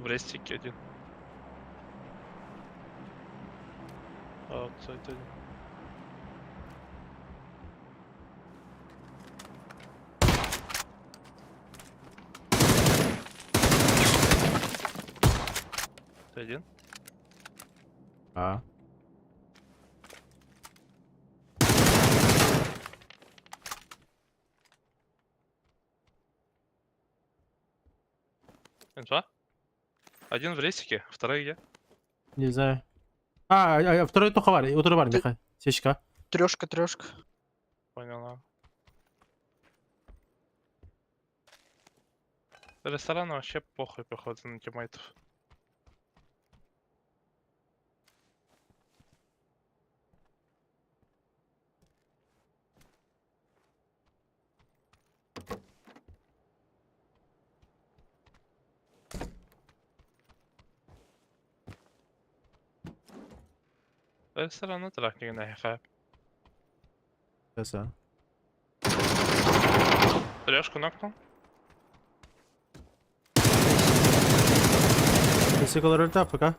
В рестике один. Аутсайд один. Ты один? А. Инфа? Один в рестике, второй где? Не знаю. Второй только var. O da var Миха. Сечка. Трешка. Понял, а. Ресторан вообще похуй, походу, на тиммейтов. Ресторан трах не нахер. Сейчас. Трешку нокнул? Vesikalar öldü Afrika.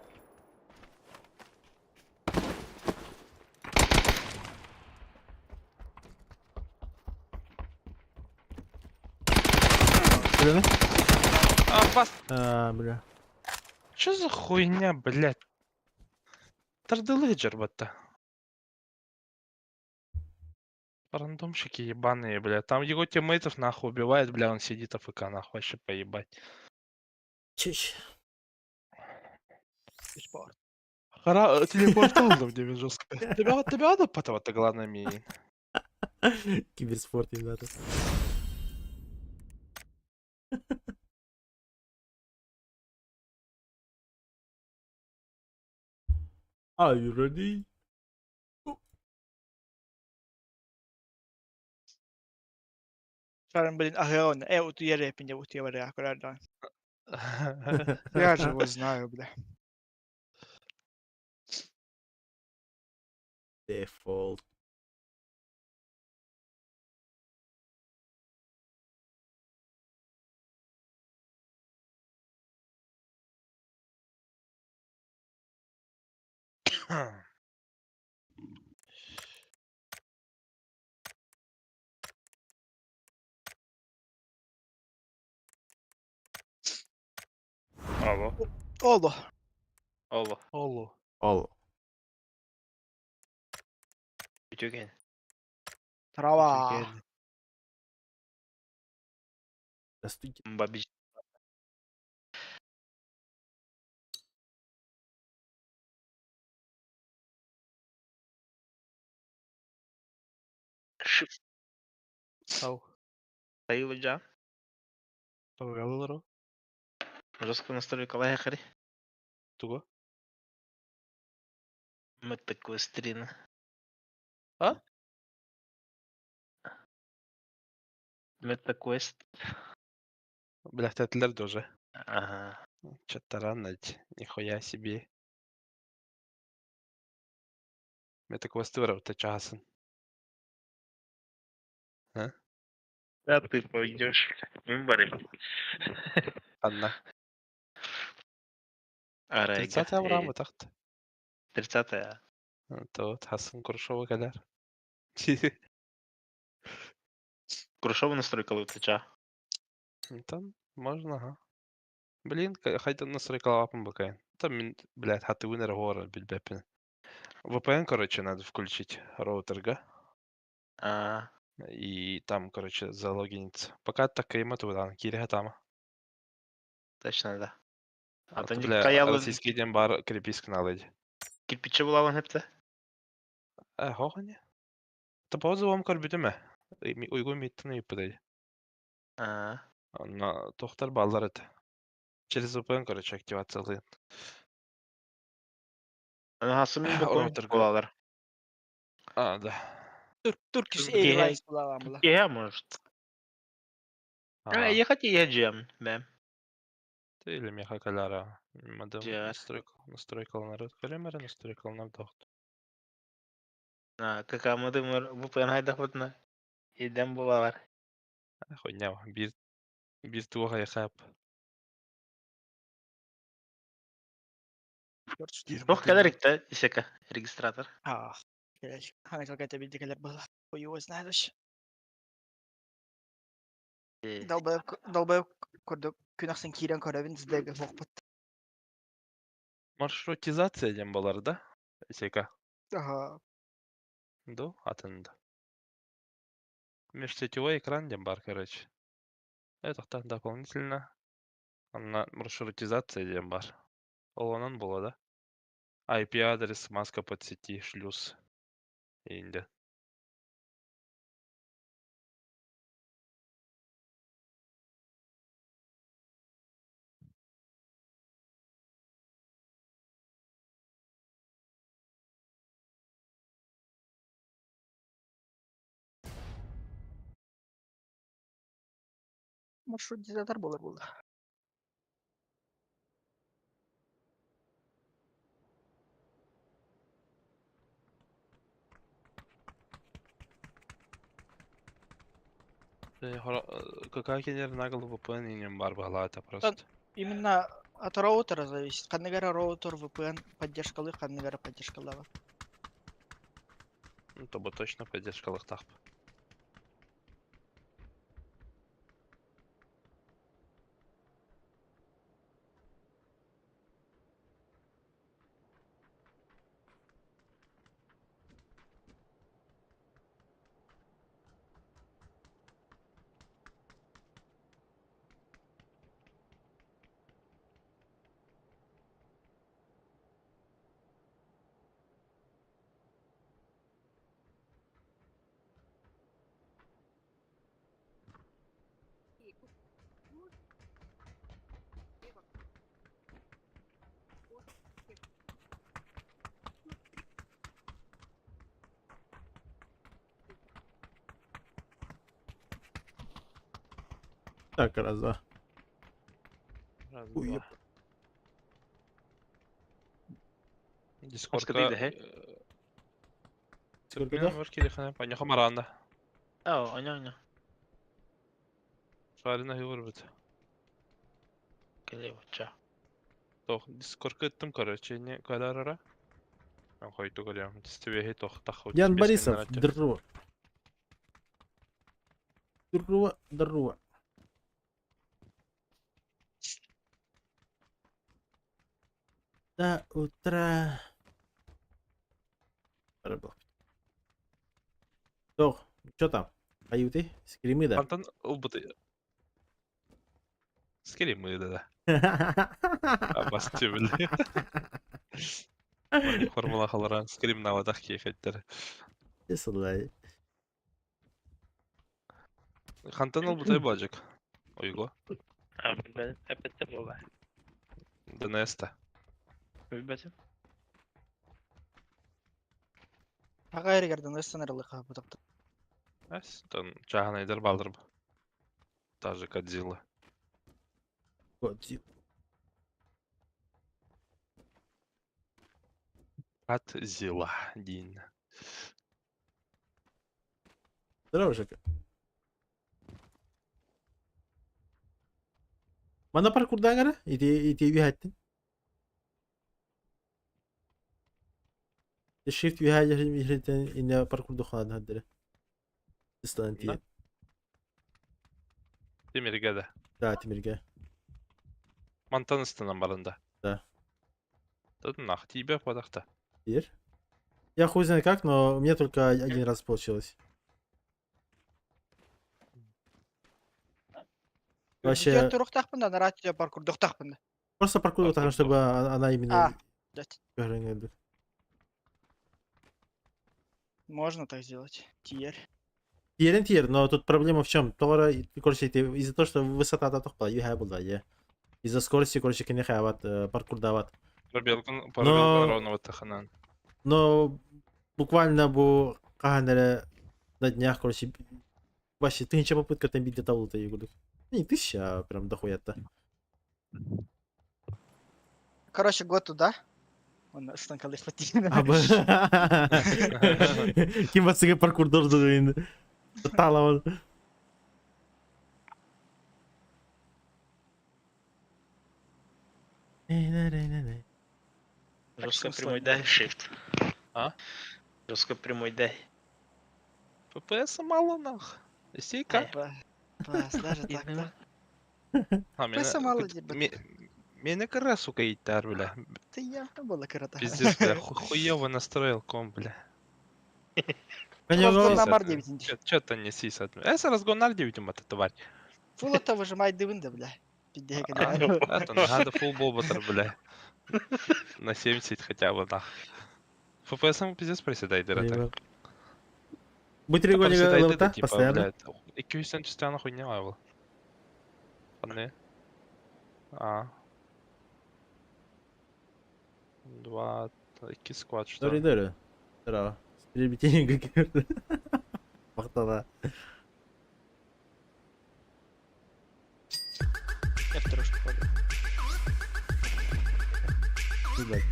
Блин. А, пас! Бля. Чё за хуйня, блядь? Тарделеджер, бата. Рандомщики ебаные, бля. Там его тиммейтов нахуй убивает, бля, он сидит АФК, нахуй, вообще поебать. Чищ. Спорт. Телепорт алdım demin жестко. Тебя надо потом-то главное мин. Киберспорт, ребята. Are you ready? Фарен, блин, Агеон. Вот я репень, вот я варя, аккуратно. Я же его знаю, бля. Default. Алло. Оло. Алло. Алло. Al. Ütügen. Трава. Достыки. Бабич. Shift. Ау. Sayılacağım. Doğru. Жестко настройка лагеря. Туго. Метаквестрина. А? Метаквест. Бля, ты атлер тоже. Ага. Что-то рано, нихуя себе. Метаквестура ты часом. А? Да ты пойдешь. Мимбари. Анна. 30 Авраама тахт. 30. То Хасан Куршова kadar. Куршова настройка лучше. Там можно, ага. Блин, хайда настройка лапом бакаин. Там, блядь, хаты винер гора бильбепин. VPN, короче, надо включить роутер, га? И там, короче, залогиниться. Пока так и матудан, кирига там. Точно, да. А то не бля, российский день бар креписк наледи. Кирпичи булаван hepsi. Хоганя. Та позовам корбитеме. Uygun bir ittini yapıdaydı. На тохтар баллар это. Через VPN, короче, активациялы. Hasımın bu koyun Роутер, bulalar. да. Turkish Gehe- Airlines bulan bula. Gehe может. Ага. Ехать ехать, да. Ты или меха каляра. Мадам Жар. настройка народ. Калемера настройка на дохт. Какамадым bu koyun hayda hotna. İdem bulalar. Хуйня. Bir tuğa yaxap. Туох келер икте исека регистратор. Келеш. Хаңа жалгайта билдикелер была. Ой, знаешь. Долбоёб көрдүк. Күн аксын кирен көрөбүн сиздерге хокпут. Маршрутизация дем болар да? Исека. Ага. Ду атында. Межсетевой экран дем бар, короче. Это так дополнительно. Анна маршрутизация дем бар. Ол онан бола да? IP адрес, маска под сети, шлюз. Инде. Маршрутизатор болар булды. Какая кенер нагл VPN инем бар бала это просто. Именно от роутера зависит. Каннегара роутер VPN поддержкалы, каннегара поддержкалава. Ну, то бы точно поддержка лахтах. Так, раз, два. Раз, Ой, два. Дискорд. Маска дейді, хе? Дискордда? Мен варки дехане паня хамаранда. Оня. Шарина хивор бит. Келе бача. Тох дискорд кеттим, короче, не каларара. Мен хойту көрөм. Тебе тох тах. Ян Борисов, здорово. Здорово. До утра. Тох, что там? Аюты? Скримы, да? Антон убыты. Скримы, да. Абасты билди. Формула халаран скрим навадах кейфеттер. Есалай. Хантан убытай бажык. Ойго. Билбедим. Эпетте бола. ДНС-та. Билбедим. Ага эргерден эсенерлыка бутакты. Ас, тон чаган айдар балдыр. Даже Кадзилла. Кадзилла, Дин. Здорово, Жека. Mana parkurdan gara? İti bir hattin. Shift bir haja hiritan inna parkurda khadan hadire. Istantiye. Да. Тимиргеде. Да, Тимирге. Монтаныстынан барында. Да. Тут нах, тебе подахта. Теперь. Я хуй знает как, но у меня только один раз получилось. Вообще, Я туруктакпын да, нарати паркурдуктакпын да. просто паркур так, чтобы она именно Дать. görünüyordu. Можно так сделать. Тир. Тир, но тут проблема в чем? Короче, из-за того, что высота татухпа, была, я. Из-за скорости, короче, кенехават, паркур дават. Пробелкан Но- ровного таханан. Но буквально bu каханере на днях, короче, вообще тысяча попытка там бить до того-то, я говорю. Не тысяча, а прям дохуя-то. Короче, год туда. Он станкалык фатин. Абы. Kim basıga parkur durdu енді. Талавал. Жестко смысла прямой нет. дай, shift. А? Жестко прямой дай. ФПС мало нах. Стійка. Бас, даже так, да? А, ФПС мало, ебать. Мене кара, сука, їттар, бля. Ты я было круто. Пиздец, бля, хуёво настроил ком, бля. Разгон на Канего, бар 9. Чё-то не сис от меня. Это разгон на 9 это тварь. Фулата выжимает дивында, бля. Пидега, А, да. это надо фул боботер, бля. На 70 хотя бы, нах. ФПС пиздец приседает, это. Будь треугольник левота постоянно. блядь. 200 частяна хуйня был. Одни. А. 2. Iki squad что? Дори. Здорово. С приобретением каких-то. Махтала. Я вторушку ходу. Ебать.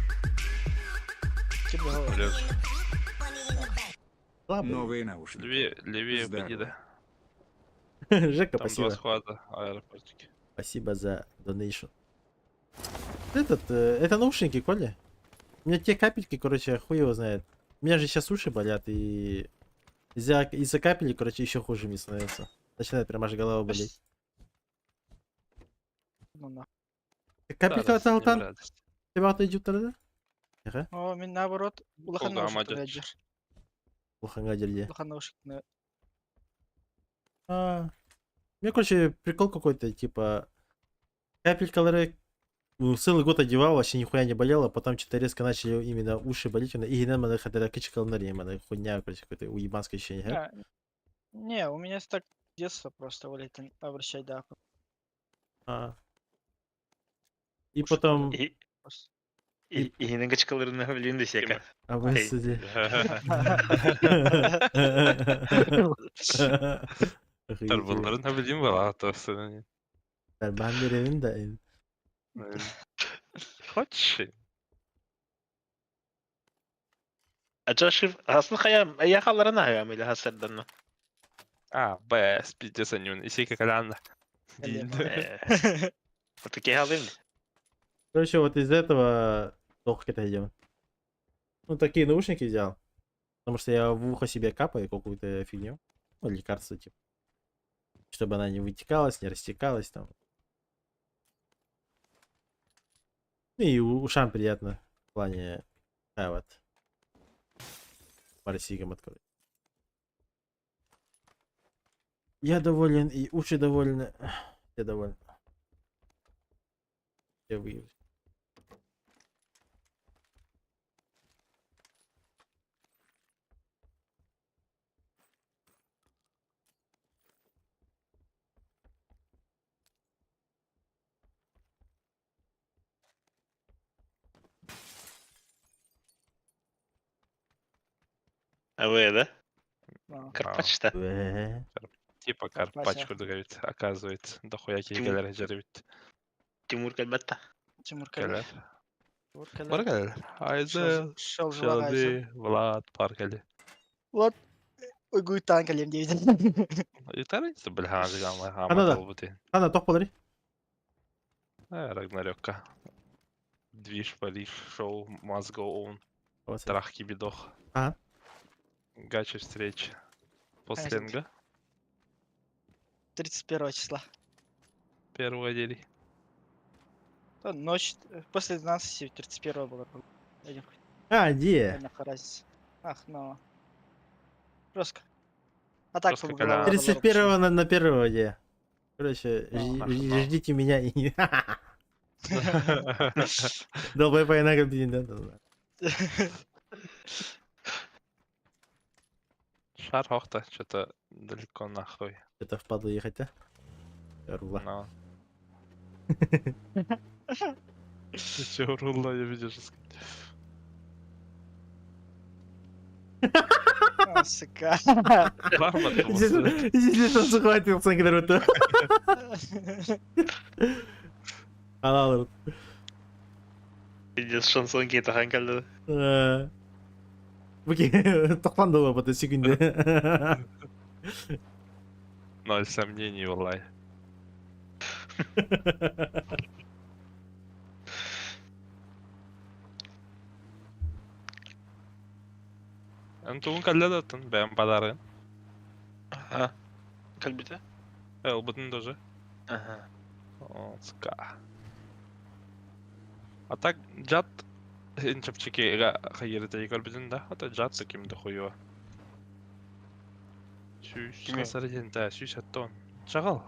Тебе говорю. Блядь. Слабый. Новые наушники. Левее Здорово. поди, да. Жека, Там 2 спасибо. склада аэропортики. Спасибо за донейшн. Это наушники, Коля? У меня те капельки, короче, хуй его знает. У меня же сейчас уши болят, и из-за капелек, короче, еще хуже мне становится. Начинает прям аж голова болеть. Ну на. Капелька от Алтан? радость. Тебя отойдет тогда? Ага. О, мен наоборот. Улахан Колга наушник амадет. турайдер. Плохо дерье. Улахан наушник. У меня, короче, прикол какой-то, типа, капелькалары целый год одевал, вообще нихуя не болело, потом что-то резко начали именно уши болеть, и на мене хотя кичкалнари, мене хуйня, короче, какое-то уебанское ощущение. А, не, у меня так с детства просто валит обращать, да. И Уши потом, просто. Yine gıçkalarını bilin de şaka. а вы Эй. судя. Bunların ne bileyim var hatta. Ben de evim de. Kaç? Açık aslında hayam yakalarına hayam ile hasardan. А, без, пиздец, они и как коляна. Вот такие халим. Короче, вот из этого только это идем. Ну, такие наушники взял. Потому что я в ухо себе капаю какую-то фигню. Ну, лекарство, типа. Чтобы она не вытекалась, не растекалась там. Ну и ушам приятно. В плане... вот. Парсигом открыть. Я доволен, и уши довольны. Я доволен. Я выиграл. А вы, да? А, Карпачта. Типа карпачку говорит, оказывается. Дохуя Тимур. килгелер жарит. Тимур Кальбатта. Тимур Калер. Келер. Тимур Калер. Баргелер. Айзел, Шел желагайся. Шелби, Влад, Паркели. Вот. Ой, гуйтан калем девизен. Италийцы, бля, азигамай, да. аматолбутин. Ладно, тох подари. Рагнарёка. Движ, Париж, шоу, must go on. Вот. Трах, кибидох. Ага. Гача встреча. Посленга. 31 числа. Первого дели. То ночь после 12 31 было. Где? Однако разница. Ах, ну. Просто. А так Просто побугала. 31 на 1 где? Короче, ждите меня и не... Долбой по иногам, да. Шар хохта, что-то далеко нахуй. Это впадло ехать, а? Рула. Но. Чё, рула, я видишь. А, сука. Здесь он захватился, Наруто. Алалыр. Видишь, шансон кейта ханкалды. Буки, тоқпанды ғой бұты секунде. Ноль сомнений, валай. Антуун каллядатын, бәм бадарын. Ага. Кальбите? Элбытын тоже. Ага. Ска. А так, джат, инчапчики, хайыры тәйі көлбітін да, ата джат кимді хуйуа. Сүйш, Кими? қасары ден, сүйш аттон. Чағал.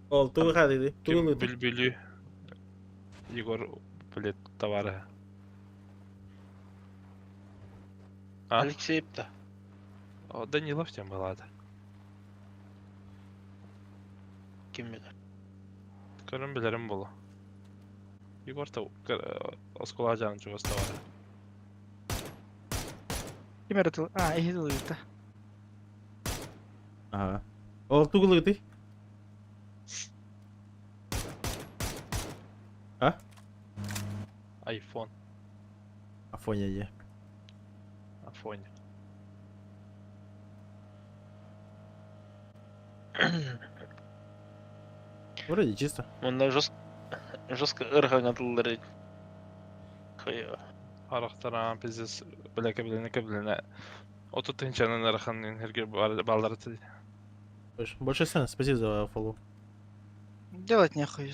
Ол тугу хадиди. Ким Тугу бүлбүлі Егор білет товары. А? Алексеев'та. О, Данилов тем болады. Ким bilir? Көрін білерім болу. Егор та оскола жанын чуғыз товары. Ким эретил? А, эхитил үйті. Ага. Ол тугу лыты. А? Айфон. Афоня є. Афоне. Вроде чисто. Мұнда жестко ырғаңатылдары. Хуйуа. Арақтаран пиздес білеке. Оту тынчанын араханын herге балдары теді. Больше сцен, спасибо за фоллоу. Делать нехуй.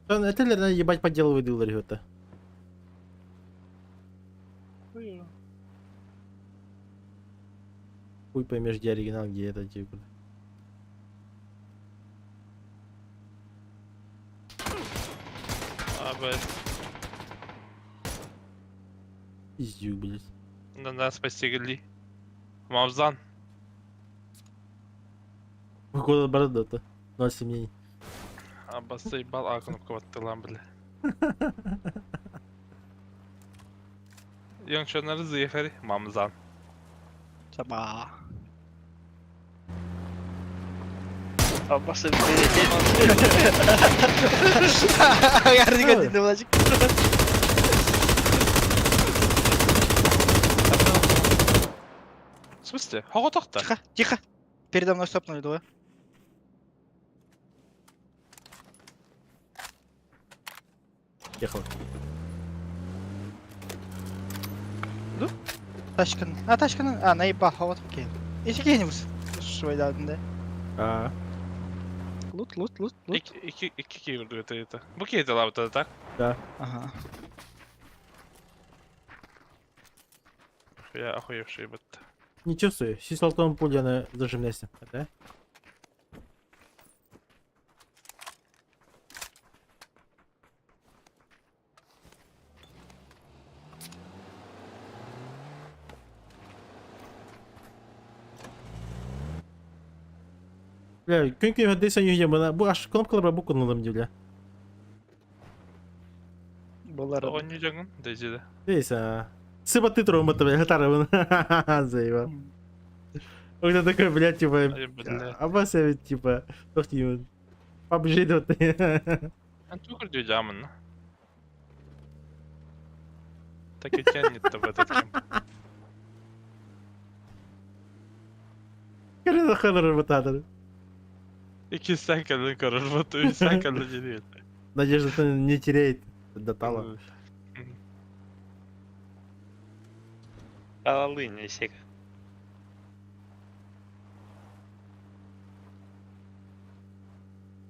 Это ебать подделывает дилдер это. Хуй поймешь, где оригинал, где это типа. Abi, Издюк, блядь. да спасти гли. Мавзан. Куда борода-то? 0 семей. Аббасы бал А кнопка ваттылан білі. Ең чөнері зыйхари, Мамзан. Саба. Abbası bir Ярды гадиді болачык. В смысле? Хого тоқта? Тихо, тихо. Передо мной стопнули двое. Ехал. Тачканы. А, тачканы. А, наебал, хават окей. Ешекеніміз. Шойды алдында. А, Лут. İki keyirdi öteydi. Bu keydi la bu tak? да. Ага. Я охуевший быт. Не чувствую. Сисалтом пуля на зажимляйся. Это? Бля, күнке өдейсен үйде мұна. Бұл аш кнопкаларға бұл күнілім деулі. Болар. Он не жаңын, дейзеді. Дейсен. Сыпатты тұру ұмытты, бля, гитара бұны. Заебал. Он такой, блядь, типа, Ай, бля. Аббас я ведь, типа, тохтимын. PUBG вот. Ан түгір дей жамын. Так и тянет-то в этот кем. Кәрі қаныр бұтадыр. İki sen kendin karır batı, sen kendin geliyor. Надежда не теряет до тала. Алалы несек.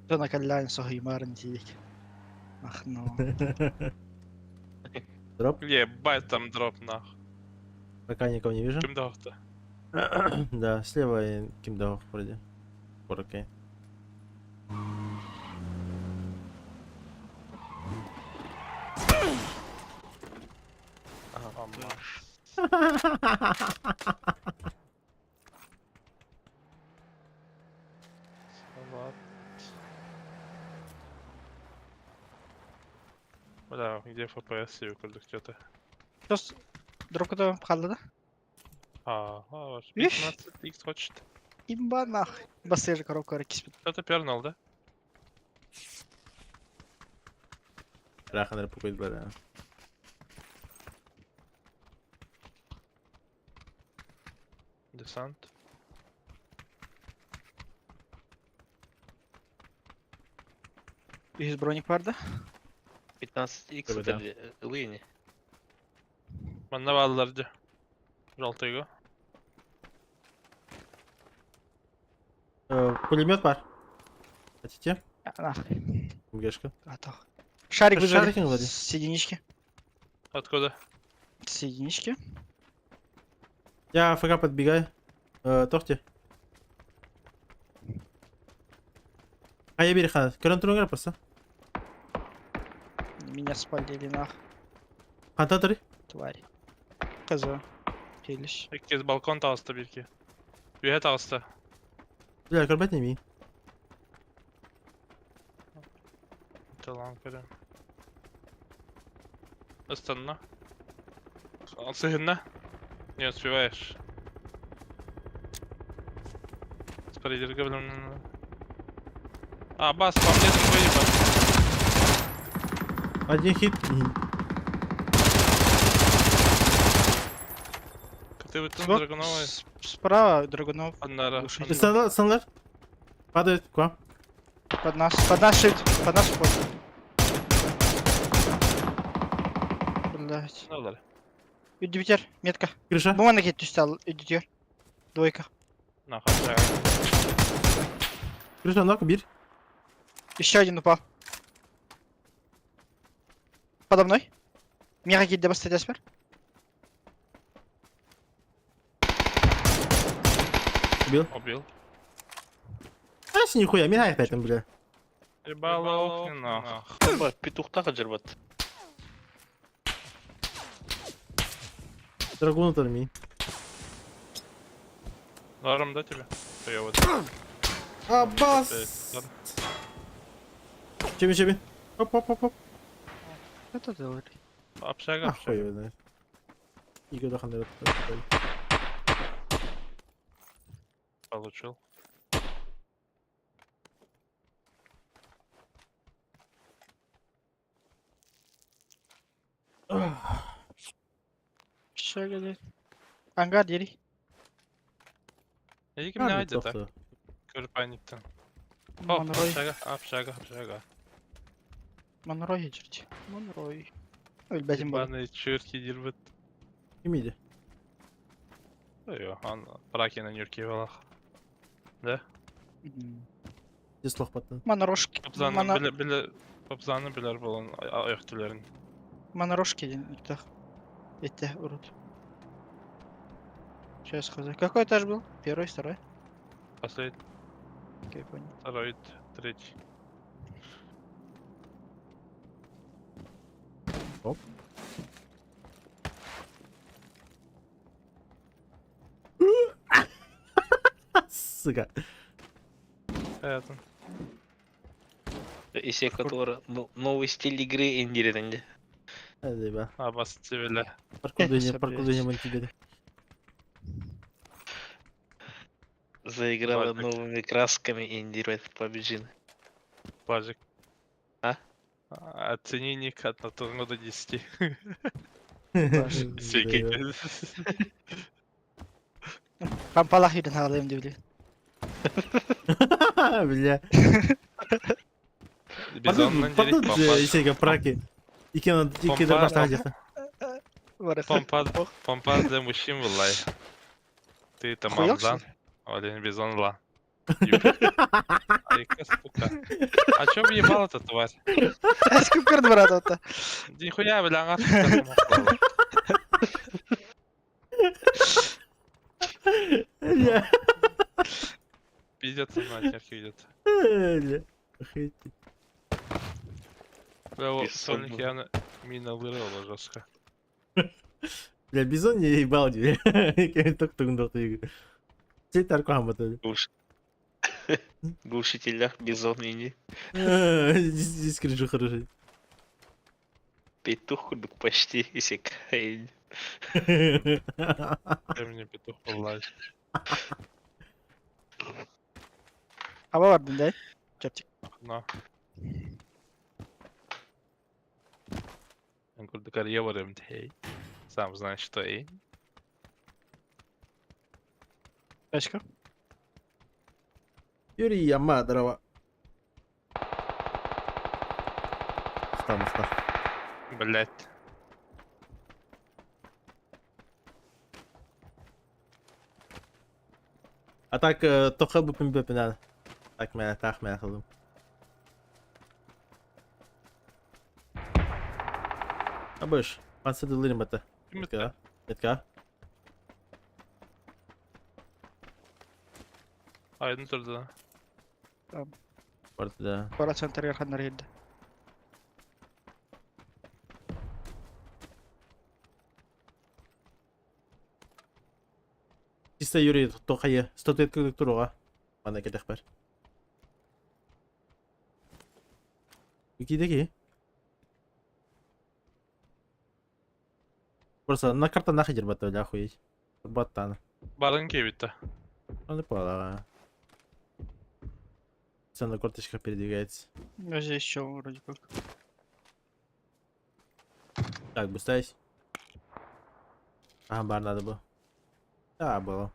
Жана калляйн сохи марын тиек. Ах, ну. Дроп. Ебать там дроп нах. Пока никого не вижу. Ким дохта? Да, слева Кимдаух вроде. Окей. Amma. Салат. Бля, где FPS юкулдук что-то? Просто дропкада қалды да? Ваш Иш. 15x хочет. Имба нах. Басыр коробка киспит. Кто-то пернул, да? Раханер пукает, бля. Десант. Yüz броник vardı. 15x Давай, да. это Лыни. Bana bağlılardı. Желтый го. Пулемет бар. Хотите? Нахуй. МГшка. Готов. Шарик вызвали. Шарик не влади. С единички. Откуда? С единички. Я АФК подбегаю. Тохте. Қая бері қана. Көрін тұрыңдар просто. Меня спалили нахуй. Қанта тұры? Тварь. Коза. Келиш. İlk kez balkon tağıstı bir ki. Üye tağıstı. Бля, көрбәт немей. Талан көрем. Останна. Сыгынна. Не успеваешь. Спрейдерга блин. А, бас, по мне твои бас. Один хит. Ты вот тут Вот драгоновый. Справа Драгунов. Аннара. Глушитель. Санлар. Падают к вам. Под нас. Под нас шит. Под нас вход. Блять. Ne olur? Üdübiter. Метка. Крыша. Бумана кетті үстал. Üdüтер. Двойка. Нахуй. Крыша ног, бир. Еще один упал. Подо мной. Мега кетті басты дәспер. Убил. Убил. А, си нихуя, мен аяқтайтын, бля. Ебало, нахуй. Бak петухта каджырбат. Драгуну тұрмей. Даром, да, тебе? То я вот. Аббас! Чеби. Оп. Это делали. Общага, Ахуй общага. его знает. Иго да хандер. Получил. Еще geldi. Ангар дери. İyi ki ne haydi tak. Körüp paynikten. Hop, Монрой. общага. Монрой geçirdi. Монрой. Ölbedim bu. Bana çürki dilbet. Кимиди. Yo, an Пракина нюрки valak. Да? Здесь лох паттан. Монрошки. Попзаны biler болон ayak tülerin. Монрошки никто. Это урод. Сейчас сказать. Какой этаж был? Первый, второй? Последний, Окей, понял. второй, третий. Сука. Hayatım. Ise который новый стиль игры индиренде. Hadi be. Ha basit böyle. Паркурдуне мантигеде. Заиграла Бабик. новыми красками и индирует побежин. Бажик. А? Оценинник от 1 до 10. Да, Всякий. Пампалах еден ağlayayım diye. Бля. Бизонның Падут дерек помпад. есеге праки. Икені де башта жаса. Помпад для мужчин вылай. Ты там Хуёкся? Амзан. Один бизон ла. Айка сука. А чё въебал эта тварь? Eski kırdı brad ota. Нихуя, бля, Бля. Пиздец, нахер идет. Бля. Охуеть. Бля, вот Бессонно. сольник явно мина вырвала жестко. Бля, бизон не ебал, бля. Икені тоқ-тоғын игры. Сей тарку хамбаты. Глушителях бизон инди. Здесь крышу хороший. Петух курдук почти исекает. Ты мне петух вылай. Hava var bunda. Çapçık. На. Он говорит, карьера МТ. Сам знаешь, что и. Başka? Юрий Ямадрова. Махта. Блять. А так, тоха бы пимбепинал. Так меня хылым. Абыш, пансыдылырым бата. Метка. Метка. Айдын тұрды. Портда. Пара центр ярхан рейд. Чисто Юрий, тохая. 100 тет туруга. Мана кетек бар. Икидеги. Просто на карта нахер бата да охуеть. Баттан. Барын кебітті. Ну, пола. Все на корточках передвигается. Ну, здесь еще вроде как. Так, быстайся. Ага, бар надо было. Да, было.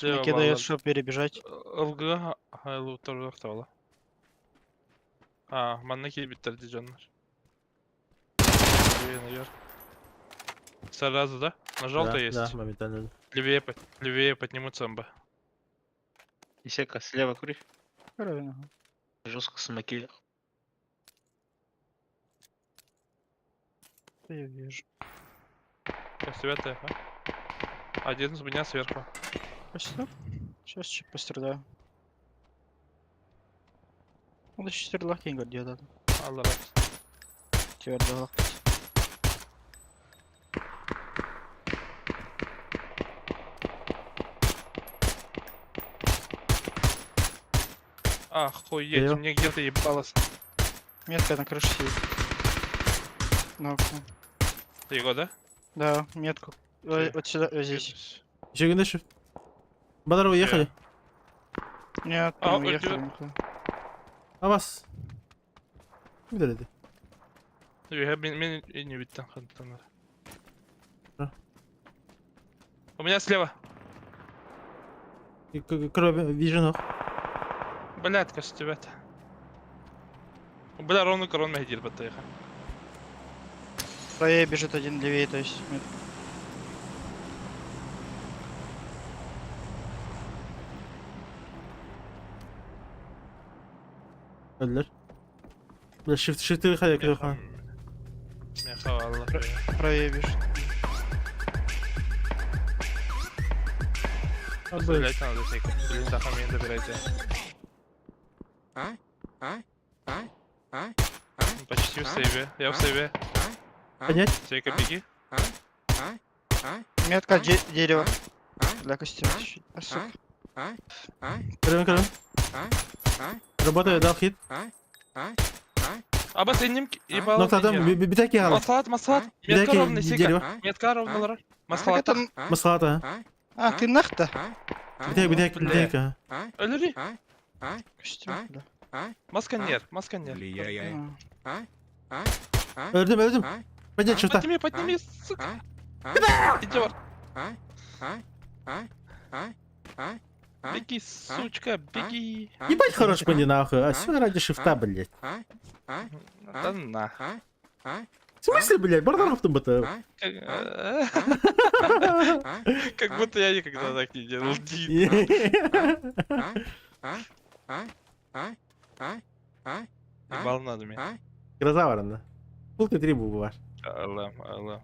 Мне кидает, чтобы перебежать. Ылгыға айлы тұрды ақтауыла. Манна кебіттірді жанлар. Наверх. Сразу, да? На желтой есть. Да, моментально. Левее поднимутся МБ. Исека, слева кури. Правильно. Жестко смоки. Я вижу. Святая, Один из меня сверху. Спасибо. Сейчас чуть пострадаю. Он еще 4 лохи где-то. Алла раз. Твердо лох. Охуеть, Её. мне где-то ебалось. Метка на крыше сидит. На окне. Ты его, да? Да, метку. Где? Вот сюда, вот здесь. Еще гнешь? Бадар, уехали. Нет, А, не уехали где? никуда. А вас? Где ты? Меня и не видно. А? У меня слева. Кроме виженов. Блядь, кажется, тебя-то. Бля, ровно корон мегдир батарея. Правее бежит один левее, то есть метка. Öldür. Böyle shift'i kaya kaya kaya. Меха, Алла. Правее бежит. Блять, надо тыкать. Блин, так мне добирайте. Почти в сейве. Я в сейве. Понять? Сейка, беги. Метка дерево. Для костюма чуть-чуть. А, сука. Кırın. Работаю, дал хит. Аба сеним ебал. Noktadan bir tek yağlı. Маслат. Bir Метка ровно, tek Сейка. geliyor. Метка ровно. Так Маслат. это... Маслата. А, ты нах-то? Bir tek. Ölери. Костюм, да. Масканер. А. Öldüm. Понять что-то. Подними, сука. Идёт. Беги, сучка, беги. Ебать хорош пони нахуй. А все ради шифта, блядь. Да на. В смысле, блядь? Барданов-то бата. Как будто я никогда так не делал. Ебал надо меня. Гроза var anda. Пулка 3 буба var. Аллах.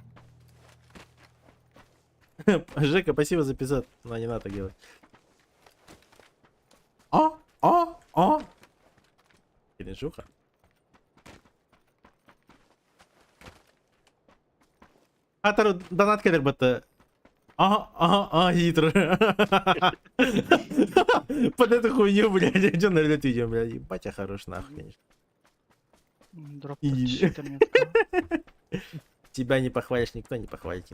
Жека, спасибо за 500. Но не надо так делать. Пережуха. Атару донат келер бата. Хитро. Под эту хуйню, блядь, что налет видео, блядь. Ебать, я хорош нахуй, конечно. Дроп И- чьи-то метка. Тебя не похвалишь, никто не похвалит.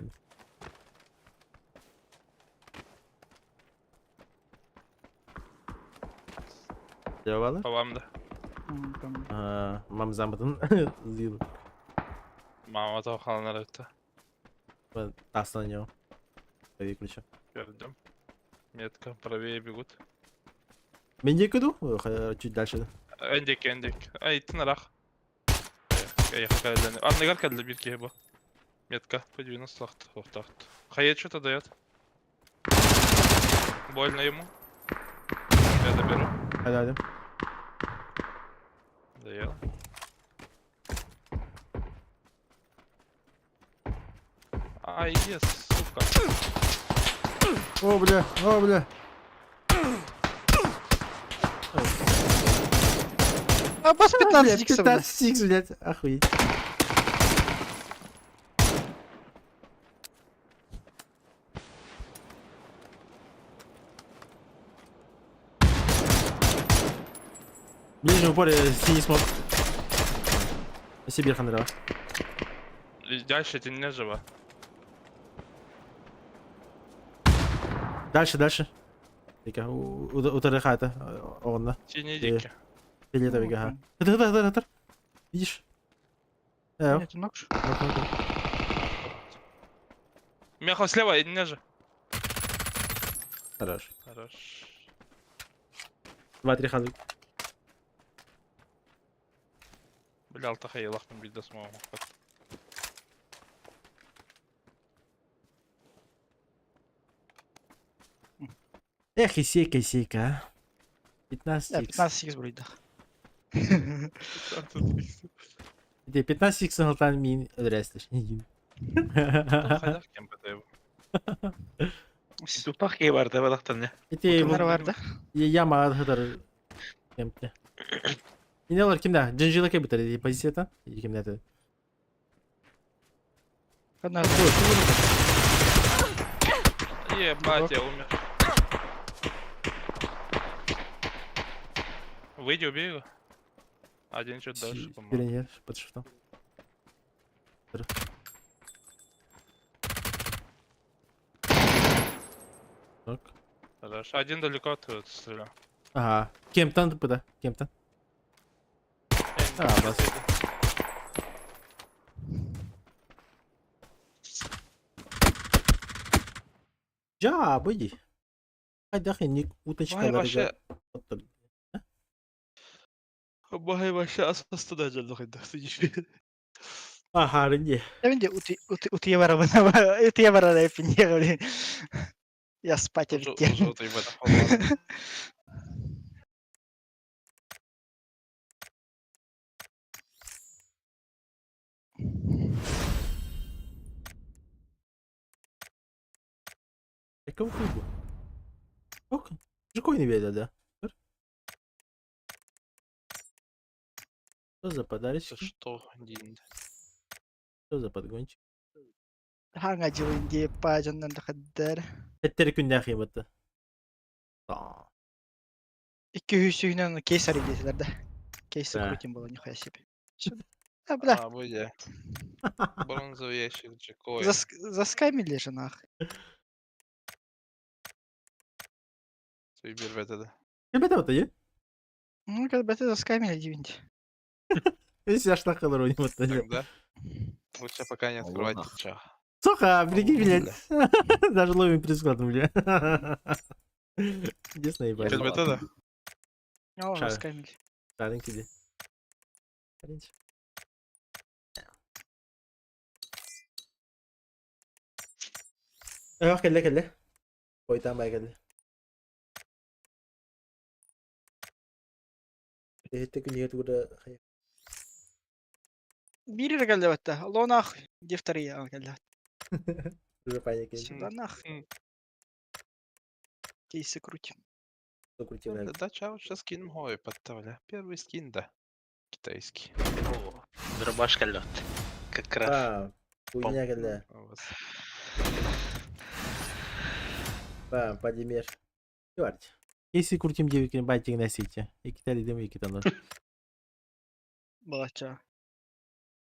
Делала? По вам, да. Там Мам замытын зил. Мама того халана это. Тас на него. Выключу. Перейдем. Метка, правее бегут. Мен де кіду? Чуть дальше. Эндик. Ай, тынарах. Я хакален. А негар кадлы bir kere bu. Метка по 90 лахт. Хаед что-то дает. Больно ему. Я доберу. Helalim. Доел. Ай, ес, сука. О, бля. А бас 15 икса, бля. 15 икс, блядь, охуеть. В ближнем упоре синий смог. Сибирь хандрова. И дальше ты не жива. Дальше. Тика, утары хата. Огонна. Синие дики. Филета Ну, бега. вот Тыр. Видишь? Эу. Нет, нокш. Меха слева, и не же. Хорош. Хорош. 2-3 ходы. Бля, алтаха елахтың билді смауы. Эх, исейка, а. 15 Да, икс. 15 икс бурайды. Где 15 икс алтан мин öldürəsdir. Хайдах кем бітейбі. Тупак iyi vardı balaktan ya. Ити Кімдер барды? яма адыдар кемпте. Ине алар кимде? Джинжилаке битер позициядан. Кимде аты? Одна Ебать, я умер. Выйди, убей его. Один чуть дальше, по-моему. Перенер под шифтом. Так. Хорошо. Один далеко от стрелял. Ага. Кемптан тупо, Кемптан. А, бас. Ja, выйди. Отдохни, уточка. Вай вообще... Вай вообще асастуда жалды қайда. Ага, рынде. Ben de utiye var bana. Utiye var ara hep niye öyle. Я спать обещаю. Желтый в этом формате. Какого круга? Ок. Жукой не видел, да? Что за подарочки? Что, Дин? Что за подгончик? Hangi acılıyım diye pajandan da kadar. Etteri günde kıymetli. Aa. 200 сүйінен кейс аридесілерді. Кейсі Да. крутим было, нихуя себе. А, бля, А, будет. Бронзовый ящик Джекоя. заскамили же нахуй. Выбер в это. Ребята, вот и. Ну, как бы ты заскамили, дивинти. Если аж так колору не вот Тогда лучше пока не открывать ча. Сука, прикинь, блядь. Даже ловим прискладом, бля. Чудесно ебать. Без метода? О, Шар. заскамили. Шаренький где? Шаренький. Kelle. Koytan bay kelle. Tehette gün yiyet burada. Biri de geldi hatta. Allah nahуй. Defteri ya geldi. Уже паник. Сюда нахуй. Кейсы крутим. Да, ча, сейчас скин мой подставля. Первый скин, да. Китайский. Oo. Dropbaş geldi. Как раз. Бам. Хуйня кelle. Бам, подимер. Говорите. Если крутим девики, байтик носите. И китали дым, и китану. Балача.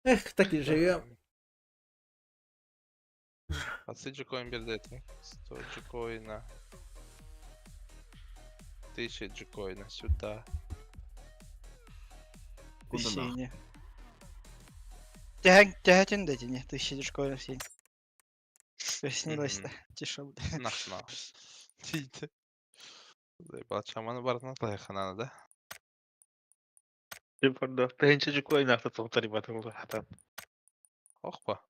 Эх, так и живем. Отцы джекоин бердет. 100 джекоина. 1000 джекоина сюда. Весеннее. Тяготин дайте, не, ты сидишь школе все. Снилось-то. Тише буде. Нахна. Заебал, чаманы барына лайхананы, да? Типа, пенчичек ойнақта тоқтар батың ол хатан. Ох па.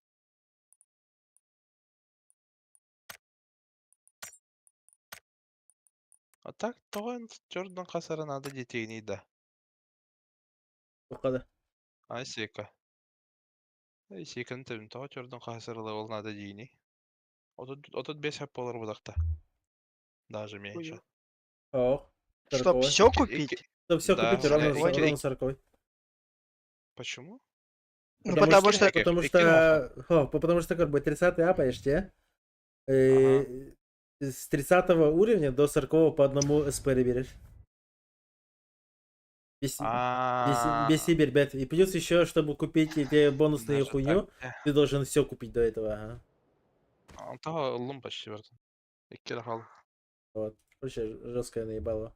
А так, тоған Jordan қасаран ады детейні да. Оқады. Ай сека. Ай секаны тәбін тоға Jordan қасарылы ол нады дейні. Отут 5 хап болар бұдақта. Даже меньше. Ох. Чтоб 40-й. все купить? Чтобы все Да, купить, ровно сороковой. ровно 40-й. Почему? Ну, Потому потому что- что... Потому что как бы 30-й апаешь, те? С 30 уровня до 40 по одному СП берешь. Без Сибирь бет. И плюс еще, чтобы купить эти бонусные Даже хуйню, так, ты должен все купить до этого. Ага. Антаға ұлым почти берді. Еккері қал. Вот. Короче, жесткое наебало.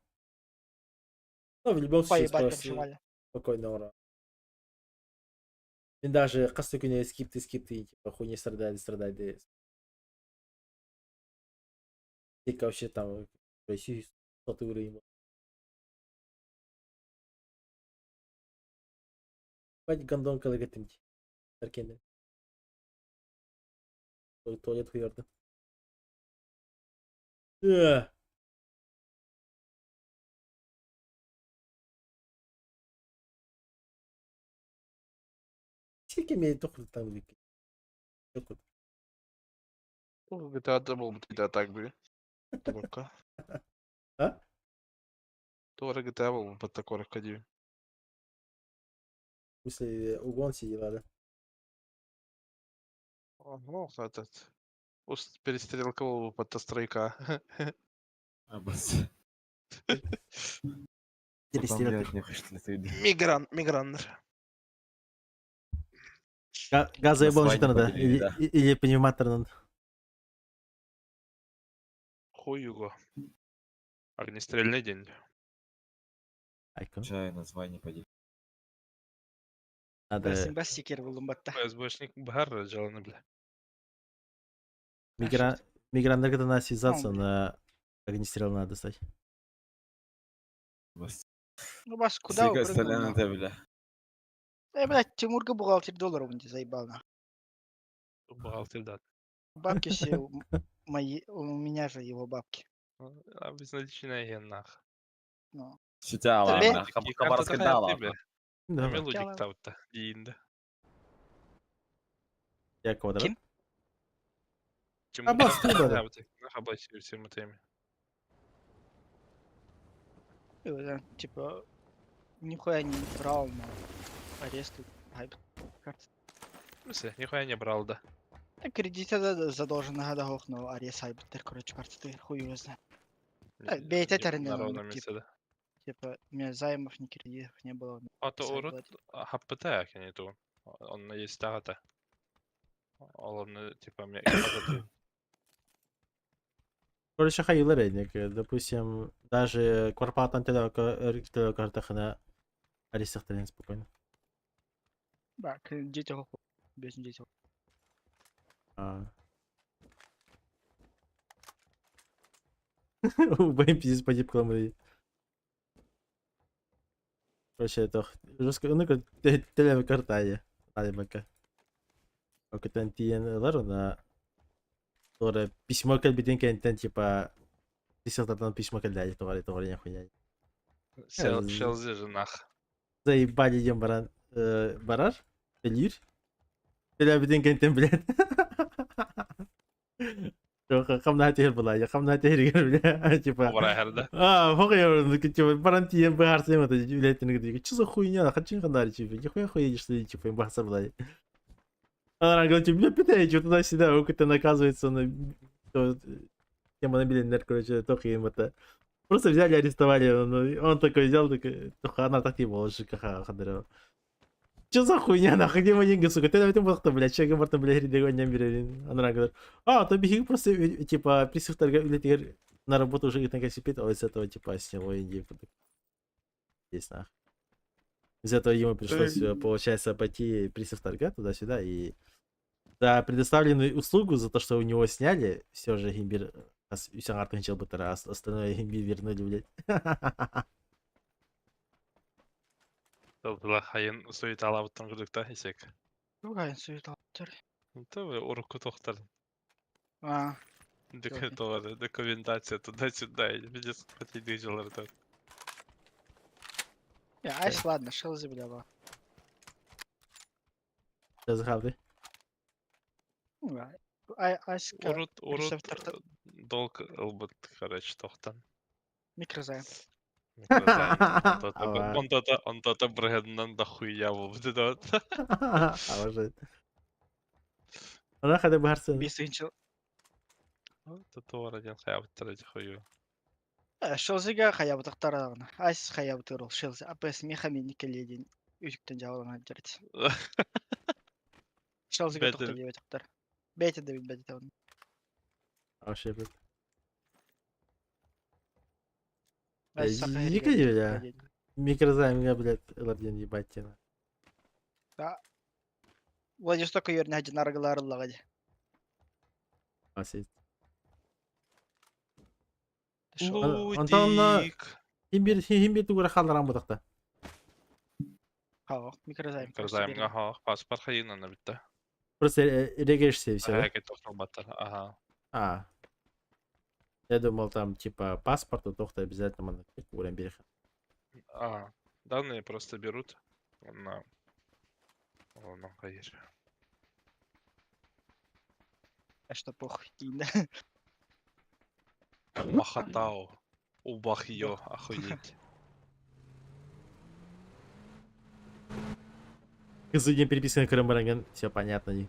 Ну, в любом случае, Поебать просто максимально. спокойно ура. И даже кастукуня скипты, типа хуйни страдает. И вообще там в России 100 уровень. Бать гандон калагатымти. Таркенде. Туалет хуярды. Секеме тухлы там вики. GTA-да бұл бұтыда так бі. Тобаққа. А? Туара GTA бұл бұтта корыққа дейін. В смысле, угон сидела, да? Ну, этот... Перестрелка бұл бұтта стройка. Миграннер. Газоебон Название житана, да? поделили, да. Или пневматорный. Хуй его. Огнестрельный день. Айкон. Чай название поделить. Надо Симба стикер был умбатта. ФСБшник Бхар жаланы, бля. мигрант когда надо связаться, на огнестрел надо достать. Ну вас куда Сига вы соляна прыгнули? бля. Блядь, Тимурка бухгалтер $1 не заебал на. Бухгалтер, да. Бабки все мои, у меня же его бабки. А безналичная геннах. Ну, Сетя Тебе- ладно. Хабар скандала. Да. Мелодик Хотела. тавта. Дейінде. Я квадрат. Ким? Аббас, ты да. Аббас, всем этими. типа, нихуя не брал, но арестуют. Хайп. Карта. В смысле, нихуя не брал, да. Кредита задолжен на годах, но арест хайбтер, короче, карта ты хуй его знает. бейте термин, На ровном типа. месте, да. Типа, у меня займов, ни кредитов не было. А то сайт урод владел. ХПТ, а не то. Он на есть тагата. Он, типа, мне... Короче, хайылар эдик. Допустим, даже кварпатан картахана арестахтарен спокойно. Да, кредит его без детей. Убоим пиздец по диплому. Короче, это жестко, ну как телевикартая. Алибака. Как это антиен на которое письмо кальбитин кентен типа писал письмо кальдай, товары нихуя. Шелзы же нах. Заебали ем барар? Элир? Телевикартин кентен, блядь. Хамна тер была, я хамна тер, блядь, типа. Врагер, да? Хуй я, типа, барантиен бахарса ем, это, блядь, ты говоришь, что за хуйня, хочу ханари, типа, нихуя хуедешь, что ли, типа, им бахарса, блядь. Она говорит, меня питаете туда-сюда, у кого-то наказывается на... Тема набили, короче, только им это... Просто взяли, арестовали, он такой взял, такой... Только она так его ЖКХ ходила. Че за хуйня, нахуй, где мои деньги, сука? Ты на этом бахта, блядь, человек, Марта, блядь, не берет. Она говорит, то беги просто, типа, присух торговли, на работу уже на косипит, а с этого, типа, сняло деньги. Здесь, нахуй. Из этого ему пришлось, получается, пойти присух торга туда-сюда и... За предоставленную услугу, за то, что у него сняли, все же Гимбир Усян Артынчел Батара, остальное Гимбир вернули, блядь. Тылдыла хайын сует алабыттан кырдыкта исек. Угайын сует алыптыр. Ты урукку тохтар. А, Документация туда-сюда. Видишь, хоть жылырды. я, айс, ладно, шелзи, бля, ба. Сейчас хавды. Айс, Урут, рецепторда. долг ылбыт, короче, тохтан. Микрозайм. Ава. Он-то брэгэннан да хуя болбуду да. Обожаю. Она хада барсын. Бесінші. Тотор один хаябыттар эти хую. Шелзиге хаябытықтар ағына. Айс хаябытыр ол, шелзи. Апес мехаменика леден. Үжіктен жауылына жүрді. Шелзиге Бәді- тұқты деп етіқтар. Бәйті де бәді де оны. Вообще, блядь. Айс сақа Екі херге де, бәді бля. де. Микрозаймға, блядь, ыларден ебать тена. Владивостока еріне хаджи нарғылары лағады. Асет. Лудик. Химбир тугура халдаран будакта. Хау, микрозайм. Микрозаймга ха, паспорт хайын ана битте. Просто регешься и все, да? Ага, тохтал баттар. Ага. А. Я думал, там, типа, паспорт, а тохта обязательно надо урем береха. А, данные просто берут на головном хаире. А что похуй, кинда. Махатау. Убахьё, охуеть. Кызыден переписка на Крымбаранген, все понятно. Не.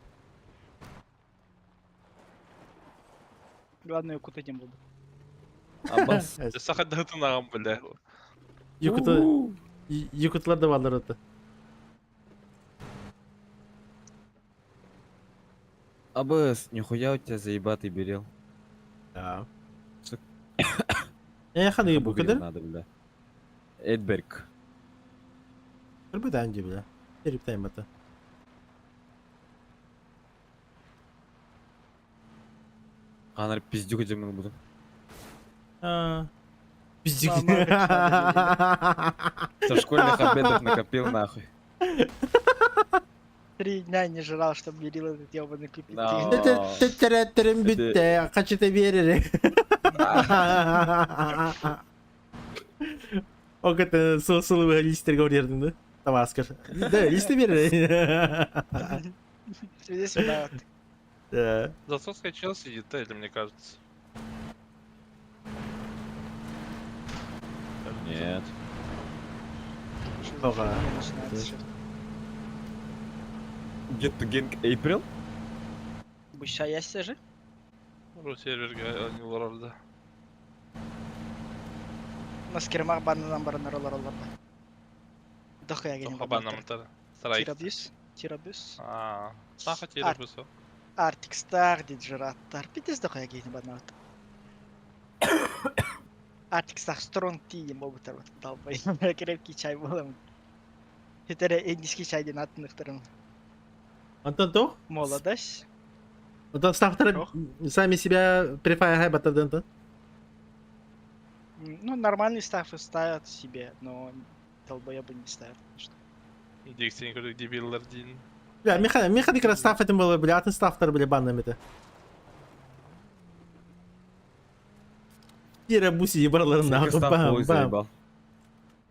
Главное, куда не буду. Аббас. Сахат дагытынаган бля. Якутларда балдар это. Аббас, нихуя у тебя заебатый берел. Да. Сук. Я ханы Кому ебу, берел кадыр? надо, бля. Эдберг. Кырбы да анди, бля. Терептайм это. Анар пиздюк демін буду. Пиздик. Мама, Со школьных обедов накопил нахуй. 3 дня не жрал, чтобы берил этот ебаный кипятин. Да. Терем битте, качете верили. О, это сулы листер говорил, да? Тамаскар. Да, листер верили. Здесь да. Да. Засоска Челси детали, мне кажется. Нет. Ага. Get to Gang April? Буща есть же? Ру серверге они лорда. На скермах банан баранаролар олар. Дохуя генем. Хабан намтар. Сарай. Тирабюс. А, саха тирабюсо. Артик Стар дит жраттар. Питес дохуя генем банат. Артик Стар стронг ти могутар вот долбай. Крепкий чай болам. Это индийский чай динатных вторым. Антон то? Молодость. Антон ставтер сами себя префайр батадента. Ну, нормальный став ставят себе, но долбоебы не ставят. Что? Диксин көрдік дебилдер дейін. Бля, меха дикра став этим было, бля, атын ставтер, бля, банным это. Кира буси ебарларын Сколько нахуй, став бам, полу бам. заебал.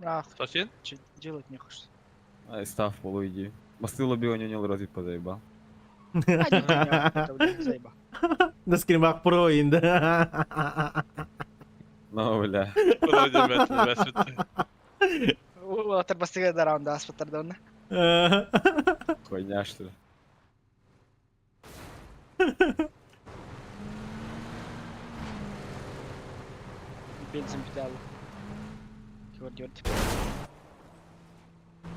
Ах, Сосин? что делать не хочешь? Ай, став полу иди. Мосты лобио не разве позаебал. Заеба. На скримах про да. Ну, бля. Вроде бәсбітті. Отыр бастыға да раунда аспаттарды оны. Хуйня, что ли? Бензин біталы. Көрді.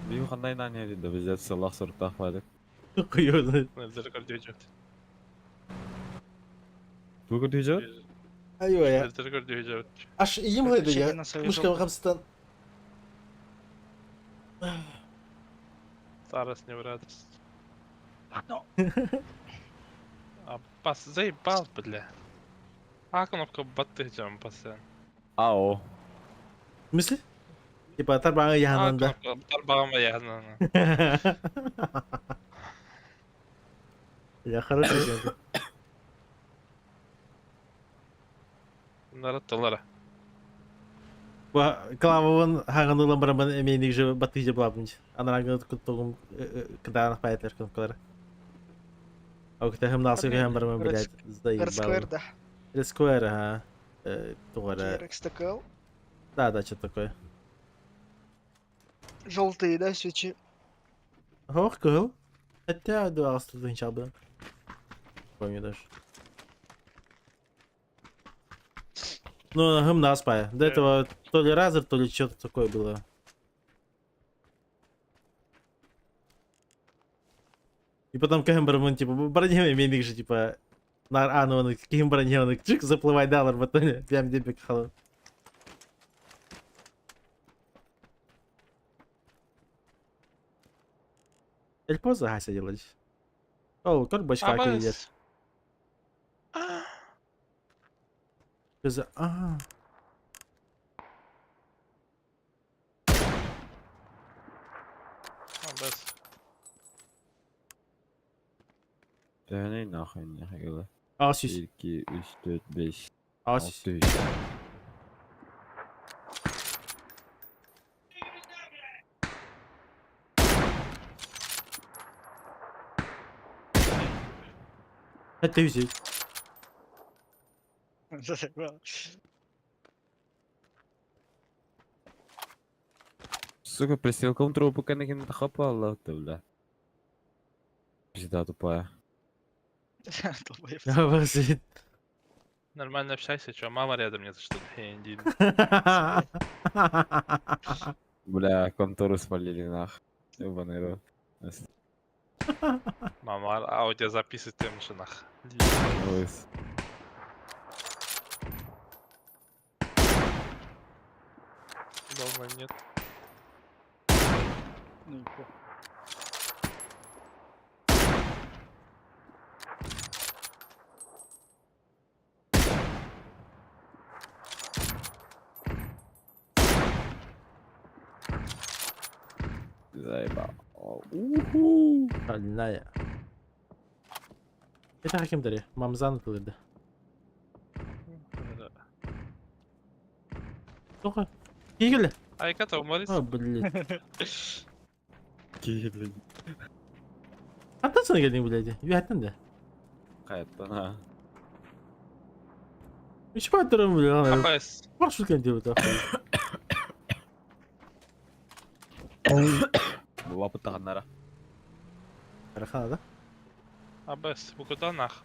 Бию қандай нан еді, да бізде сылақ сұртақ бадық. Хуёзно. Нәзір көрді өжет. Бүгін дүйжі? Айо я. Нәзір көрді өжет. Аж им гайды я. Шекена свою Мышка жопу. хамстан. Старость не в радость. Ну. А пас, заебал, бля. А кнопка баты идем, пацан. Ао. В смысле? Типа тарбаңы яһанында. Тарбағама яғынан. Я хорошо екен. Bunlar attılar. Ба клавын хагындылын барамын эмейник же батыжы булабынч. Анараңы тугум кыдаанак паятлар кылар. Аукта хем насыр хем барамын блядь. Сдаим Сквер, да. Сквер, ага. Тугара. Керекс такой. Да, что такое. Желтые, да, свечи? Ох, кыл. Хотя, да, остался чабы. Помню даже. Ну, хм, нас пая. До этого то ли разер, то ли что-то такое было. И потом Кэмберман, типа, бронированный же, типа, на ну, каким бронированный, чик, заплывай доллар, батоне, прям дебик халат. Эль поза хася делать. О, как бачка кидет. А. Абес. Yani nahın ya göre. Асис. 1, 2, 3, 4, 5, Асис. 6. Это висит. Сука, пристрелком трупу конечно хапала, бля. Пизда тупая. Долбоёб. Висит. Нормально общайся, что мама рядом нет, что ли? Иди. Бля, контуру спалили нах. Ёбаный рот. Мама аудио записывает в машинах. Лыс. Давно нет. Ну, и похуй. Заебал. Уху. Больная. Это каким даре? Мамзан кылды. Тоха. Игеле. Айката уморис. А, блядь. Блин. Аттан gelдin блядь. Юаттан да. Каяттан ha. Үч патрон блядь. Абес. Маршрут кенде вот ахуй. Bu vapıtağınlara. Рахана, да? Абес. Bu куда нах?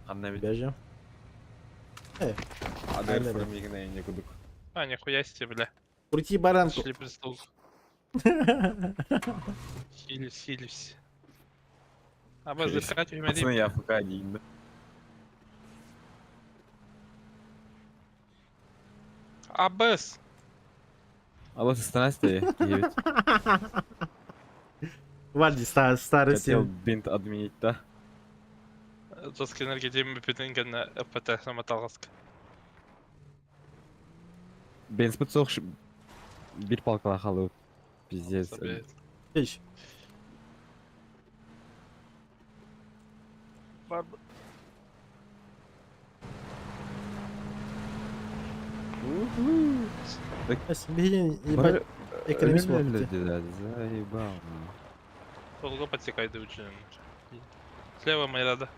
Anne bir Бежим. adı Aynen. fırmıyıkına ince kuduk. А, нихуя себе, бля. Крути баранку. Шли прислуг. Хилюсь. Абес, закать у Pataını меня. yapık giyindi. Абес. Allah istenez de giyit. Вальди старый Хотел сил. бинт админить да. Жесткий энергетик бипетинген ФПТ самоталгаска. Ben spıtsok bir palkala halı. Пиздец. Ищ. Барб- Бегин, ебать. Экономист был. Заебал. Долго подсекай до учения. Слева моя рада.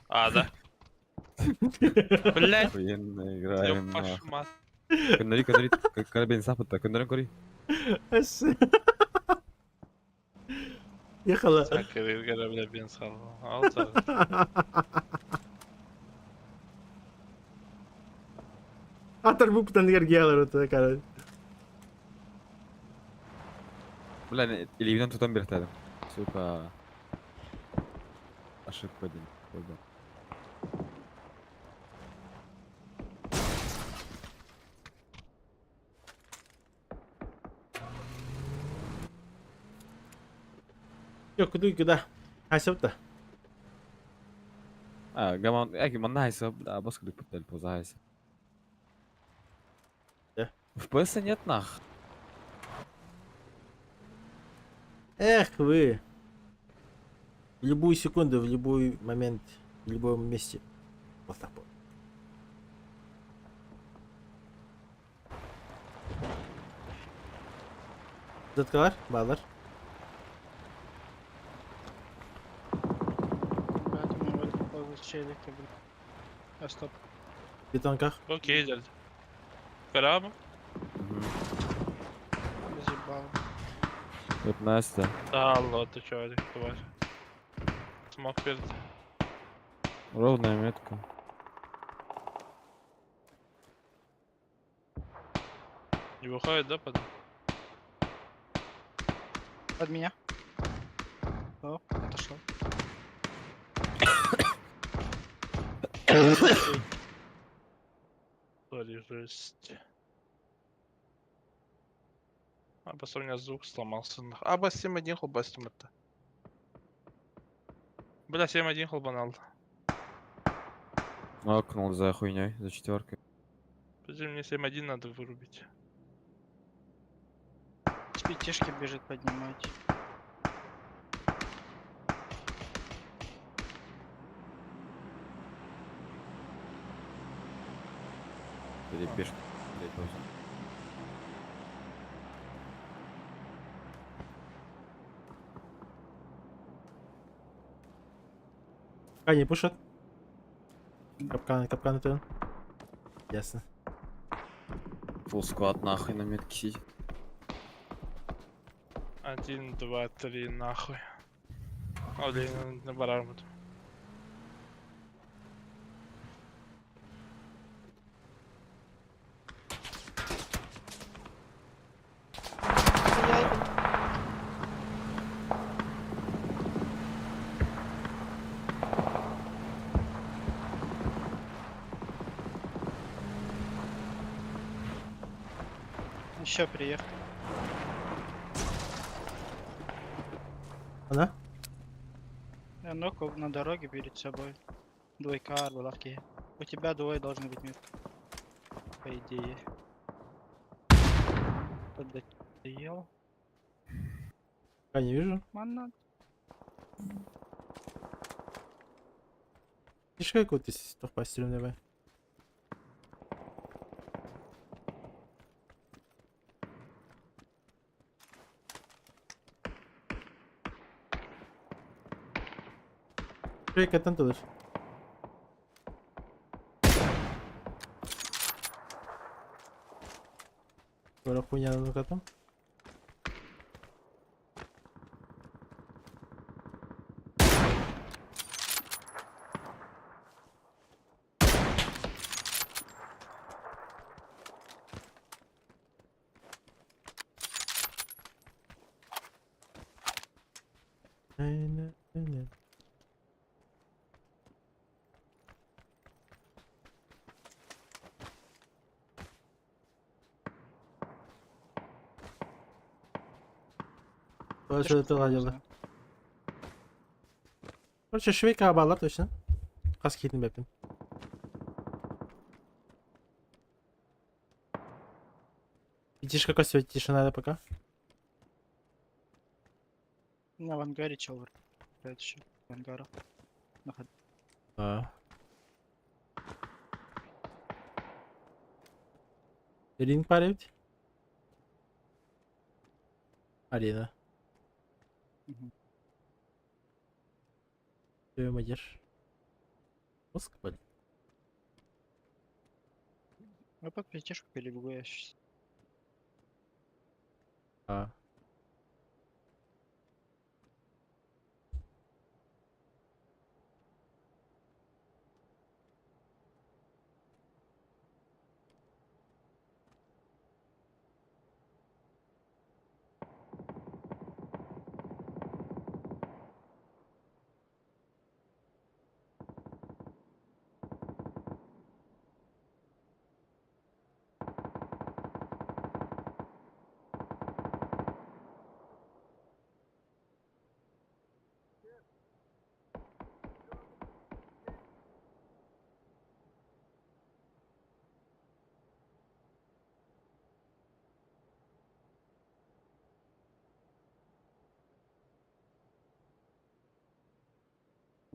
А, да. Блять, Охуенно играем. ёбаш мать. Кönleri karabeni sapıttı. Könleri koruy. Ехала. Сакер, игра, бля, бен сал. Алта. Атар bu putan gelgiyalar ortada karar. Ulan elimden tutan bir tadım. Suka. Ошибка один. Yok, куда? Хасевта. جماعة من ناحية да, баскали пытали позаися. Да. В PS нет нах. Эх вы! В любую секунду, в любой момент, в любом месте. Вот так вот. Zatkılar, bağlar. Поэтому вот получили как бы. А стоп. В бетонках. Окей, дядь. Прямо. Разъебал. 15. Да, алло, ты чё, Олег, тварь. Смог перед. Ровная метка. Не выходит, да, под? Под меня. О, отошел. Сори, жесть. А, просто у меня звук сломался. А, бас 7-1 хлбастим это. Бля, 7-1 хлбанал. Нокнул за хуйней, за четверкой. Подожди, мне 7-1 надо вырубить. С пятишки бежит поднимать. Перепишет. Блядь, точно. Они пушат. Капканы тын. Ясно. Фулл сквад нахуй на метке сидит. 1, 2, 3, нахуй. О, блин, на баран буду. Еще приехал. Ana. Я нокал на дороге перед собой. Двойка, арбалаки. У тебя двое должны быть метки. По идее. Тогда ты ел. Пока не вижу. Манна. Фишка какой-то стопа давай. Şuraya tanıtılır. Böyle хуйня katım. Aynen. Böyle şöyle dolaylı. Короче, швейка bağlar точно. Kask yedim yaptım. Видишь, какая сегодня тишина пока? На авангаре чел. Это еще авангара. Наход. Aa. Dediğin paret. Arena. Macar. Мозг болит. Я под пятишку перебегу я сейчас. А.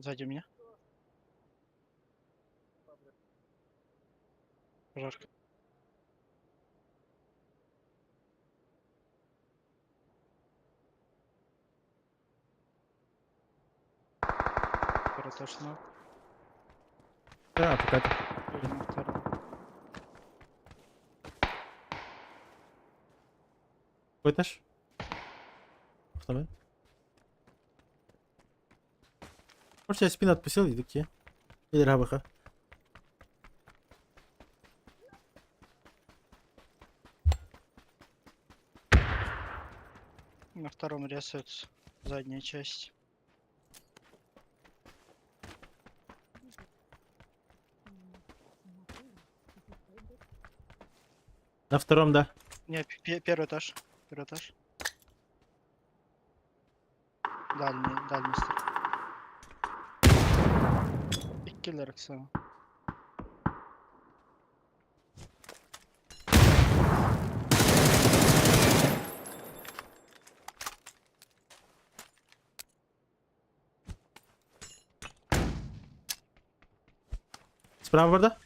Сзади меня. Жарко. Первый этаж ног. Да, пока ты. Или на втором. Какой этаж? Кто? Может, я спину отпустил, и такие. Или рабыха. На втором рисуется задняя часть. На втором, да. Не, первый этаж. Первый этаж. Дальний стар. И киллер, Оксана. Справа борда?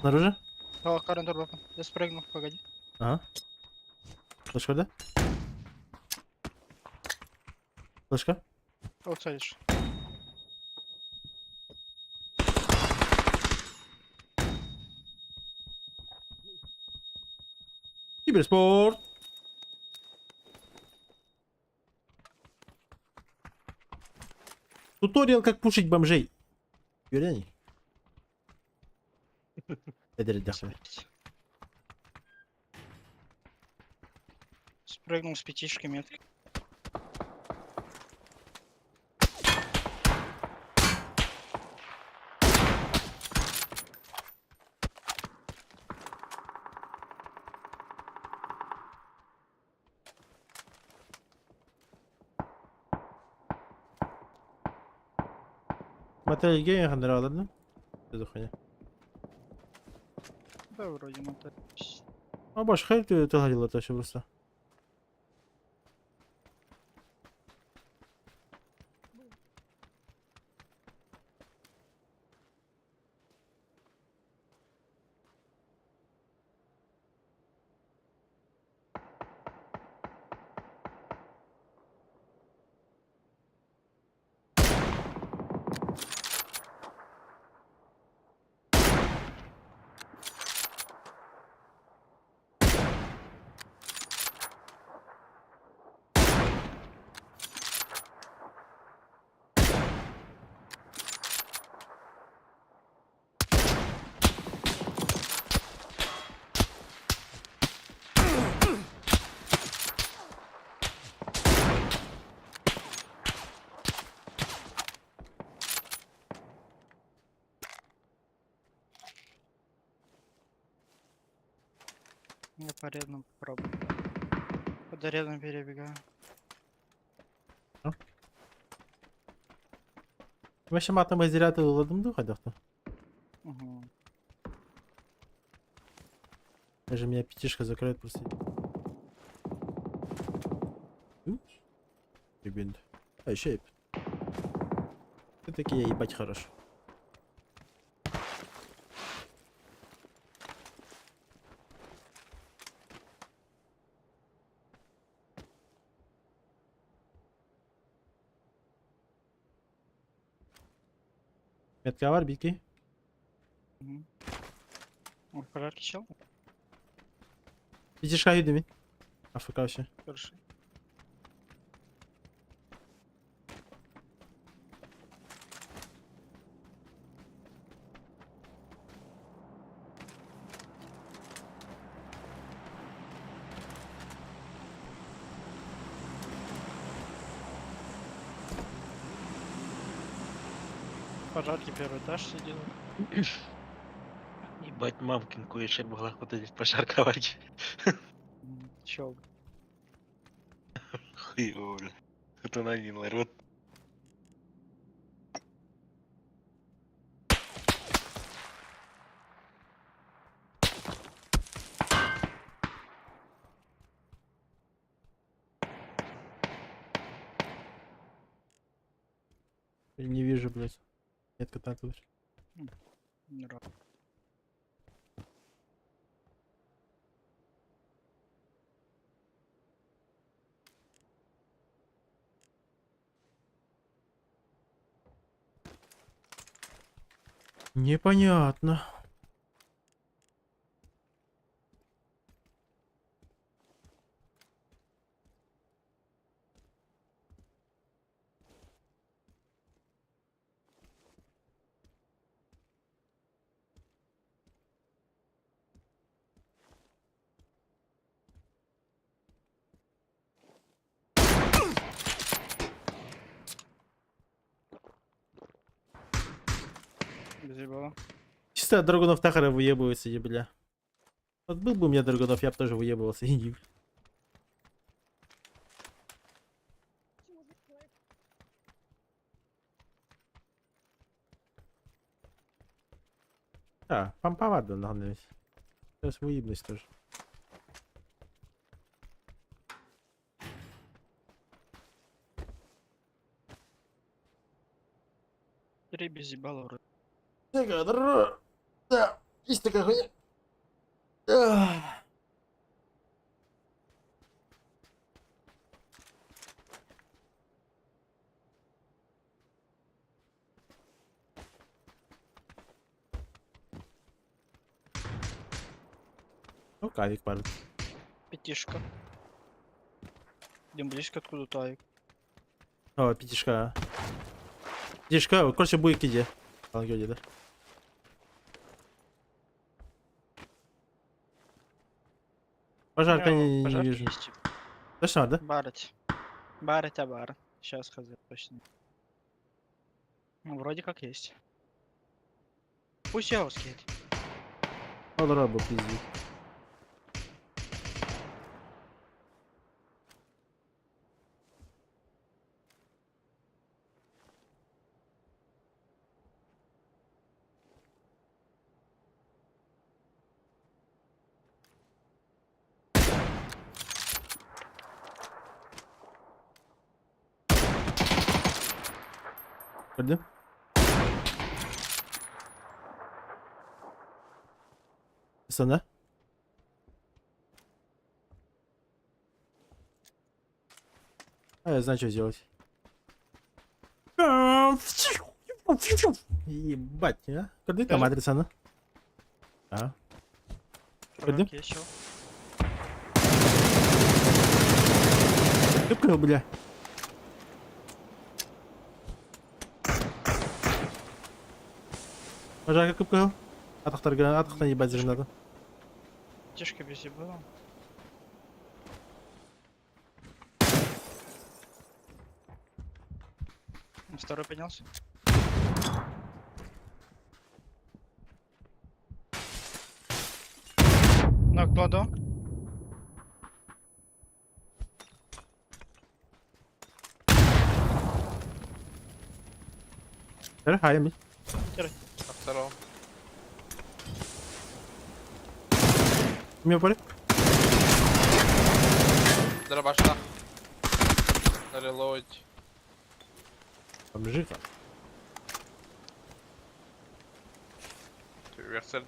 Снаружи? О, карантор бапан. Я спрыгнул, погоди. Ага. Флешка, да? Флешка? Аутсайдишь. Киберспорт! Туториал, как пушить бомжей. Юрий? Это дохуя. Спрыгнул с пятишкой метки. Мотель гейм хандра, ладно? Что за хуйня? Да, вроде мотель. А баш, хай ты говорил это все просто. Я по рядам попробую. Под рядом перебегаю. Вообще матом изделяты ладом духа, да? Угу. Даже меня пятишка закроет просто. Ребят. А еще и... Все-таки я ебать хорош. Метка var bilgi. Угу. Он в пожарке чел? Пятишка юдемин. АФК вообще. Хорошо. В пожарке первый этаж сидел. Ебать, мамкин кое могла ходить пожарковать. Чел. Хуево, бля. Это на один народ. Не вижу, блядь. Метка татуешь. Не ра- Непонятно. Без ебала. Чисто от драгунов Тахара выебывается, бля. Вот был бы у меня драгунов, я бы тоже выебывался. А, помповато, надеюсь. Сейчас выебнусь тоже. Три без ебала вроде. Да, есть такая хуйня. Ах. Ну, кавик пару. Пятишка. Идем близко откуда-то. Айк. О, пятишка. Пятишка, короче, будет иди. Да. Пожарка не Пожарки вижу. есть. Точно, да? Барать. Барать, а бар. Сейчас сказать точно. Ну, вроде как есть. Пусть я скинет. Подробно пиздит. Пойдем. Пацана? А я знаю, что сделать. Ебать, а? Куда там адреса, ну? А? Пойдем? Пожарки есть, чё? Кыпкал, бля. Пожарка кыпкал. Атахтан ебать же надо. Тишка без ебала. Второй поднялся. Ног кладу. Хайм. На втором. У меня поле. Дробаша. На релоуд. Бомжиха. Версер.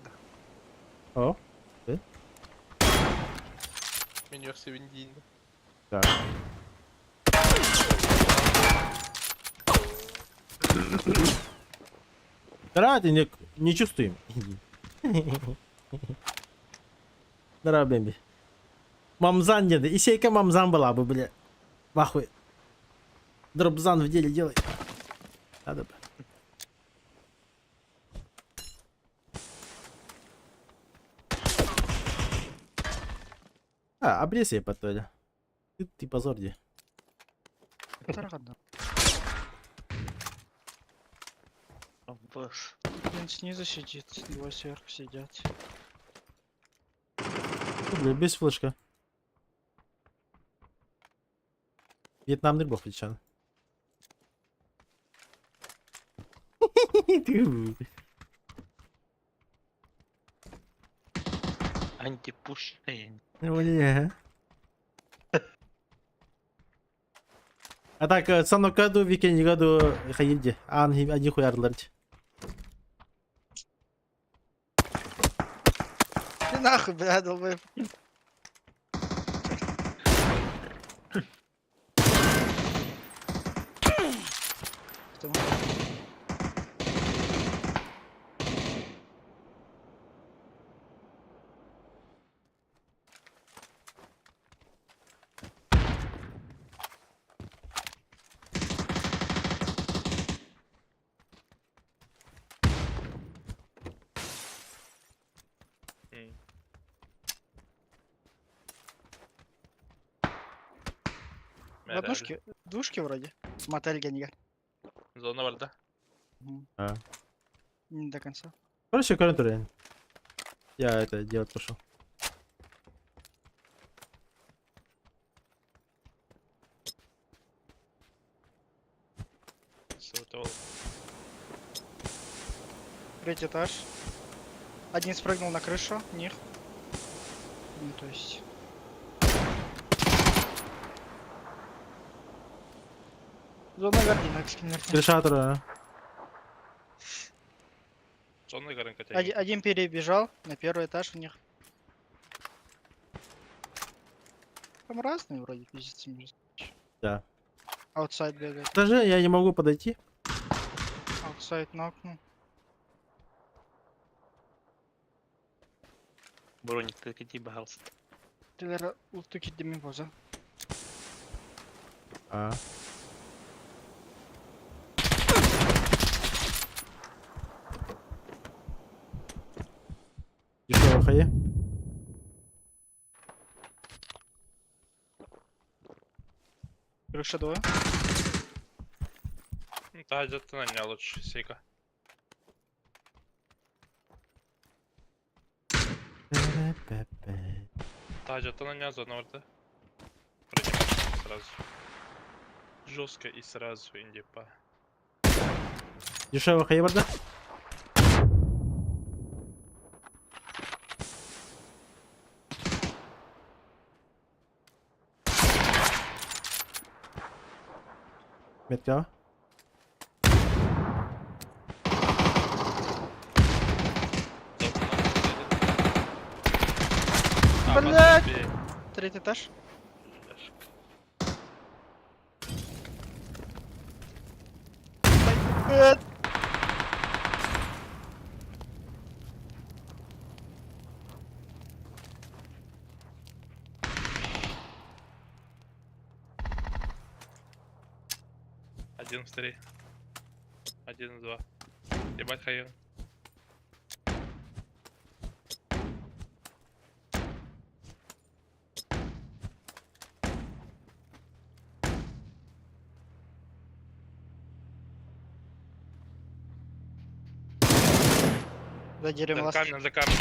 О, Минверси Виндин. да. Ради не чувствуем. Здорово, Бэмби. Мамзан деда. Исейка мамзан была бы, бля. Вахуй. Дробзан в деле делай. Надо бы. А, обрез я потом. Ты позор где. Рада. Босс. Один снизу сидит, двое сверху сидят. Бля, без флешка. Вьетнамный бог лечан. Антипушень. А так, санно году, викенде году ходили. А, они хуярдылар. Нахуй, бля, долбоеб. Что? М. В однушке, двушке вроде. Мотель Генга. Зона var da. А. Не до конца. Короче, корректор. Я это делать пошел. Сотовал. Третий этаж. Один спрыгнул на крышу, них. Ну, то есть... Зона Гордина, экскинерти. Крышатора. Сонный гарантия тяги. Один перебежал на первый этаж у них. Там разные вроде пиздец. Да. Аутсайд бегает. Даже я не могу подойти. Аутсайд нокнул. Броник так иди, пожалуйста. Тилера ултуки деми боза. А. Еще хае. Крыша двое. Та где-то на меня лучше, сейка. Та где-то на меня зона var da. Принимаем сразу. Жестко и сразу индипа. Дешево хае барда. Метка. Блядь! Третий этаж. Блядь! Один в 3. Один в 2. Ебать хаю. За деревом За ласки. камнем, за камнем.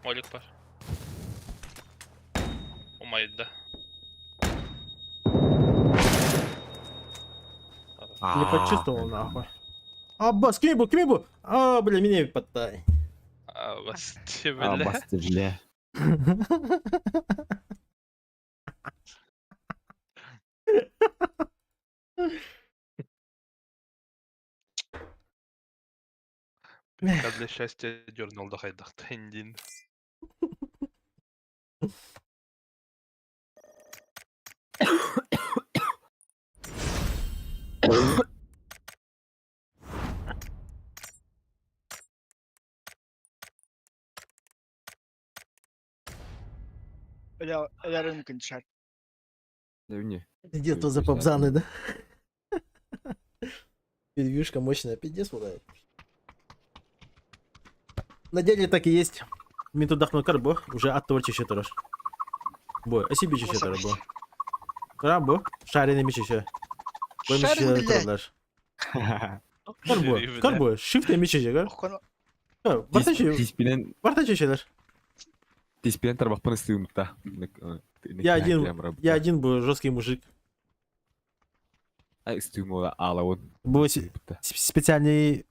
Молик пар. Умает, да. Не почувствовал нахуй. Абба, скимибу. А, бля, меня потай. А, вас тебе, А, бля. басты, бля. Пинка для счастья дернул до хайдах тендин. Эля рынкын шар. Да не. Где-то за побзаны, да? Перевьюшка мощная, пиздец, ударит. На деле так и есть. Мен тудахну карбо, уже атторчи шетараш. Бой, асиби шетар бо. Карбо, шарины мичише. Бой Шарин, мичише блядь! туралаш. Карбо, shift мичише гар. Охуенно. Бартачи шетар. Тиспен тарбақпын істеуімді. Я один был жесткий мужик. А істеуім ола алауын. Был специальный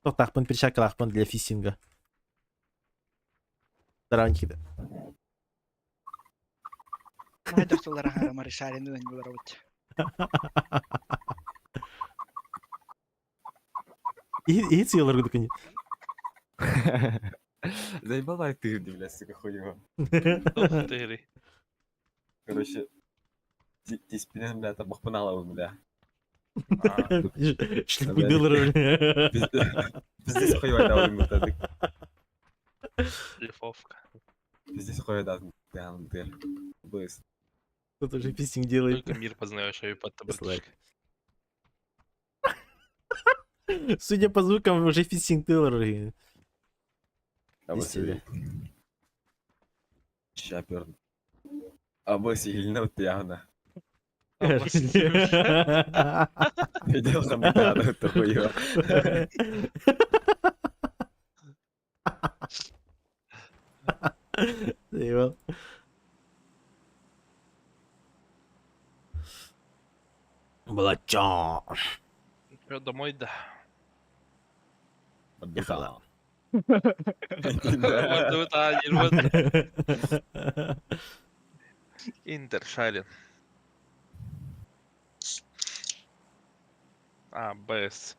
тохтахпын, перчаткалахпын для фистинга. Таранки. Хайдар тулара харамари шарин дэн булар бут. И сыйлар гудукани. Заебала ты, блядь, сука, хуево. Ух ти грі. Короче, Тиспинен, блядь, обохпанала, бля. А, Шлепы долларов. Пиздец хуево дал ему тогда. шліфовка. Пиздец хуево дал, бля. Быс. Кто-то уже фистинг делает. Тільки мір познає, що і під таблеточки. Судя по звукам, уже фистинг долларов. А вот себе. Чапер. А вот сильно явно. Видел хамикану, это хуево. Заебал. Балачо. Що, домой йде? Ехала. Вот тут, а, вот. Інтер, Шарін. А, без.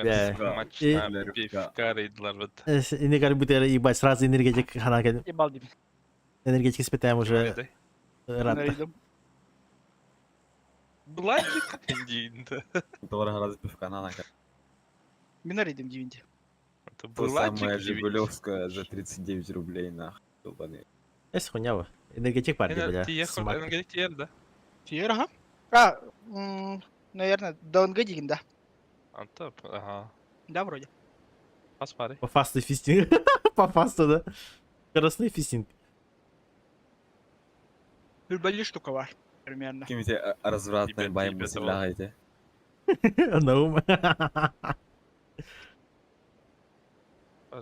Да. Матч И- на пивка Рейдлер. Вот. Ini kali butuh ебать, сразу энергетик хана kan. Ебал Дим. Энергетик испытаем уже Дай. рад. Наридом. Бладик? Дінь. Доллар раз пивка на нахер. Минаридом Дивинди. Це То самое Бладик? Жигулевская за 39 рублей, нахуй. Долбаный. Es хуйнява. Энергетик парни, бля. Ти ехав, Смак. енергетик, да? Тир, ага. А, наверное, Даунгадигин, да. А то, ага. Да, вроде. Поспари. По фасту фистинг. По фасту, да? Скоростной фистинг. Любали штукова, примерно. Какими-то развратными Тебе баями того. влягаете. На ум.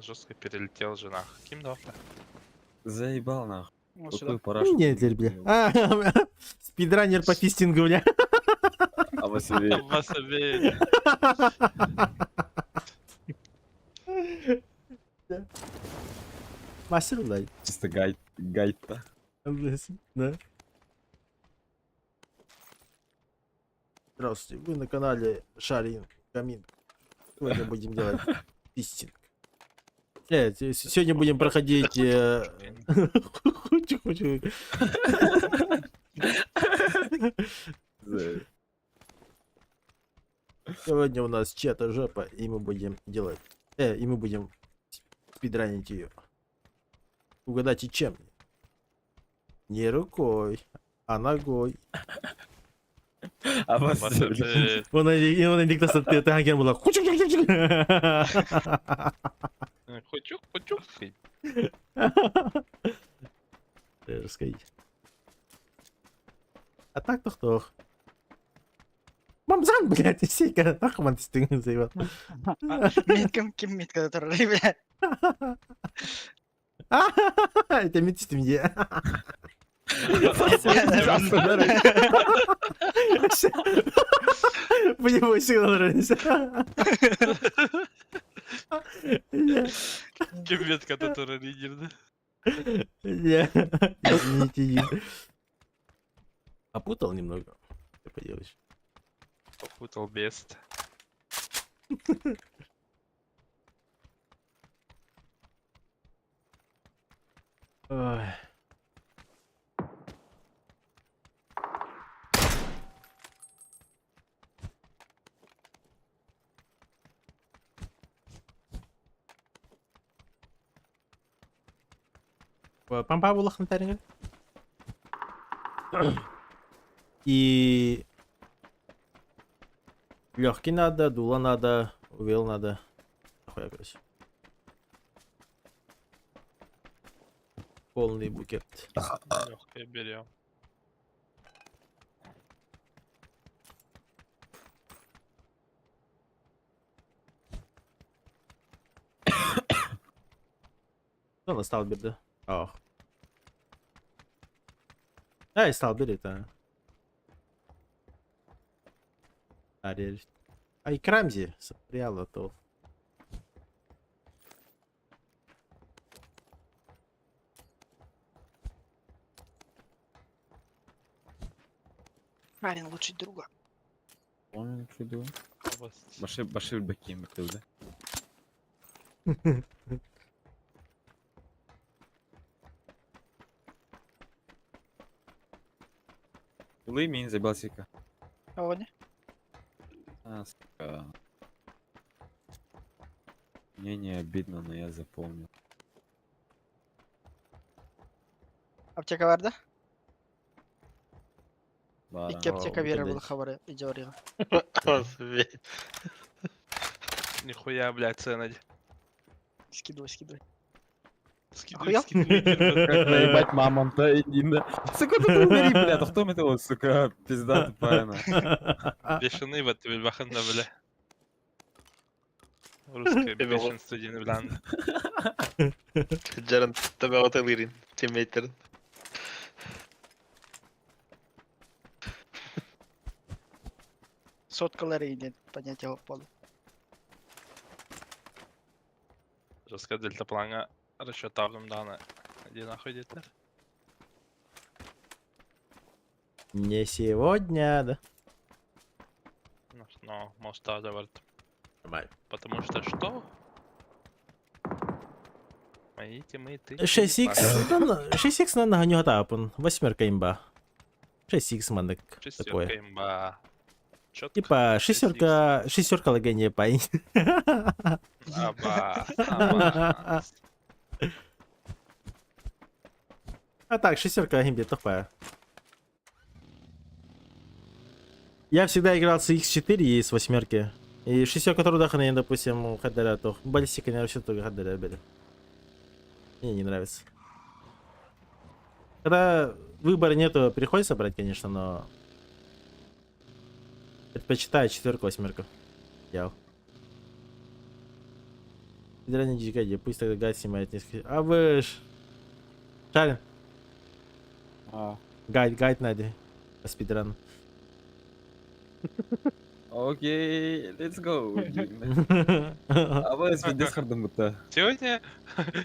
Жестко перелетел жена. Ким дал? Заебал, нахуй. Вот Какой сюда. парашют. Нет, бля. А, спидранер по фистингу, бля. А Василий. Вас обеих. Мастер, да. Чисто гайд-то. Да. Здравствуйте, вы на канале Шарин Камин. Сегодня будем делать фистинг. Сегодня будем проходить... Хочу. Сегодня у нас чья-то жопа, и мы будем делать... и мы будем спидранить ее. Угадайте, чем? Не рукой, а ногой. А Вас Василий. обеих. Вона Никтаса Тагер була. Хочу. Розкажіть. А так то хто? Мамзан, блядь, сіка, нахуй man стигне заїбав. Миткам кем митка, который, блядь. Это мітістим є. Мені мой сигнал нравится. Киметка, который лидер, да? Извините. Опутал немного. Что поделаешь? Попутал бест. Ой. Пампа булах на таринге. И легкий надо, дуло надо, увел надо. Охуя, короче. Полный букет. Легкое берем. Что на сталбер, да? Ох. Ай, сталбер это. Арель. Ай, Крамзи. Саприало то. Парень лучший друга. Понял, что делаю. Вас- Башир Баким, это да? Лимін забил сика. Сьогодні? А, сука. Мне не обидно, но я запомнил. Аптека verdi. Ладно. İki apteka verir блядь. bunu haberi. İyice oraya. Охуеть. Нихуя, блядь, ценить. Скидывай, скидывай. Скидывай, Охуел? скидывай. Как наебать мамонта, иди на... Сука, ты умери, блядь, а кто это вот, сука, пизда тупая, на. Бешеный вот тебе баханда, бля. Русское Тебе вот. бешенство Дины Бланды. Jaren тебе отелирин. Тиммейтерин. Sotkaları indi. Поднять его в поле. Жестко дельтапланга расчетавным дана. Иди нахуй, детер. Не сегодня, да? Но, моста заварт. Нормально. Потому что что? Мои тиммейты. 6х, 6х на нього тапун. Восьмерка имба. 6х мандик. Такое. Шестерка имба. Чётко. Типа шестерка легенди парень. Аба. Аба. А так, шестерка имби тупая. Я всегда играл с X4 и с восьмерки. И шестерка трудахана, допустим, хаддера то. Баллистика не вообще только хаддера были. Мне не нравится. Когда выбора нету, приходится брать, конечно, но предпочитаю четверку, восьмерку. Я. Федеральный дикади, пусть тогда гайд снимает несколько. А вы ж. Шарин, А, гайд найди. По спидрану. окей, let's go. А вы с Дискордом будто. Сегодня...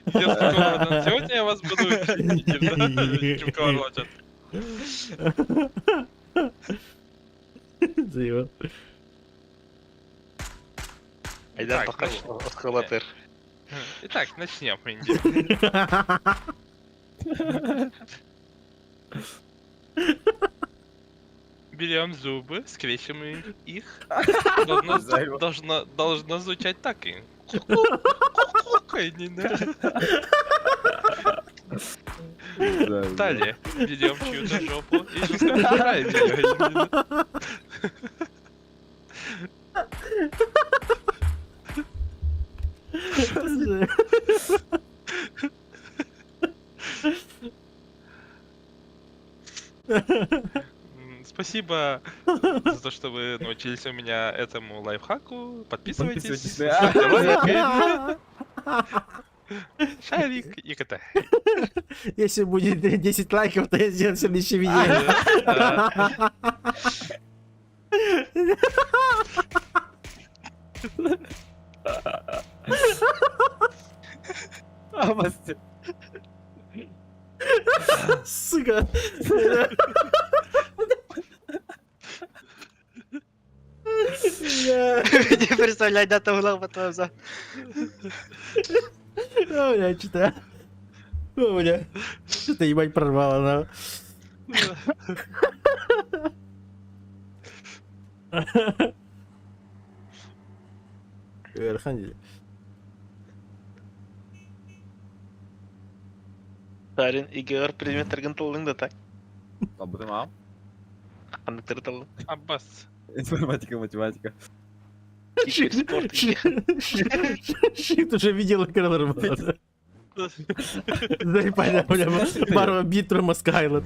Идёт такого, сегодня я вас буду учить, да? Чем коварлочат. Заебал. Айдан Так, токаш ну, отхватыр. Итак, начнем, Инди. Берем зубы, скрещиваем их. Должно звучать так. И... Далее берем чью-то жопу и жестко подбираем её. Спасибо за то, что вы научились у меня этому лайфхаку. Подписывайтесь. Подписывайтесь, ставьте да. лайки. Шарик и кота. Если будет 10 лайков, то я сделаю следующее видео. Да. А, мастер. Сука. Не представляй, да, там угла потом за. О, бля, что-то. О, бля. Что-то ебать прорвало, на. Архангель. Шарин игер предметтерген тылдың да так. Абудым ам. Андыктыр тылдың. Аббас. Информатика, математика. Киберспорт. Шит уже видел экран работы. Дай понятно, бля, Барва Битрума Скайлот.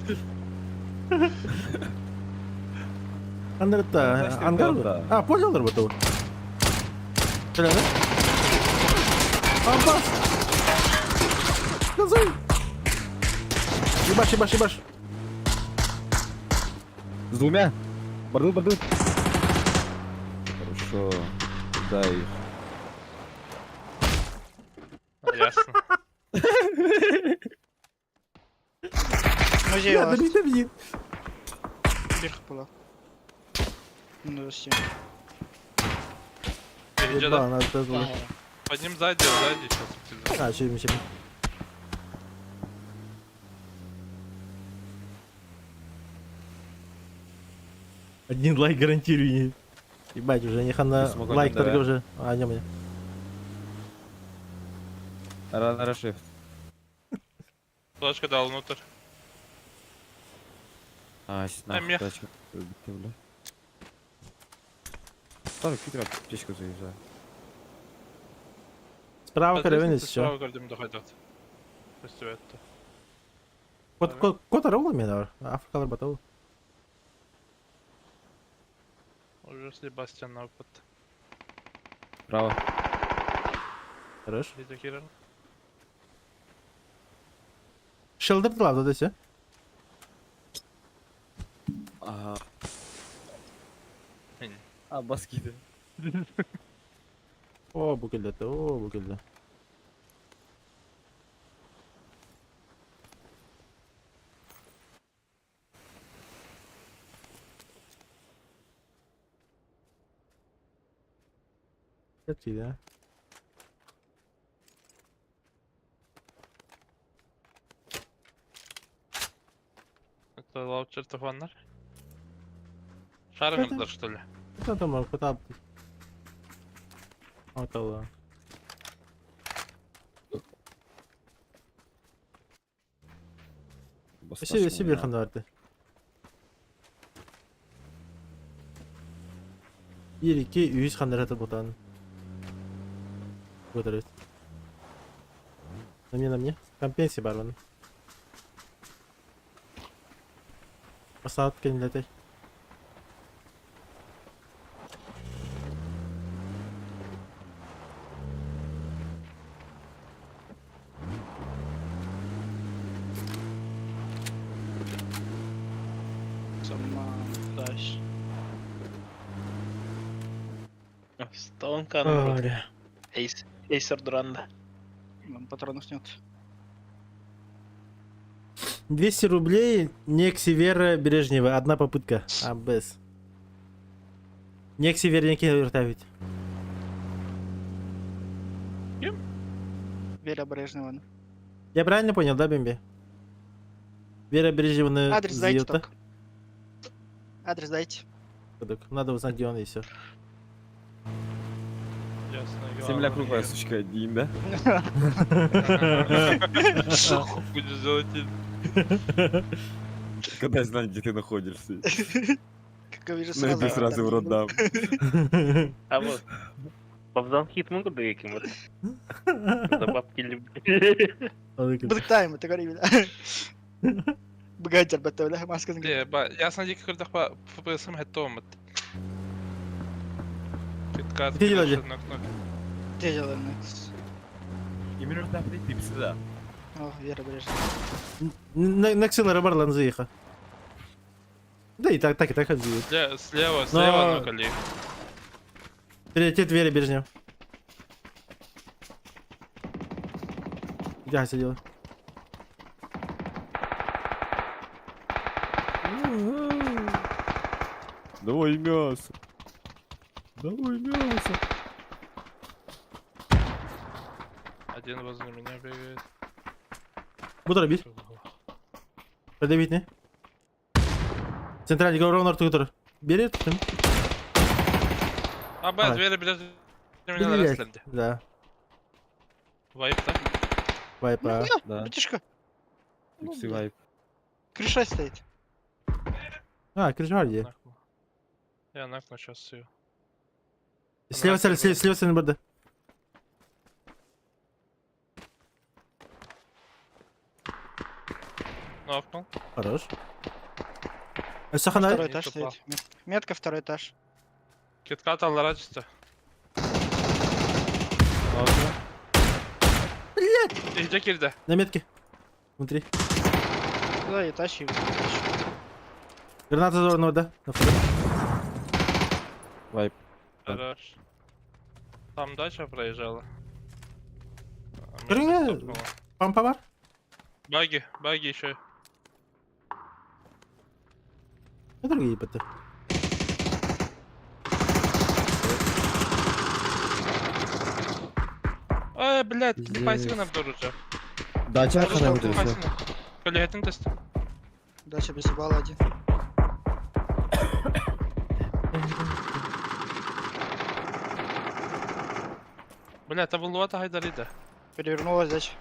Андерта, ангар? да. А, понял работу? Бля, да? Амбас! Газуй! Ебаш, ебаш, ебаш! С двумя. Бордут. Хорошо. Дай их. Ясно. Музей Я, var. добить. Bir kapıla. Ну, все. Перейдёт. Ебал, надо тоже. Под ним сзади сейчас. А, чё, чё. Один лайк гарантирую. Ебать, уже не хана Ты смог лайк один, только да? уже. А, не мне. Расшифт. Флешка дал внутрь. А, сейчас А, нахуй мех. тачка. Ты, бля. Тоже хитро птичку заезжаю. Справа каравин еще. Справа гордим доходят. Пусть это. Кот араула меня, наверное. Африкалар батау. Уже с Себастьян на опыт. Право. Хорош. Где Кирилл? Шелдер тлав, да, все? Ага. Ин. А, баскиты. О, букелдете, о, букелде. Kötü ya. Это лаучер тафаннар? Шармердар, что ли? Кто там мог потап? Вот Allah. Sibir xandardı. 1-2 100 xandarata botan. Выдарит. На мне. Компенсия барон. Посадка не летай. Сама дальше. Стоунка, наоборот. Эйсер Дуранда. Нам патронов нет. 200 рублей, Некси Вера Брежнева. Одна попытка. А, без. Некси Верники вертавить. Вера Брежнева. Я правильно понял, да, Бимби? Вера Брежневна Адрес дайте Зиота. только. Адрес дайте. Надо узнать, где он и все. Ясно. Земля круглая, сучка, один, да? Будет золотить. Когда я знаю, где ты находишься. Как я вижу Ну, сразу. иди сразу в роддам. А вот. Бабданхит могут да яким За бабки люблю. Быктайм, это говори, бля. Бгайтер бетте, бля, маска Не, ясно, дикий кырдах по ФПС хеттомат. Киткат. Где делали? Где делаем Некс? Именно туда прийти, сюда. О, Вера Брежнева. Наксила бар ланзыха. Да и так отзывают. Слева на коли. Приоритет Вера Брежнева. Где сидела? Давай мясо. Давай мясо. Один возле меня бегает. Буду робить. Продавить, не? Центральный ровно артур. Берет? А, б, двери, блядь, меня на Блять. рестлинге. Да. Вайп, да? Вайпа. Да. Братишка, Иксы вайп. крыша стоит. А, крыжарди. Нахуй. Я нахуй сейчас ее. Слева стороны борда. Нокнул. Хорош. Саханай. Второй Не этаж попал. стоит. Метка второй этаж. Киткат алларачится. И где кирда? На метке. Внутри. Да, и тащи. Граната взорванного, да? На втором. Вайп. Хорош. Там дача проезжала. Хрена. Пампавар? Баги еще. Это другие ПТ. Блядь, Пиздец. кліпайся на вдорожа. Дача Хорошо, хана кліпайся. витрясся. Колегатин тест. Дальше без ебала один. Блядь, та вилуата гайдар іде. Перевернулась дача.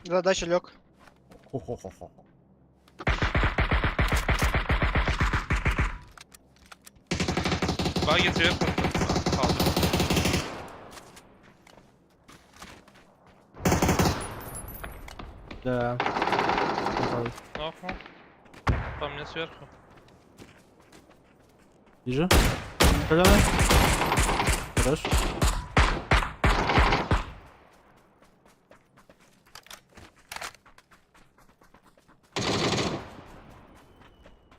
Да, дача лег. Хо-хо-хо-хо. Баги зверху. Алды. Да. Ой, Нокнул. По мне сверху. Вижу. Коляна. Хорош.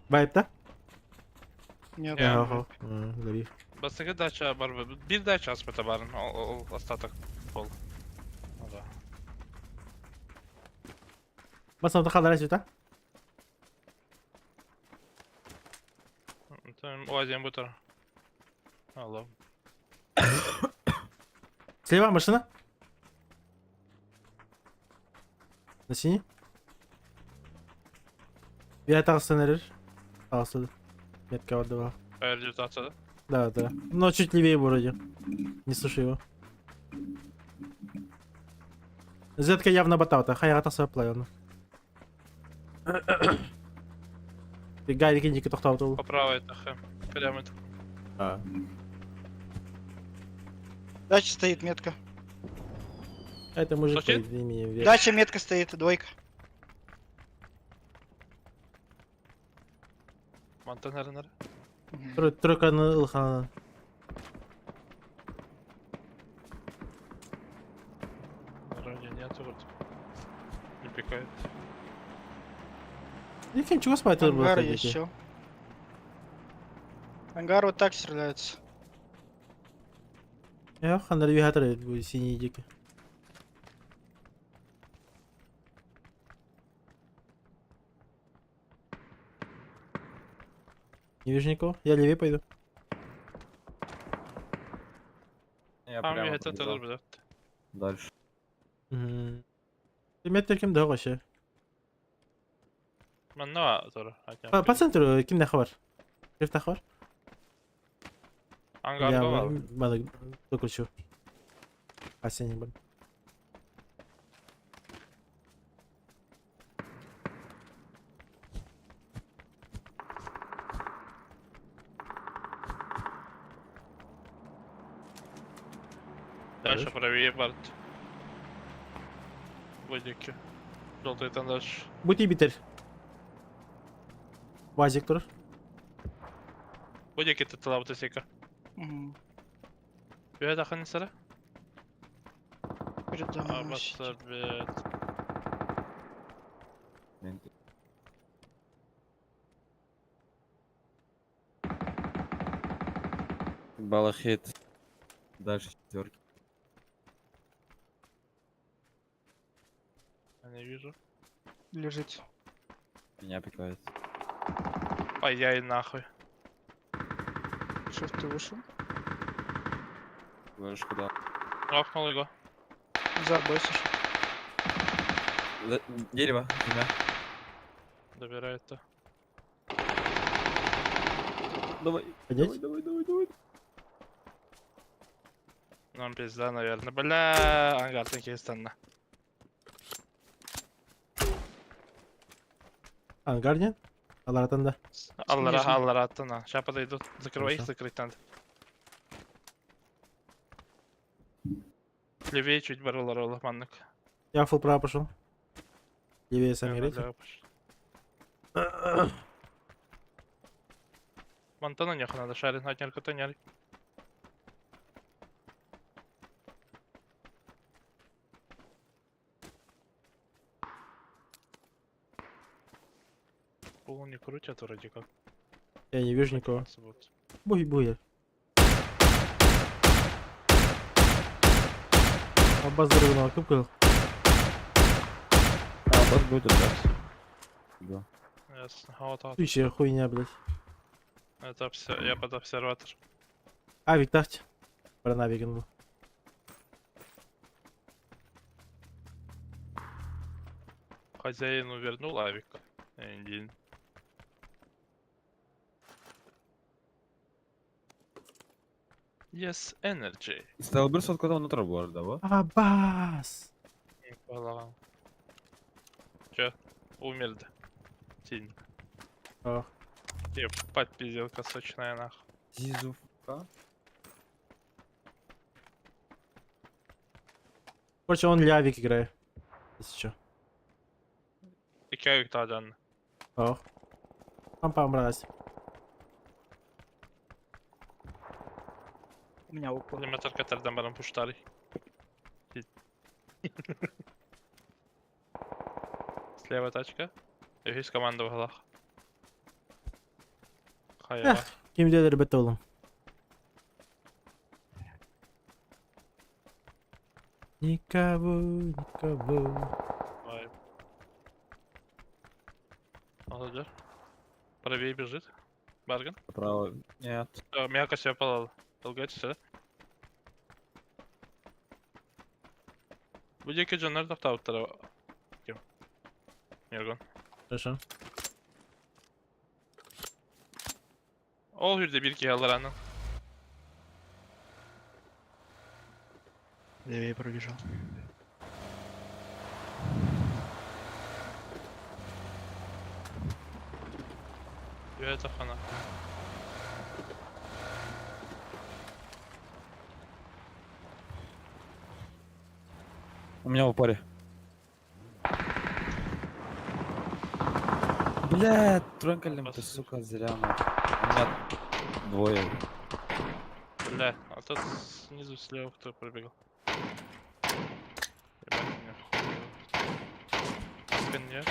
Байп, да? Нет. Я- Ага. Забив. Басыгы дача бар. Bir дача аспыта барын. Ол остаток бол. Ага. Басымды қалдыра сюда. Там у один бутер. Алло. Слева машина. На синий. Я тағысы нерер. Тағысы. Метка отдавал. Перейдет отсюда. Да, да. Но чуть левее вроде. Не слышу его. Зетка явно батаута. Хайрата саплайона. Ты гайрики ники тохтауту. По правой тахе. Прямо это. А. Дача стоит метка. Это мужик Слушай? по имени Вер. Дача метка стоит, двойка. Мантенер. Мгм. Тройка на Илхана. Вроде нету вот. Не пикает. Яким чего спать был Ангар есть еще. Ангар вот так стреляется. Я хан навигатор будет синий дикий. Не вижу никого. Я левее пойду. Я Там прямо это побежал. тоже, да. Дальше. Ты меня таким да вообще. Манна тоже. По центру ким нахвар. Кем нахвар? Ангар Я бывал. бана докручу. Асени бан. Дальше правее барт. Водики. Желтый там дальше. Будь и битер. Вазик тур. Водики ты талапты сека. Мгм. Бе дахан сара. Передо мной сидит. Абастар бе. Мен- Балахет. Дальше четверки. Я не вижу. Лежит. Меня пикает. Ай-яй нахуй. Что ты вышел? Говоришь, куда? Нокнул его. Зар, бойся. Дерево. Тебя. Добирает то. Давай. Поднять? Давай. Нам пизда, наверное. Бля, ангар такие станна. Ангар нет? Аларатанда. Аллара аттана. Сейчас подойдут. Закрывай их, Хорошо. закрыть надо. Левее чуть барыла маннык. Я фул право пошел. Левее сами Ага, играйте. да, Монтана неха надо шарить, на нерку тоняли. Пол не крутят вроде как. Я не вижу никого. Вот. Буй. Аббас взрывного купил. А, вот будет дальше. Да. Ясно. А вот так. Ищи хуйня, блядь. Это я под обсерватор. Авик тахт. Про навиган был. Хозяину вернул авик. Эндин. Yes, energy. İşte bir sotkadan unutur bu arada bu. Абас! Полагал. Чё? Умер-то. Сильно. Ох. Ебать, пизделка сочная нахуй. Зизувка. Короче, он лявик играет. Если чё. İki ayık daha canlı. Ох. Пам-пам, мразь. У меня укол. Animatör Katar'dan bana puştari. Слева тачка. Есть команда в углах. Хаява. Kimdeler bete oğlum. Никого. Вайб. Молодежь. Правее бежит. Барган. Право. Нет. Мягко себя полал. Толгайте сюда. Bu iki canları da tavuklara. Kim? Yorgun. Хорошо. Ol hürde bir iki yalanın. Левее пробежал. Это хана. У меня в упоре. Блядь, тренкальным ты, сука, зря нахуй. У меня двое. Бля, а тот снизу слева кто пробегал. Ебать меня хуй. Аспен нет.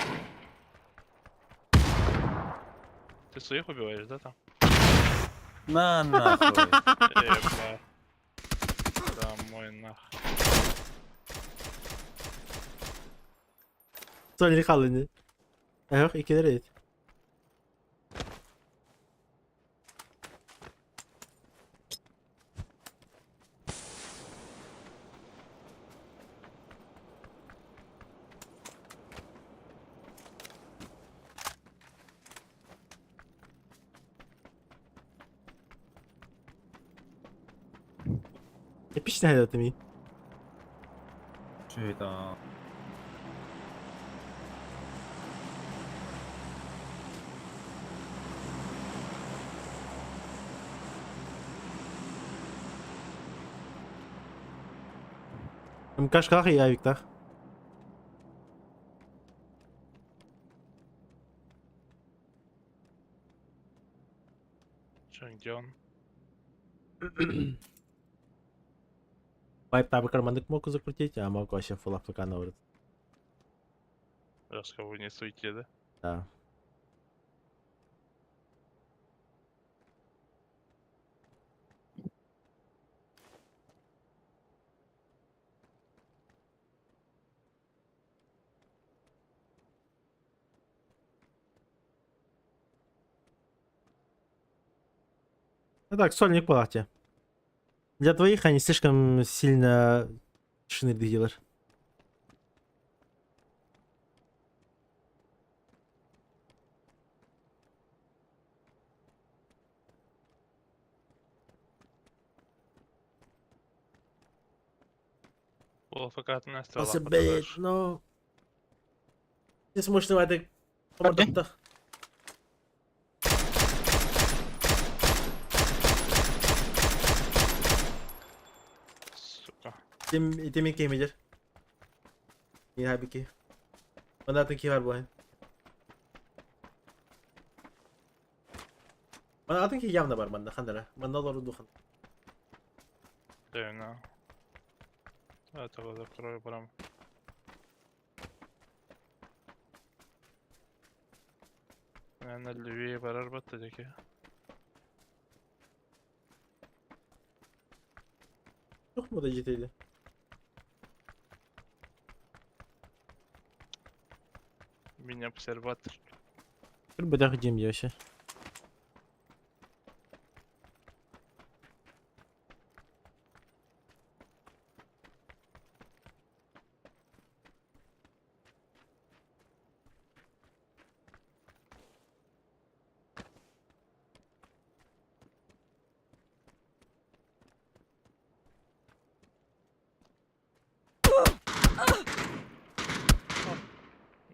Ты своих убиваешь, да там? На нахуй. Бля. Домой нахуй. Son eli kaldı şimdi. Yok ikileri et. Epişne hayatım iyi. Что это? МКшках и авиктах. Чё, где он? Пайп табы карманнык мог закрутить, а мог вообще фул АФК на улице. Раз кого не суйте, да? Да. Ну так, сольник платье. Для твоих они слишком сильно шнырды делают. Был факатная стрела. Пособеет, но... Не сможешь давать Правда? Сука. Demin ki midir? İyi abi ki. Bana atın ki var bu oyun. Bana atın ki явно var bende kandara. Bana doğru duhan. Дайна. Этого закрою прям. Наверное, левее проработать такие. Yok mu da GT'li? Мини-обсерватор. Bir bırak gideyim diyor şey.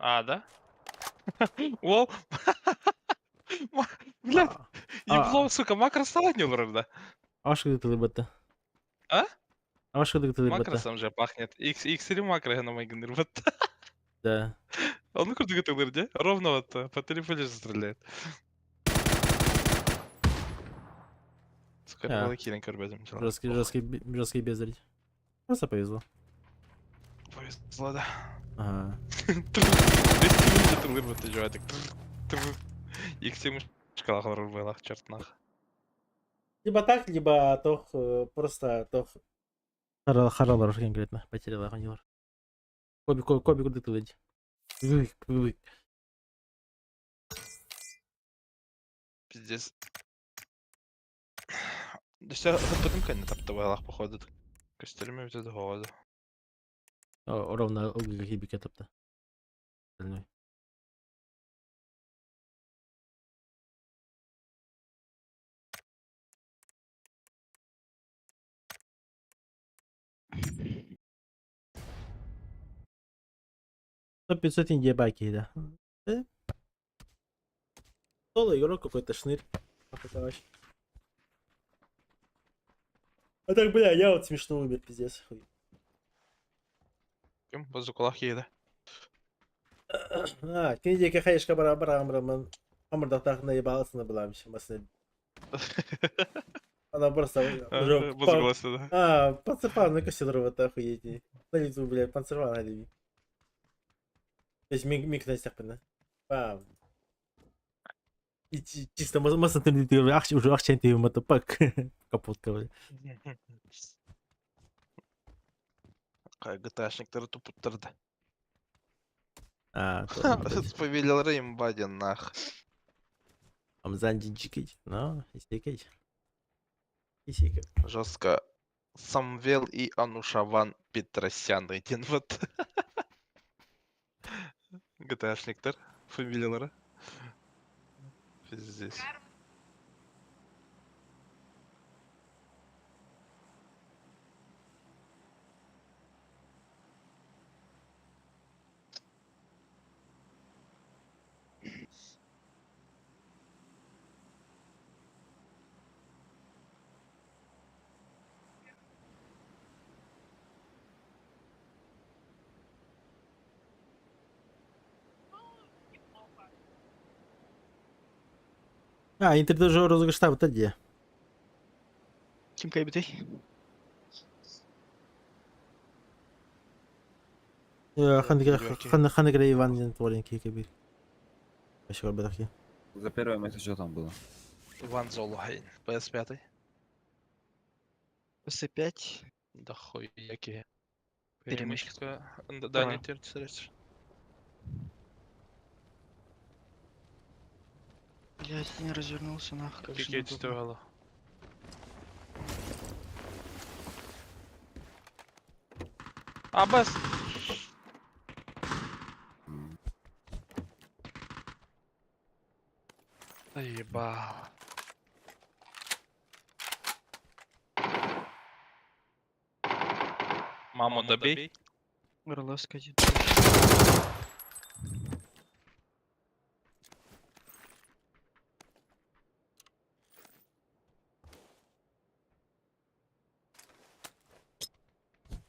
А, да? Вау! Блядь, ебло, сука, макросала не вырвда. Аш кыды тылы бытты. А? Аш кыды тылы бытты. Макросом же пахнет. Иксери макро на мой генерват. Да. Он ну круто тылыр, де? Ровно вот по телефону же стреляет. Сука, А. было килин körbedim. Жесткий бездарь. Просто повезло. Повезло, да. Ага. 200 минут тылыр вот жуатик. Иксери шкала хорор было, черт нах. Либо так, либо тох просто тох харалар конкретно потеряла ханилар. Коби куды тылы. Пиздец. Да все, потом конец таптывалах походу. Костюме вот это года. Ровно угли хибике топта. Остальной. Ну, 500 индия баки, да. Соло игрок какой-то шнырь. Вообще. А так, бля, я вот смешно умер, пиздец. Кем? Базукалах еда. А, кенедеке хайшка бара амраман. Амрдахтах наебался на была вообще. Она просто уже... Базугаласы, да. А, панцерфан на касседру вот охуеть. На лицу, блядь, панцерфан галеви. То есть миг на степена. Пам. И чисто масса ты уже ахчен ты мотопак. Капотка, блядь. Кай ГТАшниктары тупуттарды. А, Сповелил Рейм Баден нах. Амзанджин чикить. Ну, истекать. Исика. Жестко. Самвел и Анушаван Петросян. Один вот. ГТАшниктар. Фамилиялары. Пиздец. А, Интер даже розыгрыш вот где? Kim kaybedecek? Ханегра Иван Творин Кикибир. Еще об этом. За первое место что там было? Иван Золухайн. PS5. ПС-5. Да хуй, які. Перемычка. Да, не терять. Блять, не развернулся нахуй. Как же Какие неудобно. стояло? Абас! Ебал. Маму добей. Горловский один.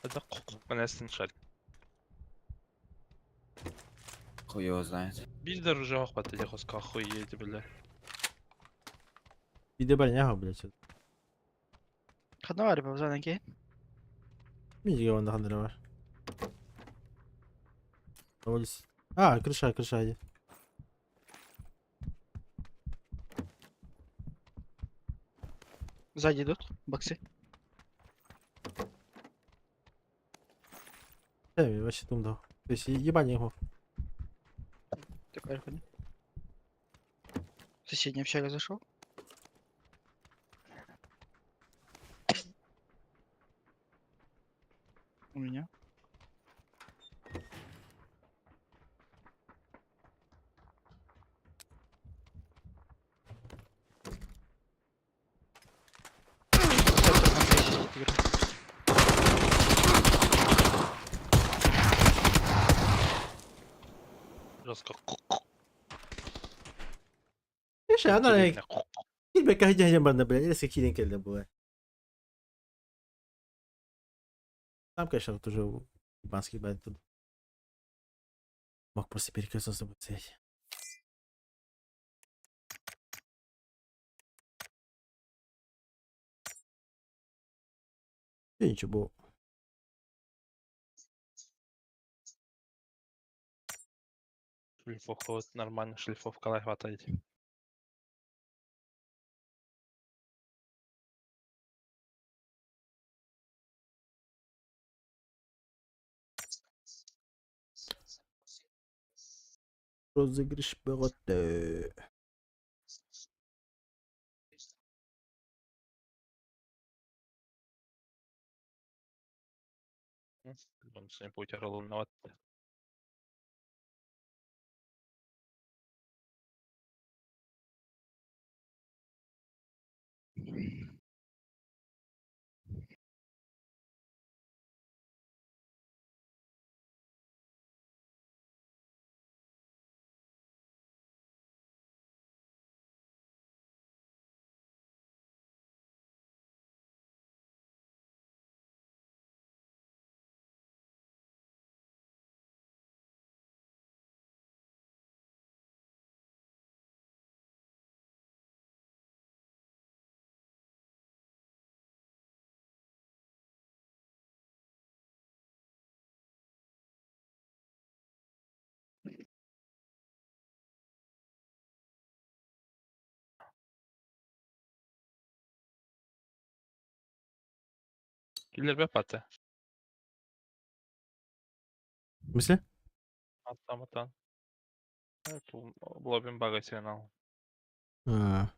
Это понятен шаль. Хуй его знает. Бильдер уже охватит хоска охуеть, бля. Иди броня, блядь. Хадновари повзан окей. Видите, он нахандрова. А, крыша один. Сзади идут боксы. Вообще тумдал. То есть ебать его. Такой архуни. Соседний общага зашел. У меня. Вообще, она Интересно. Килбек хajam banda, блядь, если Килин келден бывает. Там, конечно, тоже ебанский бand тут. Мог просто перекреститься бы цель. И ничего. Шлифовка, вот нормально шлифовка хватает. Розыгрыш богаты. Он сегодня потерял на Killer Bepate. В смысле? Атан. Лобим бага сигнал. А.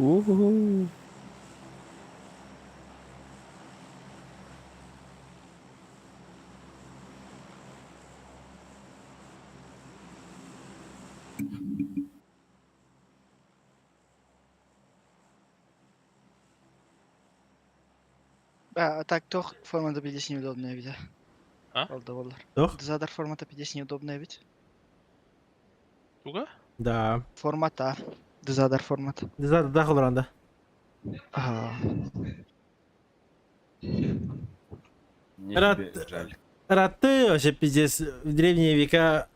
Уху. А так toch формата 50 неудобная ведь. А? Доллар. Doch? Дезадер формата 50 неудобная ведь. Туга? Да. Формата. Дезадер формат. Дизайд дахыл ранда. Ага. Мне Рад- тебе жаль. Раты вообще пиздец. В древние века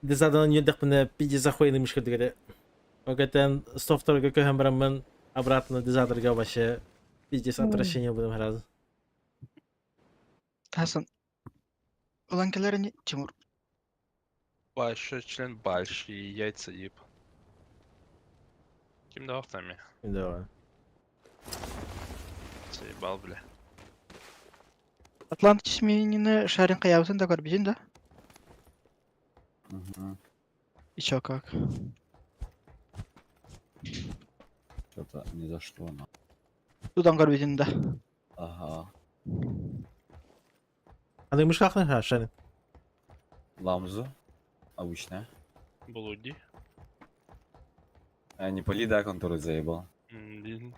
дизайдын не дықпыны пиздец охуенный мышка дегеде. Окатен софтворга көһөн барамын обратно дизайдерга вообще пиздец отвращение будем сразу. Hasan. Ulan не Тимур. Большой член, большие яйца еб. Ким да вахтами? Да. Заебал, бля. Атлант тисменины шарин каябысын да көрбейсің да? Мгм. И чё как? Что-то ни за что. Тудан көрбүтүн да. Ага. Аны мышкахны хашаны. Ламзу. Обычно. Блуди. А не пали, да, контур заебал. Блин.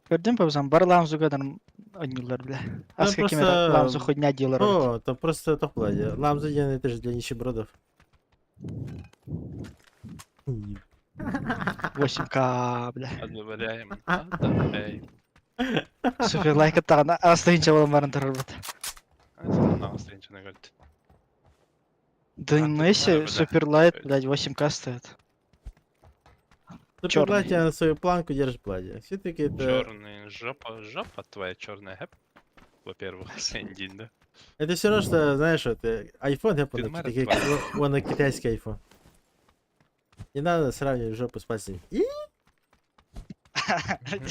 Көрдүң бе бизан бар ламзу кадан ойнулар биле. Аска кеме просто- ламзу хуйня делар. О, это просто топ владе. Ламза это же для нищебродов. 8К, бля. Одобряем. Одобряем. Супер лайк аттаган астайынча баламарын тарар бут. Ана встреча говорит. Да А, ну ты если знаю, бля. супер лайт, блядь, 8К стоит. Супер Чёрный. платье на свою планку держит платье. Все-таки это... Черный жопа твоя черная хэп. Во-первых, Сэндин, да? Это все равно, что, знаешь, вот iPhone, я понял, Фильмары такие, твои. вон на китайский iPhone. Не надо сравнивать жопу с пальцами. И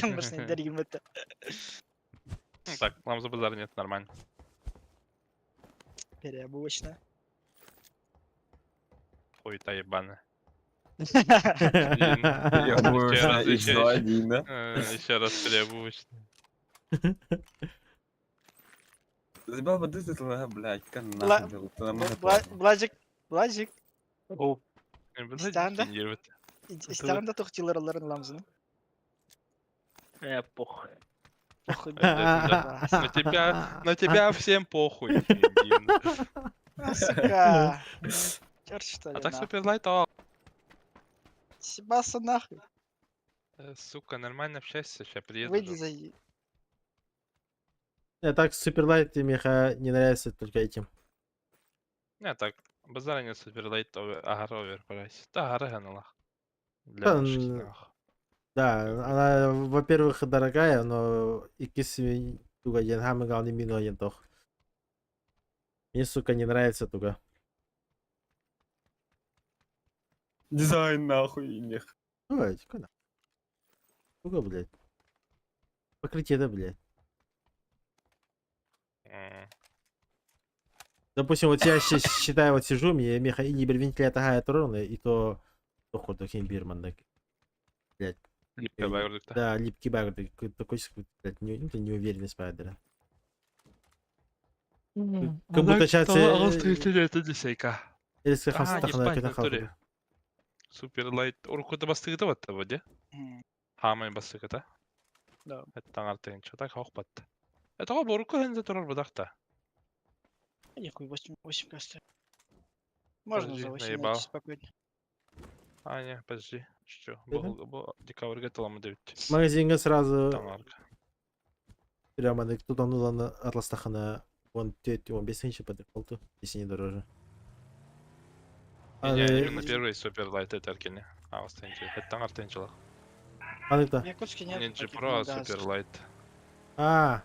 Ты можешь не дарим это. Ну так, нам за базар нет, нормально. Переобувочно. Хуй-то ебаная. Я думаю, Еще раз, что еще, X2-1, да? Еще раз переобувочно. Заебал бы ты этого, блядь, как Ла- нахуй делать? Это нормально. Блажик, Блажик. Станда? İstəyəndə toxtilərlərin lamzını. Похуй. Похуй. На тебя всем похуй. Сэндин. Сука. Чёрт что ли, А так нахуй. суперлайт, о, Съебался нахуй. сука, нормально общайся, сейчас приеду. Выйди же. за... Я так Суперлайт Миха не нравится только этим. Не, так, базара нет суперлайт, агар оверпрайс. Да, агар ганалах. Для Да, мужских, н- нахуй. Да, она, во-первых, дорогая, но и кисы туга деньгами главный минует тох. Мне, сука, не нравится туга. Дизайн нахуй них. Ой, куда? Туга, блядь. Покрытие, да, блядь. Допустим, вот я считаю, вот сижу, мне меха и не вентиля такая ровная, и то ход таким бирман, да. Блядь. Липкая байгурдукта. Да, липкий баг, такой, блядь, неуверенный спайдера. Как будто сейчас... Это десейка. Или с А, хастахана ебать, кита натуре. халку. Суперлайт. Уркута бастыгыта батта воде? Хамай бастыгыта. Да. Это таңартайынча, так хаук батта. Это ғой борку хензе турар бадақта. Нихуй, 8К стоит. Можно Подожди, за 8 наебал. спокойно. А, не, подожди. Что? Мгм. Бұл декабрьге таламы дөйт. Магазинга сразу Таңарга. прямо туда на атластахана он 15 тысяч по дефолту, если не дороже. Не, А, именно первый суперлайт это аркене. А, остаёнча. Это таңартайынчалақ. Аныкта. Якутске нет Ninja таких Pro, магазов. Суперлайт. А,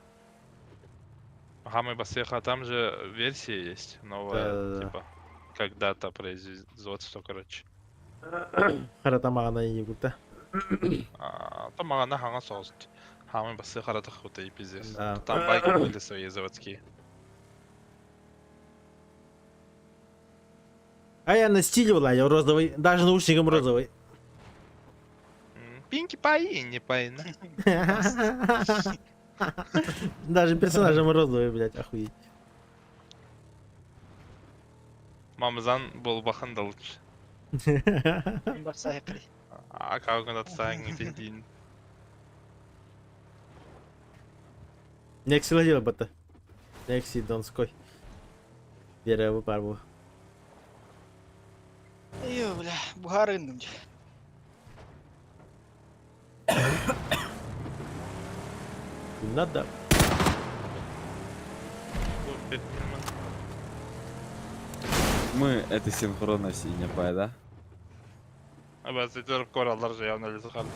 Хамай бастыга, там же версия есть новая, Да-да-да. типа, как дата производства, короче. харатамагана не гута. Там мағана хаңа соғызды. Хамай бастыга қаратық хута пиздец. Да. Там байки были свои заводские. А я на стиле уладил розовый, даже наушником розовый. Пинки паи, не паи, Даже персонажем розовый, блядь, охуеть. Мамзан был бахандалыч. Барса якри. А как он отстаён, не пиздин. Некси ладил бата. Некси донской. Вера выпарбу. Ё, бля, бугарынным. Надо. Мы это синхронно синяя пай, да? Бәс етер коралдар же явно лезі қалды.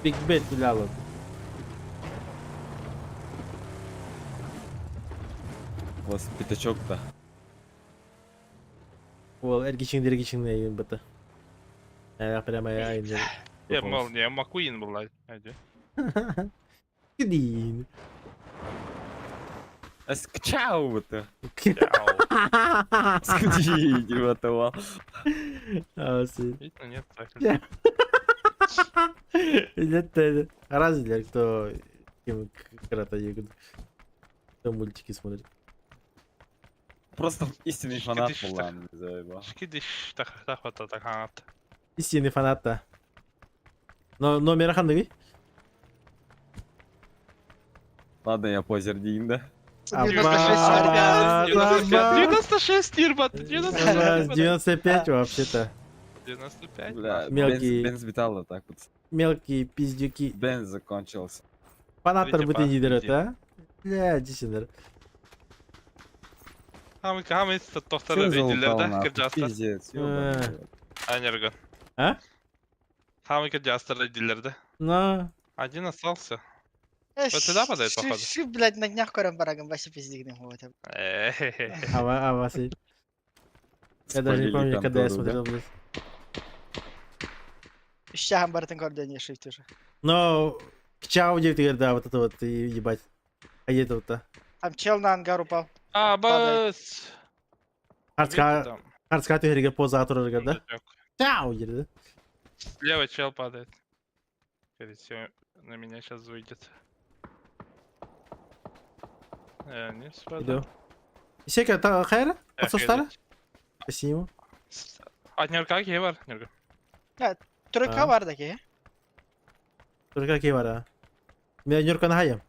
Биг бет гуляло. У вас пятачок-то. Ол эргичиң не бата. Я прямо я инде. Я мол, не, Маккуин была. Айди. Гдин. Чау вот ты. Яу. Скажи, идиот его. А, сын. Видно, нет, так. Это разве кто когда-то кто мультики смотрит. Просто истинный Шкидыш фанат так. Мулан, называй его. Шкидиш тахвата таханат. Истинный фанат-то. Но номер ханды. Ладно, я позер дейін да. 96 Ирбат, 96. 95 вообще-то. 95. Бля, Мелкий. бенз металл вот так вот. Мелкие пиздюки. Бенз закончился. Фанаттар Видите, бүтін едер видите. а? Бля, десендер. Хамы тоқтар Чё залутал рейдилерді нахуй? кіржастар. Пиздец, ёбаный рот. Анерго. А? Хамы кіржастар рейдилерді. Ну, Один остался. Э, Вот туда подает, походу. Ши, блядь, на днях кором барагом вообще пиздик вот. Эхе-хе. а вас и... Я даже не Спалили помню, когда я контору, да? смотрел, блядь. Щагам бартын кордон не шить уже. Но... К чауде ты, да, вот это вот, и ебать. А это вот-то. Там чел на ангар упал. А, бас. Хардска ты говоришь, поза атура, да? Чау, да? Левый чел падает. Скорее всего, на меня сейчас выйдет. Не Иду. спадал. Сека, та хайра? Эх, Подсостара? идите. Спасибо. А Нерка кей var? Нерка. Тройка А. var daki. Только какие вара? Меня Нюрка нахаем.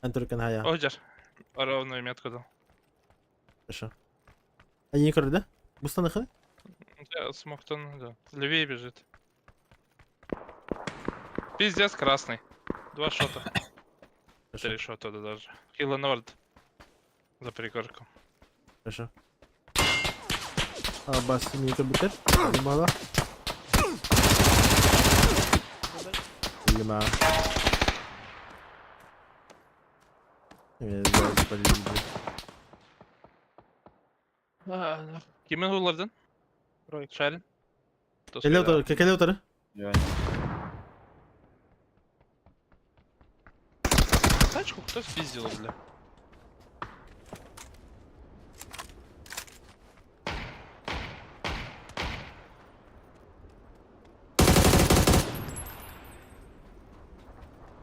Антурка нахая. Оджар. Ровную метку дал. Хорошо. Они не кроют, да? Бустаны хады? Да, смоктон, да. Левее бежит. Пиздец красный. 2 шота. 3 шота да даже. Хилла Норд. За пригорком. Хорошо. А бас не бутер? Лимала. Лима. Kimin hullardın? Şahin. Келеутары? Я Тачку кто спиздил, бля?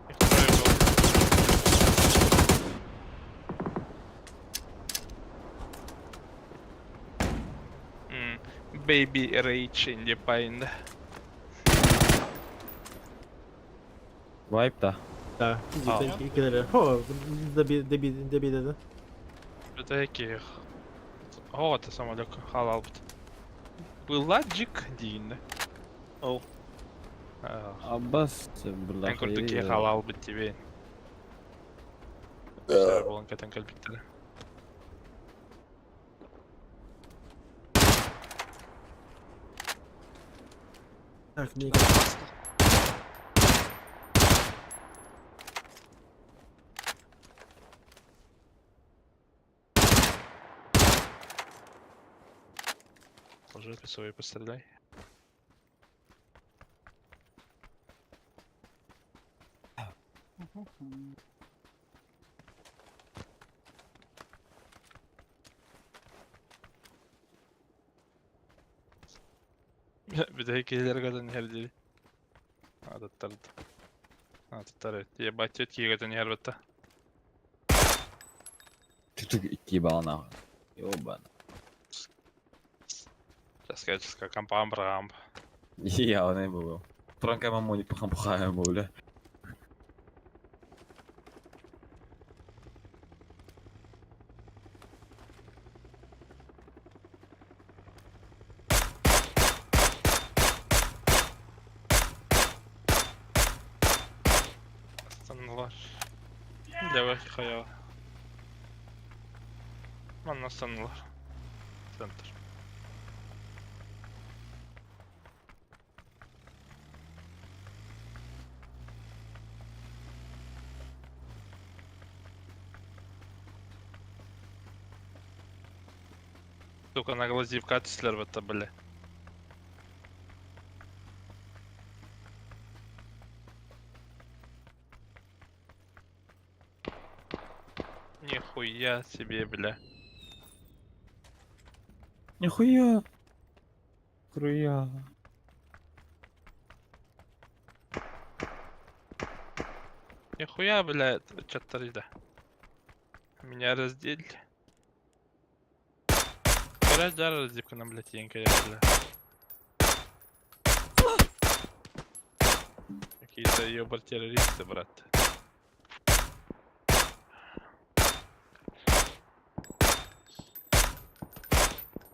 Их трое было. Baby Rage in the Pine. Вайп-то. Да. А. О, доби, да. Это яких? О, це самолюк. Халал. Виладжик Дін. Ол. Аббас, Ben бляха. kurduk ya ей-ей. halal bitti be. Güzel bu hakikaten kalbikleri. Так, мне Уже писовый постреляй. Bir de heykelleri kadar nerede? Аттарды. Аттары. Ебать, тетки kadar yer bitti. Ты ебал нахуй. Ёбан. Сейчас компам брамп. Я не був. Франка мамоні пухаємо, бля. Astanlılar. Levaki hayal. Lan astanlılar. Center. Только на глази вкатислер в это, бля. Нихуя себе, бля. Нихуя. Круя. Нихуя, бля, что-то да. Меня раздели. Блядь, да, раздевка нам, блядь, янка, бля. Какие-то ёбар-террористы, брат.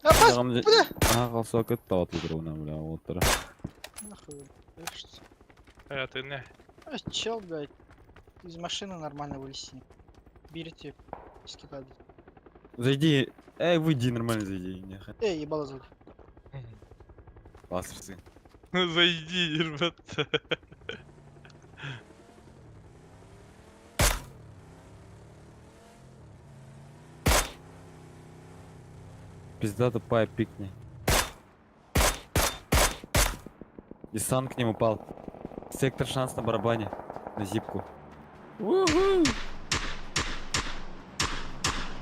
Опас! Ага, қалса кетті от игруна, бля, отыр. Нахуй, слышишь? Ты не. А чел, блядь, из машины нормально вылезти. Берите, скидать. Зайди. Эй, выйди, нормально зайди. Нехай. Эй, ебало зовут. Пасырсы. Ну зайди, ребят. Пизда тупая, пикни. Десант к ним упал. Сектор шанс на барабане. На зипку.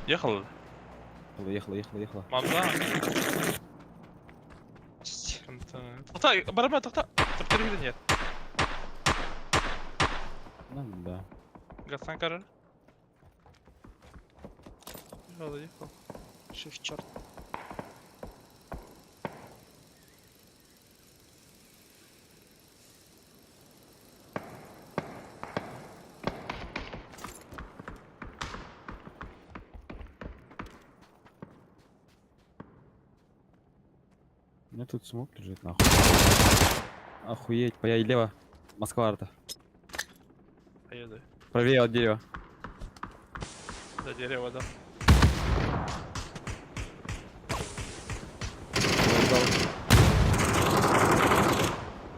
Ехал? Ехала. Мамда? Тахта, барабан, тахта. Тахта или нет? Ну да. Гасан карар. Ехал. Шифт черт. У меня тут смог лежит нахуй. Охуеть, поедь лево. Москва арта. Поеду. Правее от дерева. За дерево, да.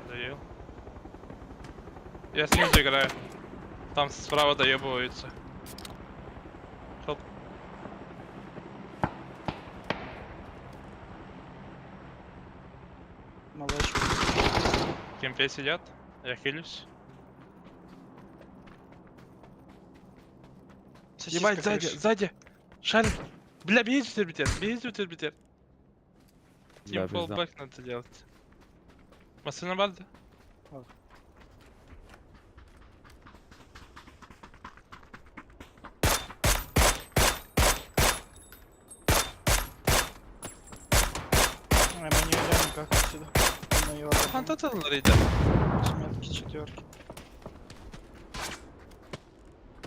Доел. Я снизу играю. Там справа доебываются. Help. Молочку. В кемпе сидят. Я хилюсь. Сосиска, Ебать, сзади, крыш. сзади. Шарик. Бля, бейте тербитер. Да, Тим фоллбэк надо делать. Машина бальда? Мы не идем никак отсюда. Мы его Фантазил рейдер. метки четверки.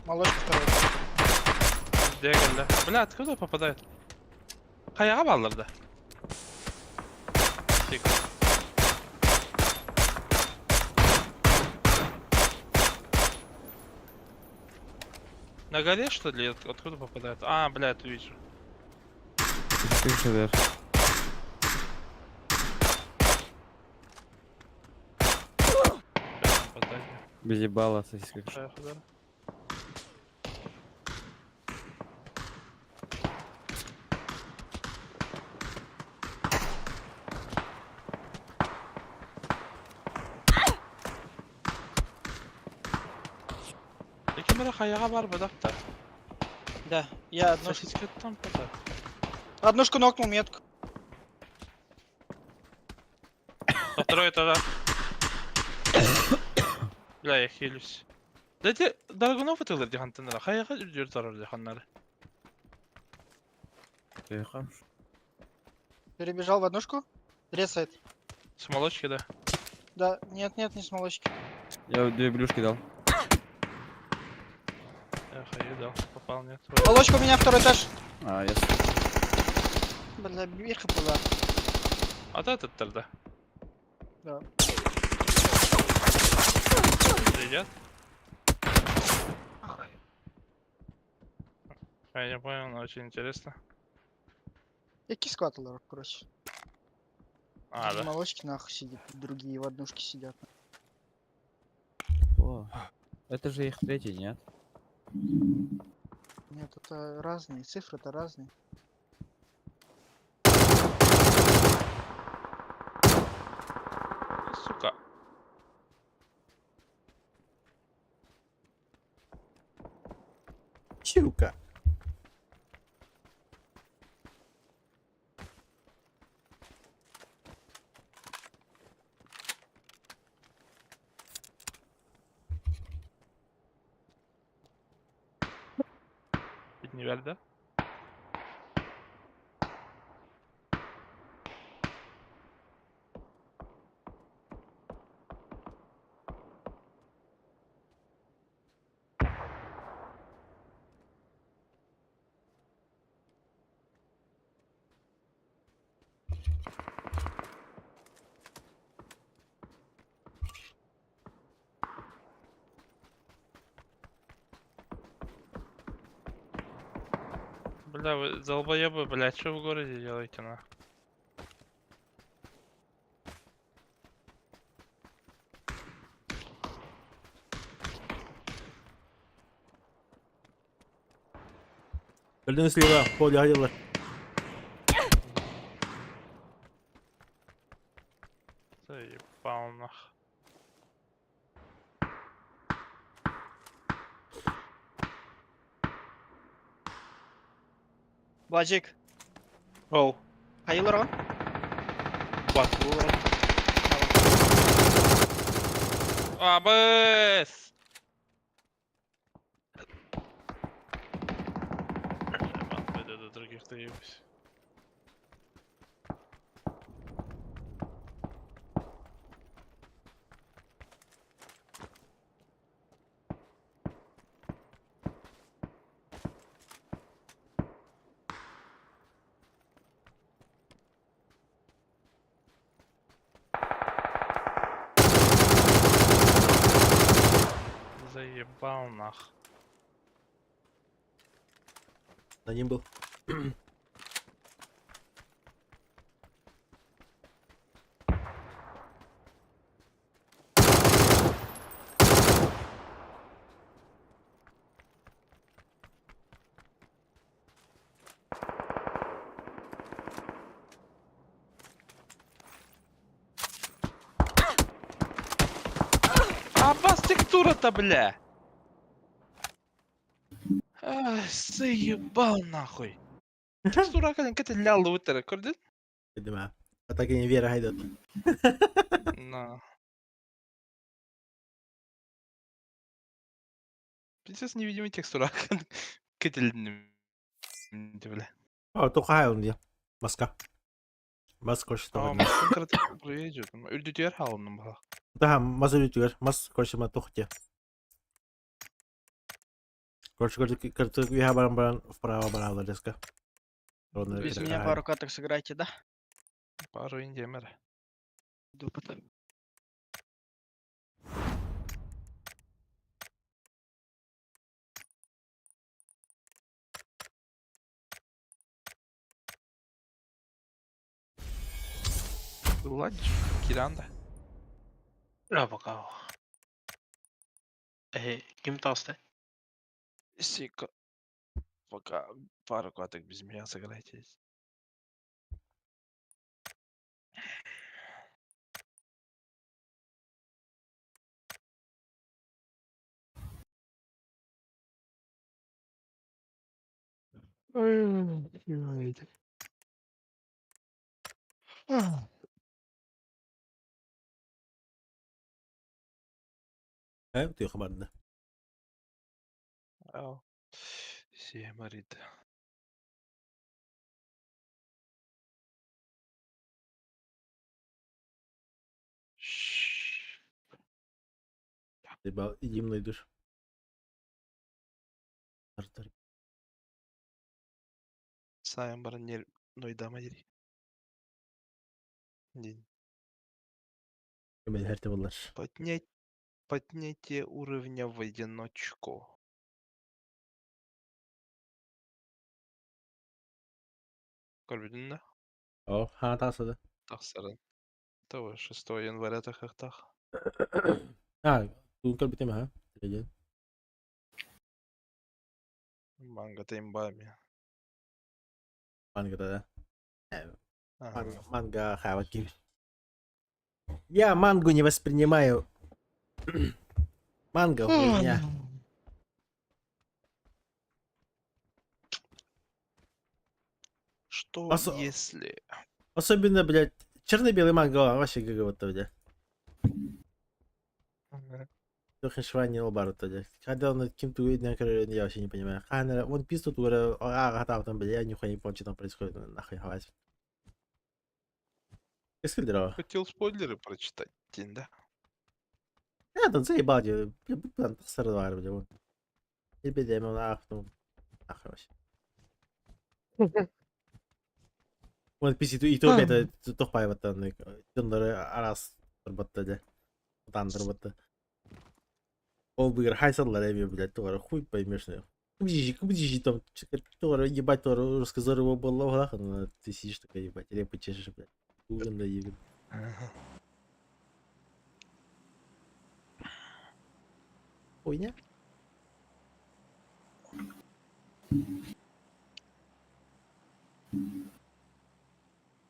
Молочка второй. Дегал, да. Бля, откуда попадает? Каяга балларда. Тихо. На горе что ли? Откуда попадает? А, бля, это вижу. Крыша, да. Попадает. Без ебала, сосиска. Поехал, да. Камера хаяга бар бадакта. Да, я одну... Сосиска там попадает. Однушку нокнул метку. Со второй этажа. Бля, я хилюсь. Дайте Драгунов атылыр дихан тыныра. Хаяга жүрүр тарар диханнары. Перебежал в однушку. Ресает. С молочки, да. Да, нет, не с молочки. Я 2 блюшки дал. Я хаю дал. Попал, нет. Молочка у меня второй этаж. А, я... Бля, бирка была. А да, этот тогда. Да. Едят? Я не понял, но очень интересно. Які скватлер, короче. А, да. Молочки нахуй сидят, другие в однушке сидят. О, это же их третий, нет? Нет, это разные, цифры-то разные. Сука. Чука. Не verdi? Бля, вы долбоебы, блядь, что в городе делаете, на? Öldün слева, поле ходила. Заебал нах. Бажик. Оу. Hayırlar lan? Бат, булар. Абыс! Пойду до других доебусь. Заебал нах. На ним был. Аббас текстура-то, бля! Ай, заебал нахуй. Текстура кален кетелля лутер, көрдün? Dedim ha. Hatta yine bir yere haydi. На. Пиздец невидимый текстура кетелдин. Бля. Aa, toka onu diye. Maska. Maska koştu. Aa, maskın kırıtıp buraya gidiyordum. Öldü diğer halının bak. Да, маза лютер. Мас koştu ma tohte. Короче, я баран вправо баран резко. Без меня пару каток сыграйте, да? Пару индемер. Иду потом. Ладно, Киранда. Ja, bakalım. Kim tastı? Сика. Пока пару каток без меня сыграйте. Ты хабарда. Ау. Семарит. Ты бал, иди мной душ. Артар. Сайын барын нер нойдама дери. День. Hemen her tabırlar. Поднятие уровня в одиночку. Көрбүдүн да? Oh, ha tasladı. Тахсарын. Того 6 января тахтах. Ha, bu kal biteme ha. Gece. Манга таймбами. Manga da. Ага. Манга хаваки. Я мангу не воспринимаю. Манга хуйня. Что если... Особенно, блядь, черно-белый манга вообще ГГ вот, блядь. хешвани лобару тогда. Когда он кем-то я вообще не понимаю. Он писту тура, там, бля, я нихуя не понял, что там происходит. Нахуй хватит. Eskildir. Хотел спойлеры прочитать, Тин, да? Я тут заебал, я там сорвал, бля, вот. И бедем, нахуй вообще. Он писит, и то это тохпай вот там, арас работали. Там работали. Ол бы хайсалар эми, блядь, тоже хуй поймешь, наверное. Кубдижи там, тоже ебать, тоже рассказал его было в лахах, но ты сидишь такой, ебать, или почешешь, блядь. Ужин да ебать. Хуйня?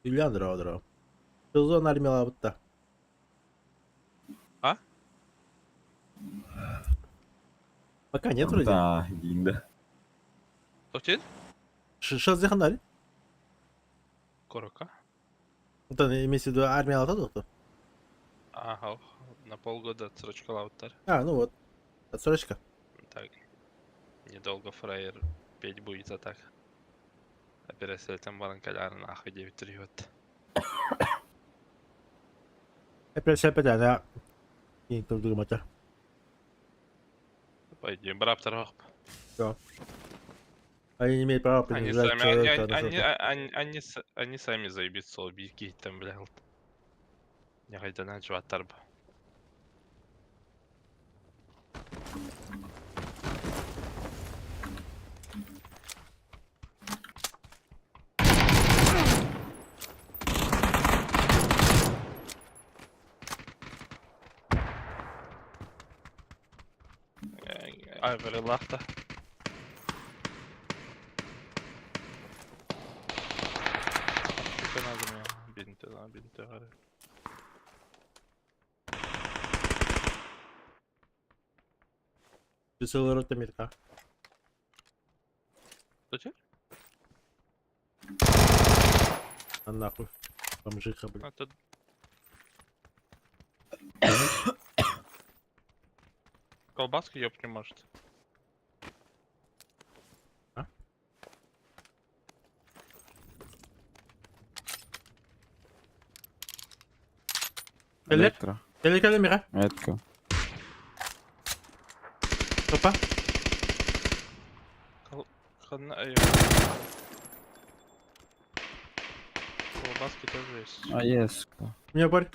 Юлиан дрова. Что за армия лабутта? А? Пока нет вроде. Да, Линда. Кто Тин? Что за хандари? Корока. Это имеется в виду армия лабутта? Ага, на полгода отсрочка лаутар. А, ну вот. Отсрочка. Так, недолго фраер петь будет, а так. Операция там баранкаляр нахуй 9 год. Опять да. И кто думает, а? Пойдем, браптор. Они не имеют права Они принуждать сами, человека на что-то. они сами заебись убийки там, бля. Не хайда на жваттар. Айвери лахта. Бинты гары. Ты целый рот метка. Что тебе? А нахуй. Бомжиха, блядь. Это... Колбаски ёб не может. Электро. Телекамера. Этка. Опа. Колбаски тоже есть. А еска. У меня парь.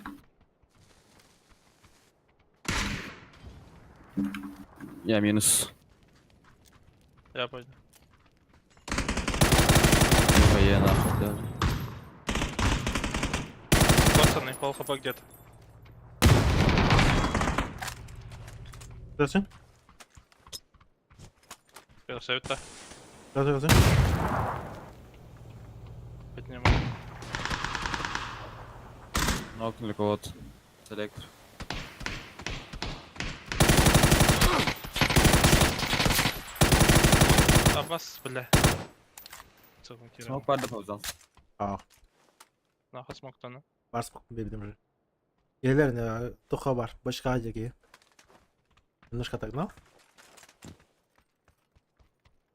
Я минус. Я понял. Я нахуй даже. Пацаны, пол хп где-то. Здравствуйте. Пересовета. Здравствуйте. Поднимаю. Нокнули кого-то. Селектор. Аббас, бля. Смог падда паузал. А, Нахуй смоктаны. бар смог бебедем же. Елерне тоха бар. Başka hacı немножко отогнал.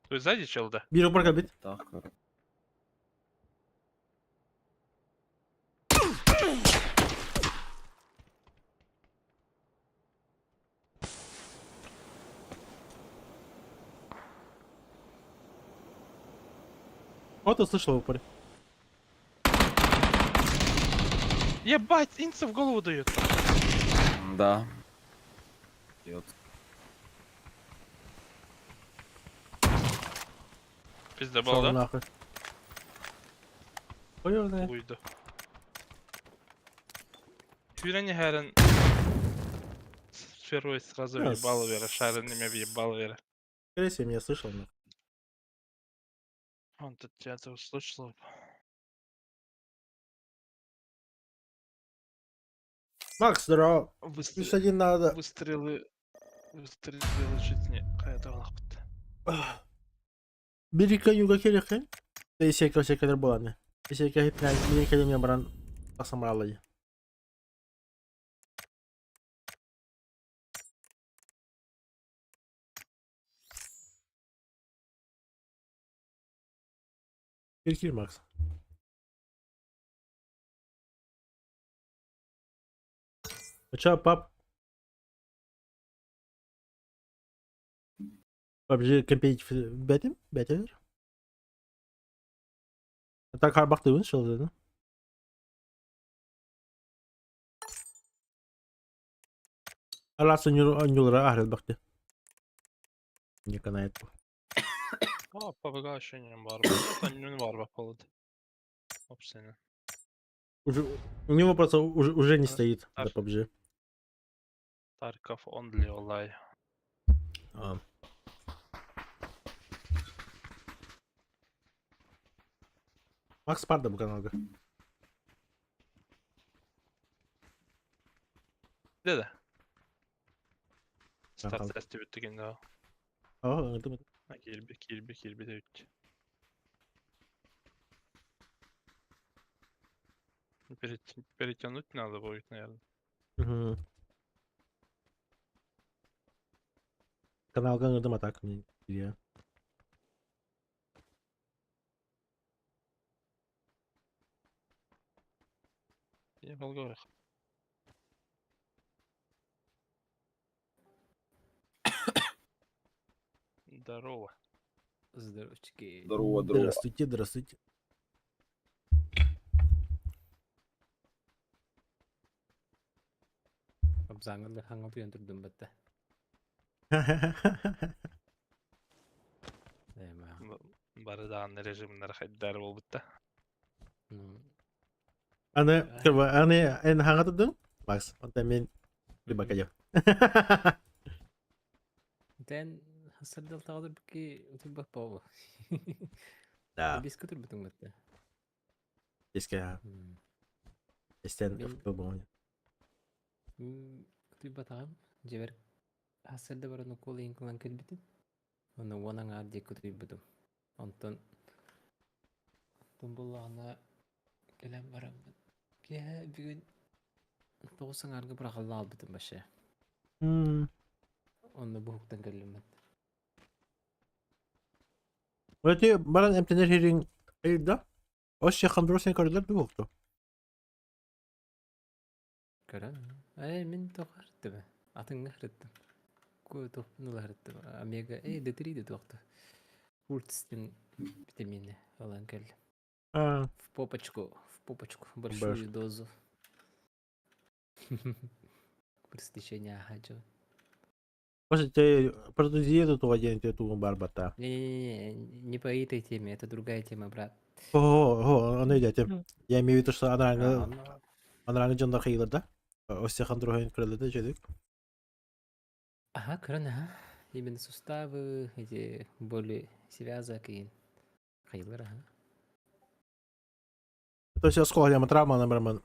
Ты сзади чел, да? Bir упор бит. Так, короче. Вот услышал в упоре. Ебать, инца в голову дают. Да. Идет. Пизда Шел был, да? нахуй. Понял, да? Uydu. Хюрени херен. Сферой сразу Да, въебало вера, шаренными въебало вера. Скорее всего, меня слышал. Но... Он тут тебя-то услышал. Макс, здорово. Плюс один надо. Выстрелы чуть не. Какая-то лапта. Bir yuga gelirken teşekkür ederim bu anne. Teşekkür ederim. Bir kelime baran asamralayı. Кир, Макс. What's up, pup? PUBG competitive better? Так хар бақты өз шылды. Аласы нюлара ахрет бақты. Не канает. PUBG ощущением бар. Там бар бапалады. Собственно. Уже, у него просто уже не стоит Ар- до PUBG. Tarkov only olay. А. Макс Парда bu kanalda. Dede. Kanal. Start testi bitti gene. Aa, anladım. Kirbi de bitti. Перетянуть надо будет, наверное. Hı. Kanal anladım atak mı diye. Я Волгорах. Здорово. Здоровчики. Здравствуйте, здравствуйте. Абзаңырды хаңа туян тұрдым бітті. Бары дағын режимнер хайдар бол бітті. Anne, coba anne en hangat tuh, Max. Onta men coba aja. Тән хасырдал тағыдыр бүкі өтіп бақ бауы. Да, Бес көтір бүтін бітті. eski esten Мен- futbol. Өтіп батағам, жебер хасырды бар оны қолы енкілан кәлбетін. Оны онан арды көтіп бүтім. Онтан болағына келем барам. Ке бүгін 9 арғы бір ақылла ал бүтім башы. Оны бұқтан кәлім бәт. Berarti barang emtener hearing da. O şakan durursan karılar bir oldu. Көрәм. Мен тоқарытты бә. Атыңны қырыттым. Көй тоқпын ұларытты. Омега, D3 тоқты. Уртстен витамины алан кәл. Ha, В попочку. Большую дозу. Курс течения хочу. Просто ты продузируешь то один ты ту барбата. Не по этой теме, это другая тема, брат. Onu diyeceğim. Я имею в виду, что А, она canlar kıyılır da. O şakan durursan karılar da çocuk. Ага, крана. Именно суставы, эти боли связок и хайлар, ага. То есть сколько я травма например.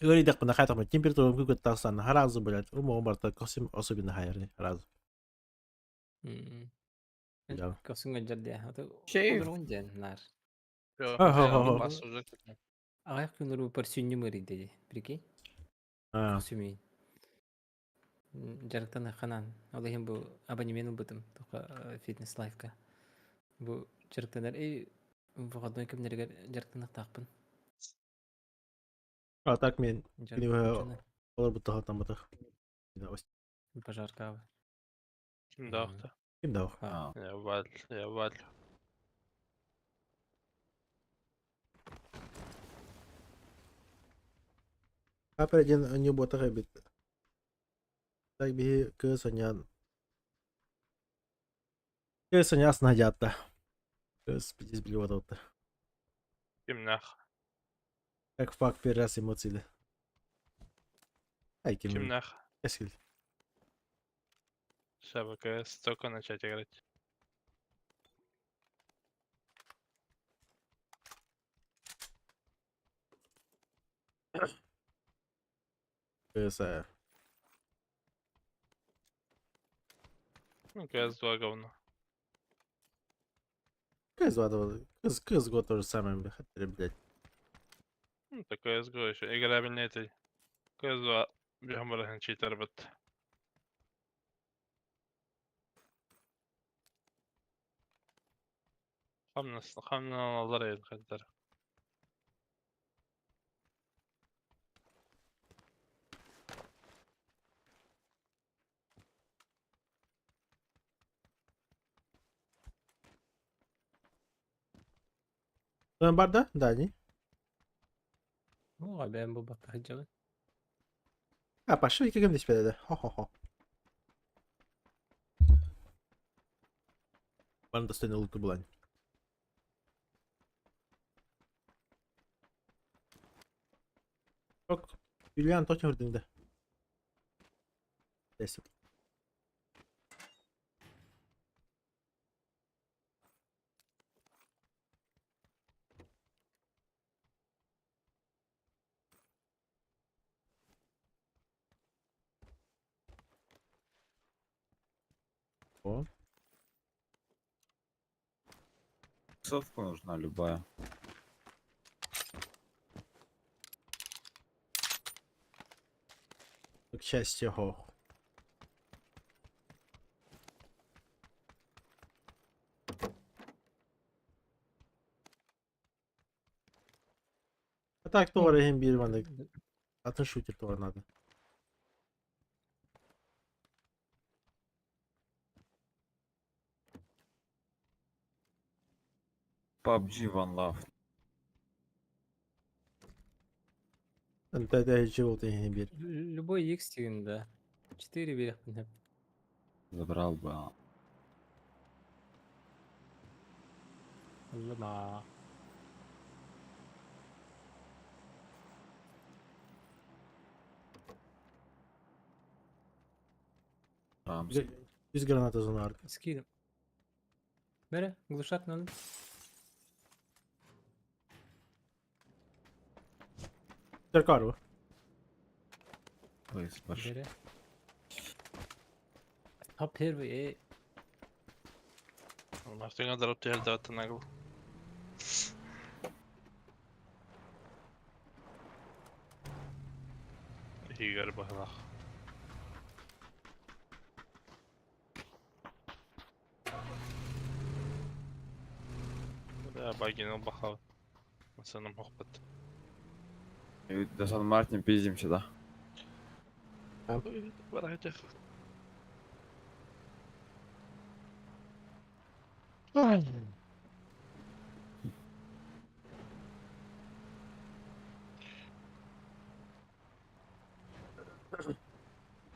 Говорит, так на хатах температура какой-то тасан, разу, блядь, умом косим особенно хайрни, разу. Да. Косунга джадя. Şey- Одрунжан нар. Ага. Бас уже. Аяқ күнірі парсюнні мөрі деді. Прикинь? А, Косюмейн. Жарықтан ақанан. Ол еген бұл абонемену бұтым. Тоқа фитнес лайфка. Бұл жарықтанар. Бұғадон кімдерге жарықтан ақтақпын. а так мен Жарықтан olur bu daha tam bu da. пожарка. Kim dağıttı? Kim de o? Я валь. Apa aja new buat kayak bit. Tak bi ke sanyan. Ke sanyan asna jatta. Ke spidis bili вот это. Kim nах? Как факт первый раз эмоции. Ай, Kim Kim. nах? Эскиль. Шабака только начать играть. Кса. Ну, CS2 говно. Кс вот. Кс год то же самое, блядь. Ну, так CSGO еще. Играбельный этой. CS2 бігом читер бит. Hamle alır edin kadar. Sen barda? Дальний. О, ben bu bakacağım. А, пошли, как им теперь, да? Хо-хо-хо. Банда достойна луку блань. Yok. Julian точно вырдыңды. Десіп. О, Совка нужна любая. к счастью, хо. А так, doğru hem bir bana. Atın shooter doğru надо. PUBG One Love. Ntede живот hem bir. Любой X стигinde. 4 bir hep. Забрал бы. Allah'ım. Рамс. Biz granata zonar. Скидом. Nere? Глушак надо. Terkar Ой, спаш. Nere? Hop her ve Martin ضربت هيل دوت النقل. هي قربة هنا. لا باقي نطبخها. مثلا مخبط. До Сан Мартин пиздимся, да? ولا هدف.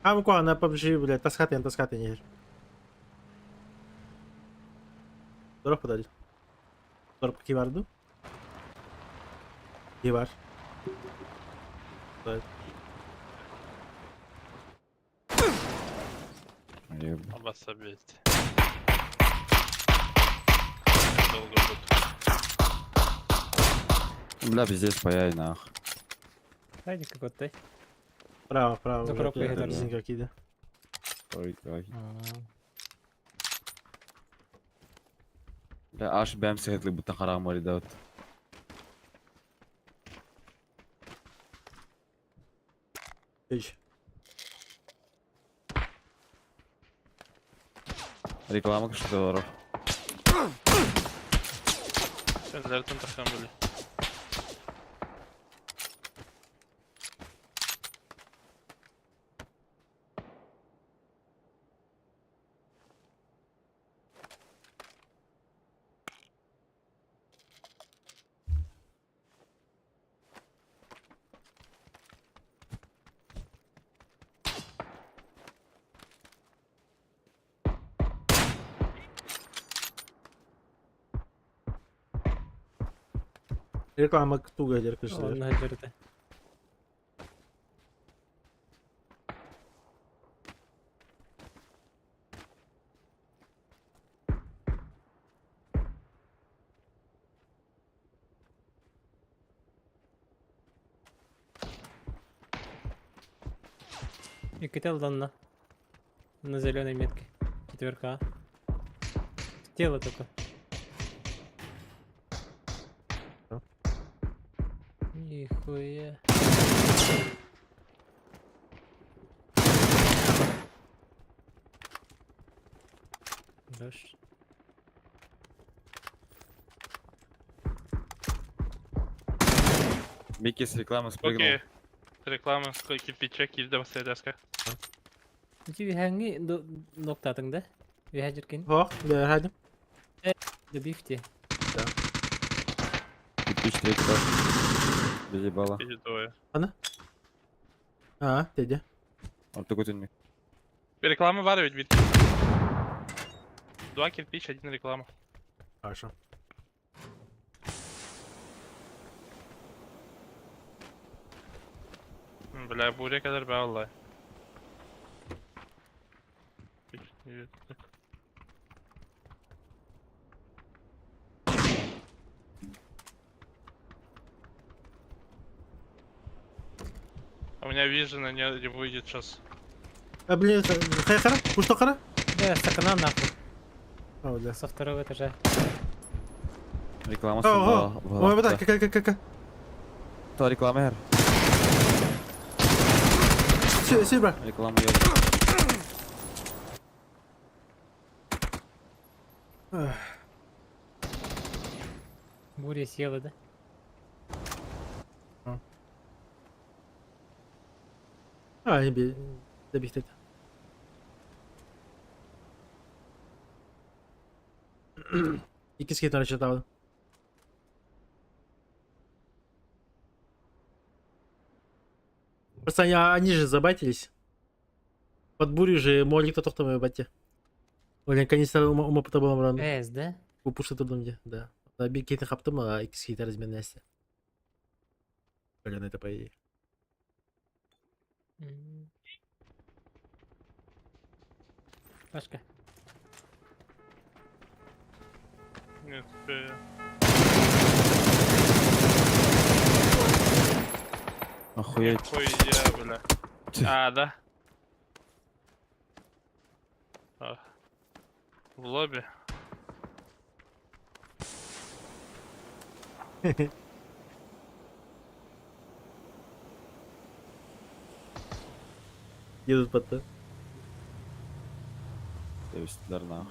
Am cu ana PUBG, блядь, таскати не. Drop подали. Drop ki vardı? Ki var. Evet. Еб- بس ثبت. долго буду. Бля, пиздец, паяй нах. Haydi kapattay. Право. Добро блядь, поиграли. резинка какие-то. Ой, ой. Бля, аж бәм сыгытлы бұтта қарағым бар еді. Hiç. Реклама $40. Kendileri takım böyle. Reklama tuga gelir kışlar. Onun hacırdı. Екател на зеленой метке. 4К. Тело только. Нихуя. Хорош. Микки с рекламы спрыгнул. Окей. Реклама с кирпича килді басайдаска. Үчі вихаңги ноктатыңда. Виха жүрген. Ох, да, радим. Добивте. Кирпич третий раз. Без ебала. Иди двоє. А, деде. Он такой тюнник. Реклама var ведь. Два кирпич, один реклама. Хорошо. Бля, buraya kadar be vallahi. У меня вижена не выйдет сейчас. А, блин, хара? Вы что, хара? Да, сакана нахуй. О, да. Со второго этажа. Реклама Ого! Ой, вот так, как. Та реклама her. Сильбра. Реклама yok. Буря села, да? А, не добить это. İkisi gitar читал. Просто они же забайтились. Под бурю же молик то кто мою бате. Оля, конечно, опыта было рано. Эз, да? Упушты трудом где, да. На биг кейтен хаптым, а икс гитар разменности. Блин, это по идее. Пашка. Нет, Охуеть. хуя, бля. А, да? А. В лобби. Едут под то. Seviştiler nahı.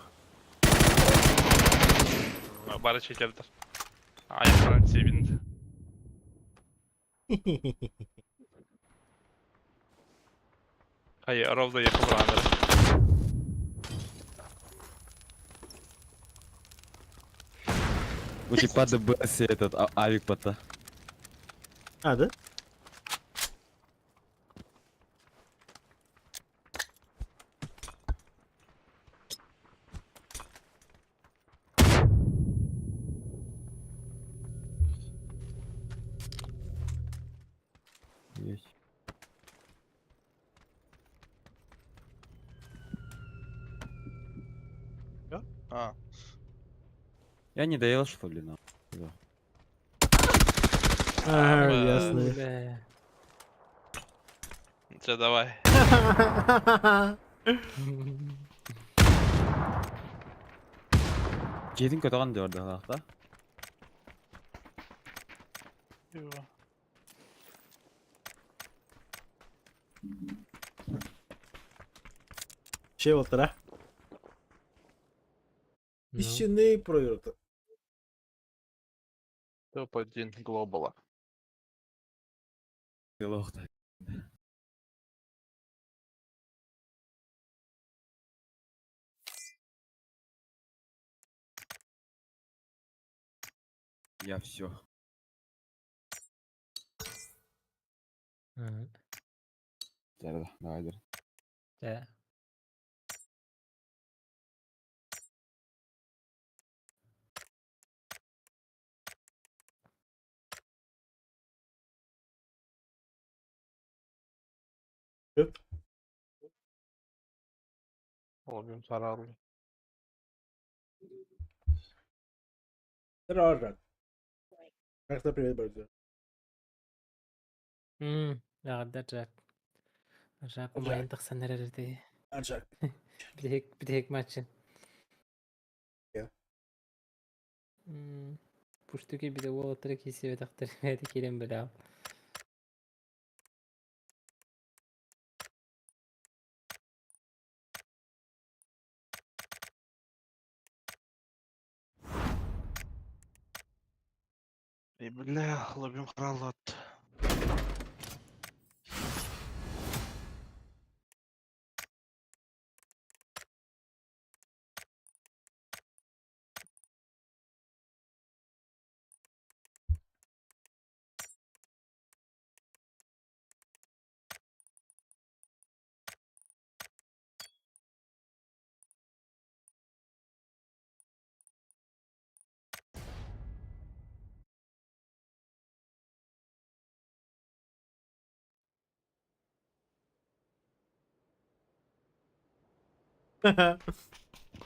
Bari çekerler. Ayaklarına sevindi. Hayır, Arov'da yakın buranları. У типа ДБС этот авик пота. А, да? Есть. А, Я не доел, что ли, нахуй? Да. А, Бля. ясно. Бля. Все, давай. Жетин көтөгөн дөрдө халакта. Şey oldu ha? Ну, Песчаные пройрты. топ-1 глобала. Лохта. Я все. ага, Давай. да. Лоббим зарарlı. Рожа. Как то привет, братья. لا درجة رجعكم ما ينطق سنة ردي Арчак. بدهيك ماتشن يا. بوشتوكي بدا والله تركي سيبه تختار هذه كلام بلا И бля, лоббим хралат.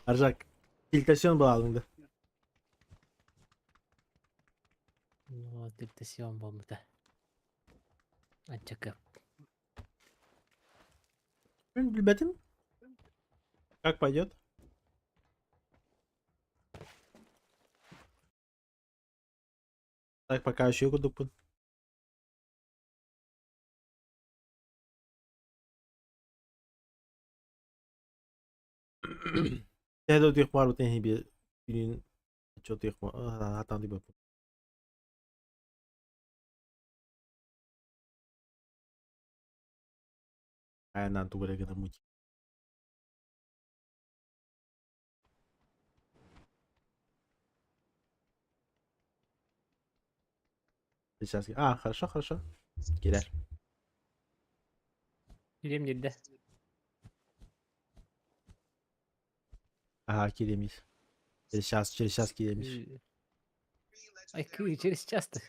Arjak. Tiltasyon bağlamında. Ну, тельтасион болмуда. Анча көп. Bilmedim. Как пойдет? Так, пока еще кудупун. Tehdo diyor var bu tehni bir günün çok diyor mu? Hatan diyor bu. Aynen doğru kadar mı? Сейчас. Хорошо, хорошо. Girer. Gireyim girdi. Ага, киремис. Через час киремис. Ай, через часто.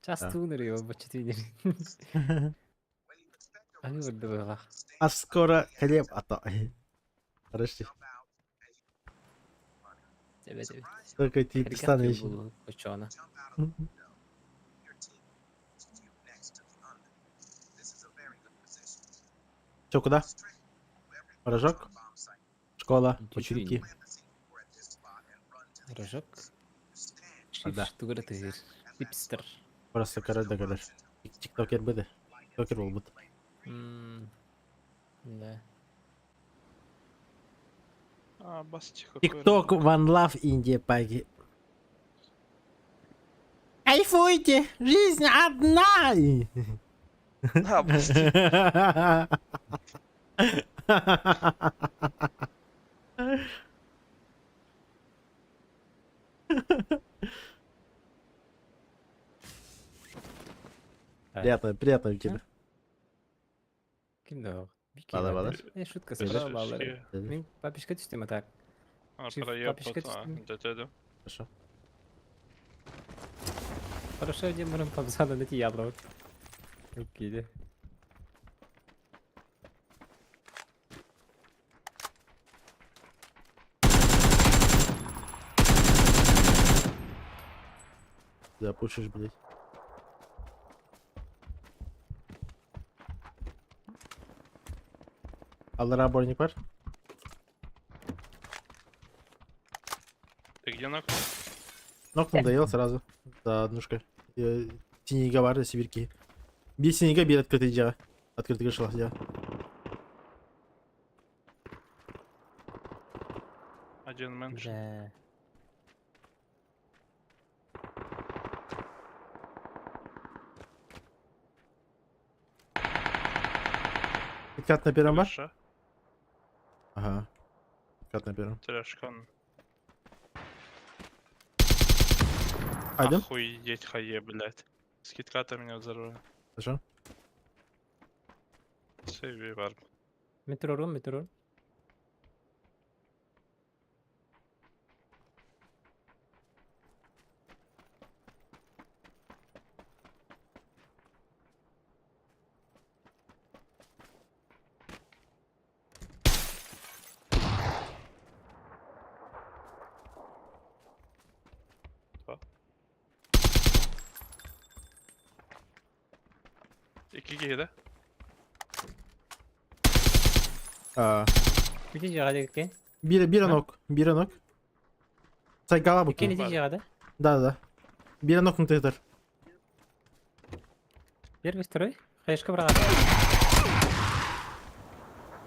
Часто Да. унырıyor bu çetini. Hani vurdu böyle. А скоро хлеб Подожди. Evet evet. Только ты Hareket перестанешь. ediyor bu koçana. Чё, куда? Рожок? Школа, Ничего училки. Rojok. Да. Şif tuğratır. Hipster. Просто короче kadar. Тиктокер быды. Тиктокер был быт. Да. Бас тихо. Тикток, One Love, Индия, паги. Кайфуйте! Жизнь одна! Бас тихо. Приятно тебе. Kimdi o? Bir Bağlar, kere bağlar. vardır. Ne şut kasıyor bağları. Dedi. Benim papişka düştüm atak. Çift Para papişka yapmadı. düştüm. Dedim. Хорошо. Хорошо, Димур'un papsada ne diablo. Çok iyiydi. Запушишь, блядь. Аллара оборник var. Ты где ног? Нокнул, доел сразу. За однушкой. Синега var da сибирки. Bir синега, bir открытый диа. Открытый кышла диа. Один меньше. Güzel. Dikkat на первом var. Крыша. Ага. Dikkat на первом. Трешкан. Haydi. Охуеть, хае, блядь. Скидка-то меня взорвала. Хорошо. Сейви var. Meteorun. İki giydi. Bütün cihada gitken. Bir nok. Bir nok. Say gala Gitken bakayım. iki cihada. Да. Bir нокнутый тыр. Первый, второй. Хаешка брала.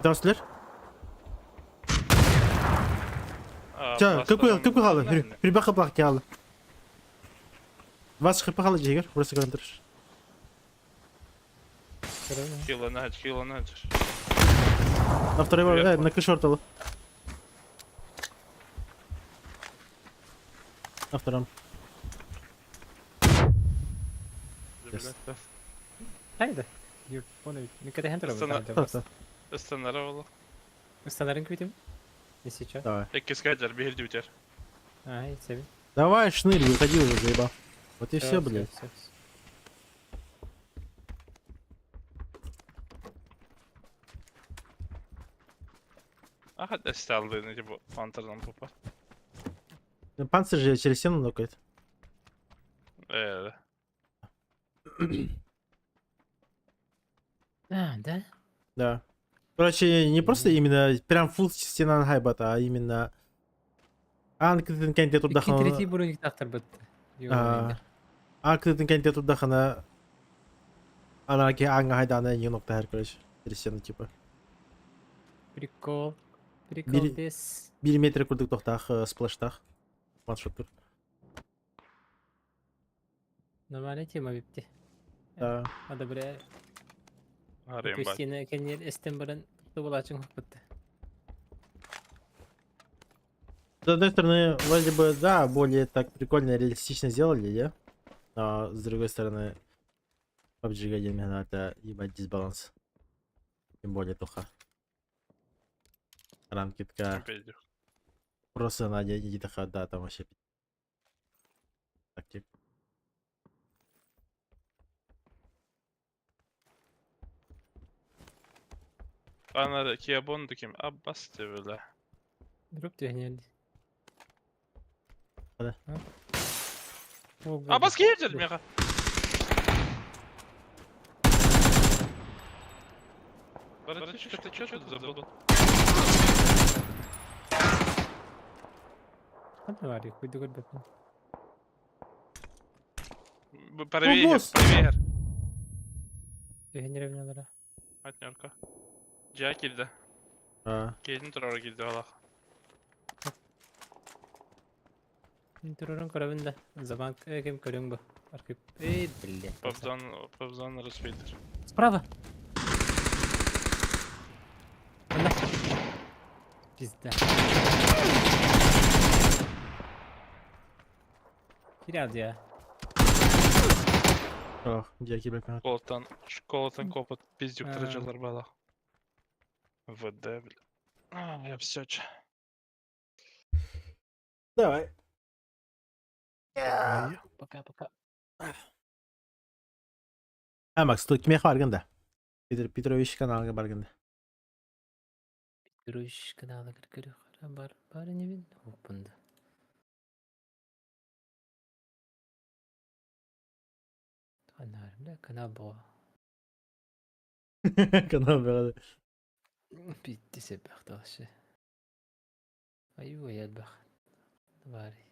Дөрслер. Çağ, Köpü kaldı. Bir bakıp bak geldi. Вас хп қалды жегер, burası garantır. Кило нач. На второй Привет, бар, пап. на крыше орталы. На втором. Haydi. Yok, onu ne kadar henter Sana- oldu. Та-та. Остановила. Ustaların kvitim. Не сейчас. Давай. Экискайдер, бегай утер. Ай, sevin. Давай, шнырь, выходи уже, заебал. Вот и все, Всё, блядь. всё. Ахад эсталды, типа, пантердан попасть. Панцирь же через стену нокает. Да. А, да? Да. Короче, не просто именно прям фул стена хайбата, а именно... Анкытын кенте Икки третий турдахана... буруник тахтар быт. Юлайдер. Анкытын кенте турдахана... Анаки анга хайдана не нокта хэр, короче. Через стену, типа. Прикол. Прикол Бери- дес. 1 метр курдук тоқтақ, сплэштақ. Ваншот тур. Нормальная тема бипти. Да. Одобряю. Арем бай. Кристина Кеннер эстен баран тубулачың хоппытты. С одной стороны, вроде бы, да, более так прикольно и реалистично сделали, да? Но с другой стороны, PUBG Gadget это ебать дисбаланс. Тем более тоха. Ранкетка просто на едитаха, да, там вообще. Так, типа. Ана киябон диким аббас тевеле. Друг тегнелди. Када? Аббас киябон мега. Братишка, ты чё тут забыл? Хана вари, хуйду год бэтмен. Проверь, босс! проверь. Тегнер evlenlere. Атнёрка. Жа келді. Келдің тұрары келді алақ. Интерорын көрабында. Забан кем көрің бу. Архип. Эй, блядь. Павзан распейтер. Справа. Анда. Пизда. Киряды я. Ох, дяки бэк. Школатан копот пиздюк А. тырыжалар балақ. ВД, бля. Я все че. Давай. Пока-пока. Макс, тут кеме барганда. Петрович каналга барганда. Петрович каналы кіркірі қара бар. Бары не бен? Опынды. Канарым да, канал боға. Канал бәрі. Bitti sebek taşı. Ayuu yel bak. Bari.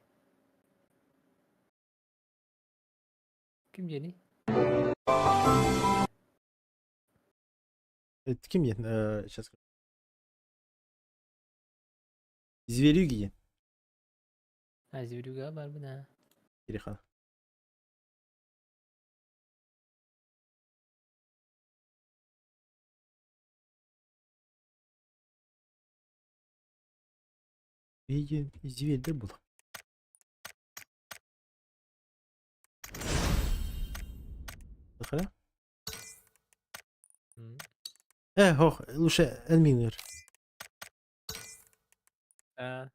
Kim yeni? Это кем я? Сейчас. Зверюги. Ha zürüga var mı ne? Перехан. Види, зверь да был. Захода? Ох, лучше Эльминер. Ha.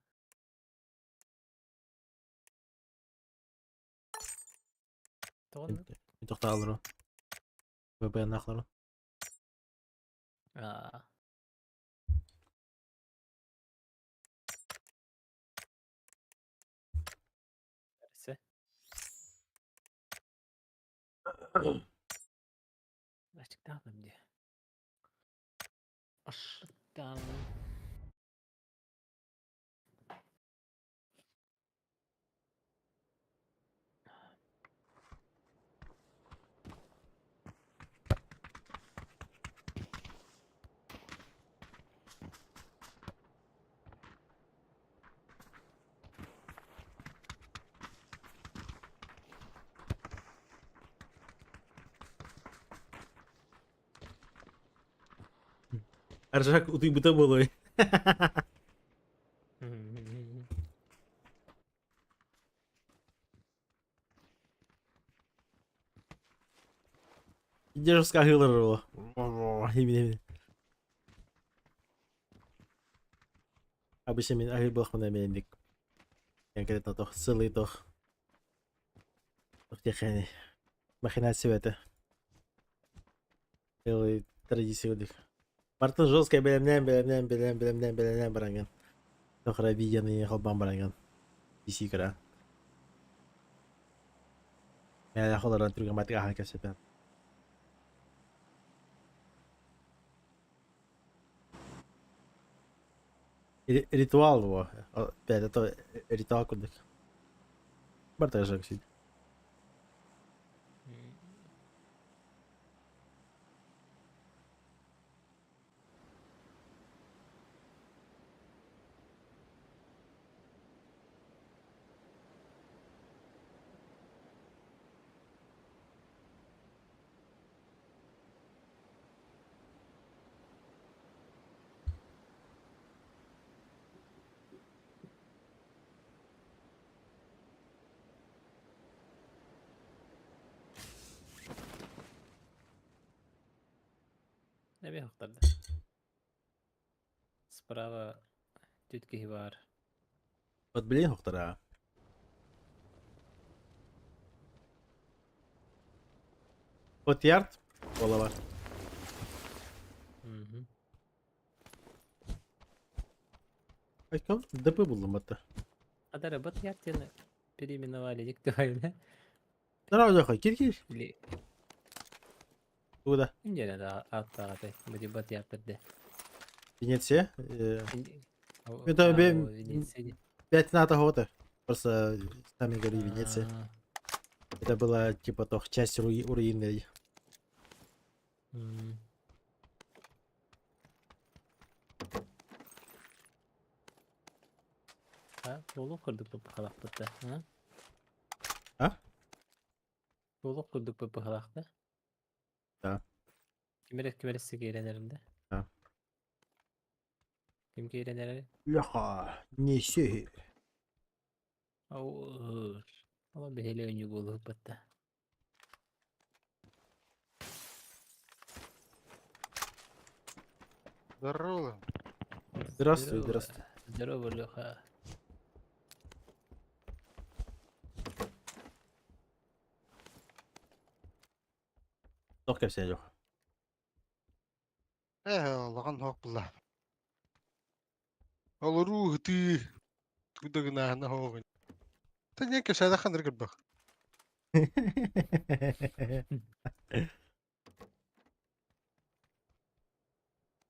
Doğru mu? Bir tokta alır o. VPN nakları. Aa. Neresi? Açıkta aldım diye. Açıkta. Аржак утый-бута было. Где скагылар его? Именно. Обычно мен агыл был хмана мендик. Конкретно тох целый тох. Тох техани. Махинация это. Целый традиция дик. Мартын жесткая белемнен баранган. Тохра видеоны холбан баранган. PC кара. Я холоран түргөн матга хан кесепен. Ритуал во. Это ритуал кудык. Барта жаксид. Ne bir haklarda. Справа тютки var. Вот блин хоктара. Вот ярд. Ола бар. Mhm. Айкам ДП булдым бата. Адара бат яртені переименовали диктовали. Здорово, Леха, кир. Или Куда? Индия да аттагаты. Буде бат яртырды. Венеция. Это Это пять НАТО года. Просто сами говорили Венеция. Это была типа toch часть руины. Ha, yolu kırdık bu pahalakta. Ha? Ha? Yolu kırdık bu pahalakta. Ha. Kimeresi geyrelerinde. Ha. Kim geyreleri? Леха, неси. Ağır. Ama bir hele önce bulup batta. Здорово. Здравствуй, здравствуй. Здорово, Леха. Toch кепсен, Леха. Allah'ın hak bulla. Olur ты. Туда гна на хогын. Та не кеш ада ханыр гырбак.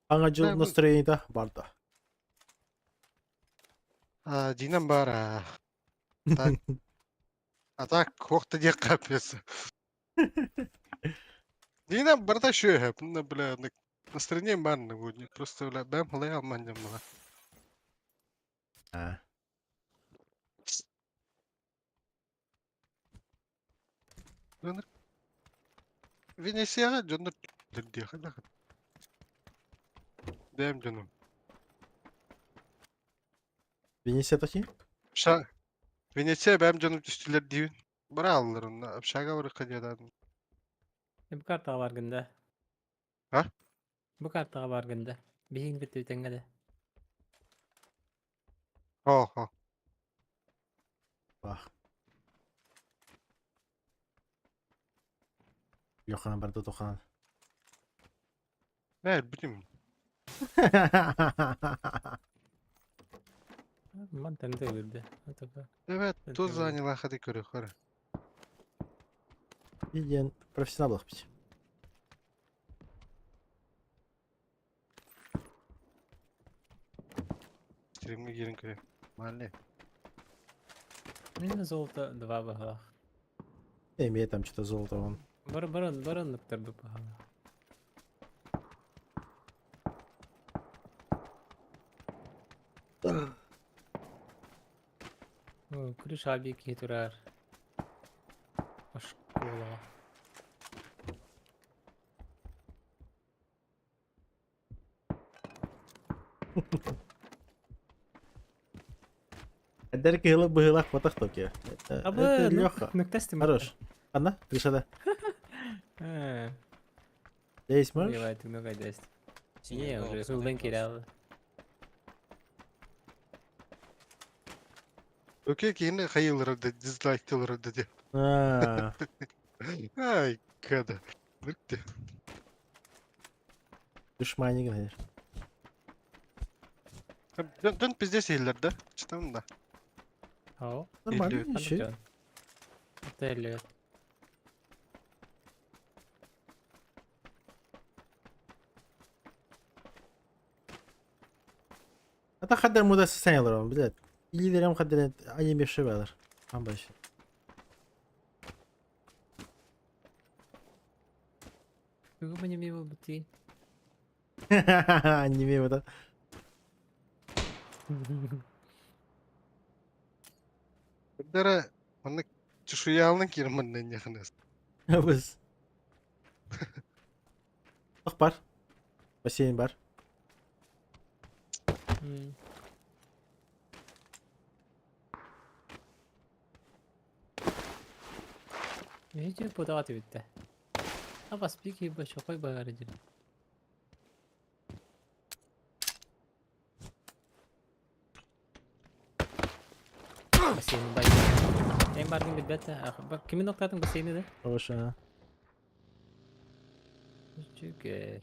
Аңа жыл настроениеда барда. Динам бар. Так. А так хохта не капец. Динам барда шөһә. Бунда бля настроение барны будет. Просто бля бәм хлай алманҗам була. А. Венесияга жонdur дирди хана. Дем жаным. Венеция такие? Ша Венеция бәм жаным түстүләр дибин. Бара алларын. Шага бер кадядан. Bu kartağa var günde. Ha? Bu kartağa var günde. Bir hin bitti bitengede. Ха. Бах. Лехана барда тохан. Bilmiyorum. Man tende öldü. Evet, Ben тут de заняла ходы коры. Виден профессионалах бить. Стримге gelin köre. Mahalle. Мені золото 2 багала. Имеет там что-то золото вон. Баронлыктар bu pahalı. O, Kırış abi ki turar. Aşkola. Дерки быгылах потах токи. Это Леха. Нөктәстем. Хорош. Ана, крышада. Ha. Здесь можешь? Давай, ты много даст. Не, уже хылдан кирал. Okey ki yine hayırları da dislike'ları dedi. А, Ay kada. Bıktı. Düşmanı hayır. Dön bizde seyirlerde. Çıtım da. Hao. Normal Geliyor. bir şey. Can. Terliyor. Hatta kadar modası sen alır onu bilet. İyilerim kadar aynı bir şey alır. Tam başı. Кого мы не мимо бутыль? Annemi o da. Dere onu çuşuya alın ki yırmından yakınız. Biz. Bak var. Baseyin var. Видео подавати відте. А вас піки бо що хой багарджі. Басейн bay. En bargın bir bete. Bak kimin noktatın baseyni de? Hoş ha. Çünkü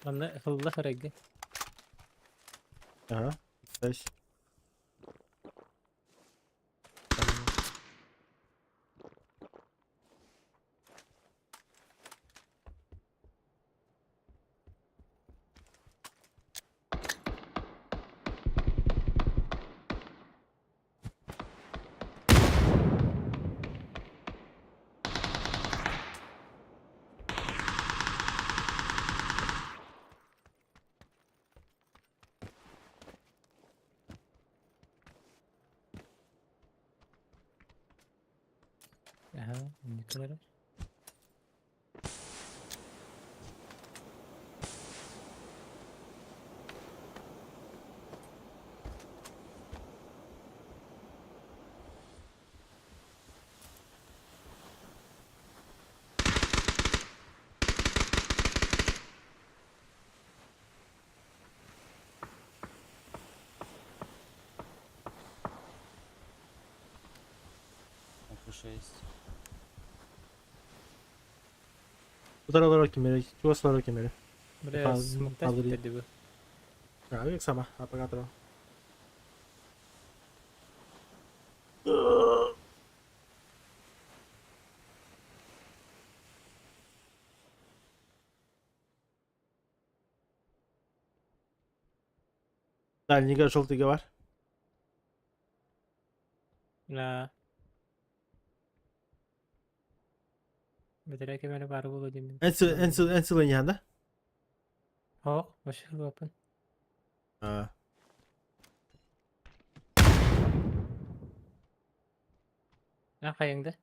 Bana hıllı haragi. Aha. 5. Aha, ne kadar? Bu tarafa kimleri? Çuvaslara kimleri? Buraya Fazla- smoke'tan fazla değil. gitti bu. Ya yok sama. Apa kata lo? Dальника желтый var. La. Betere ki böyle var bulu demin. En sıvı yanında. Oh, başarılı weapon. Ha. Ne kayında?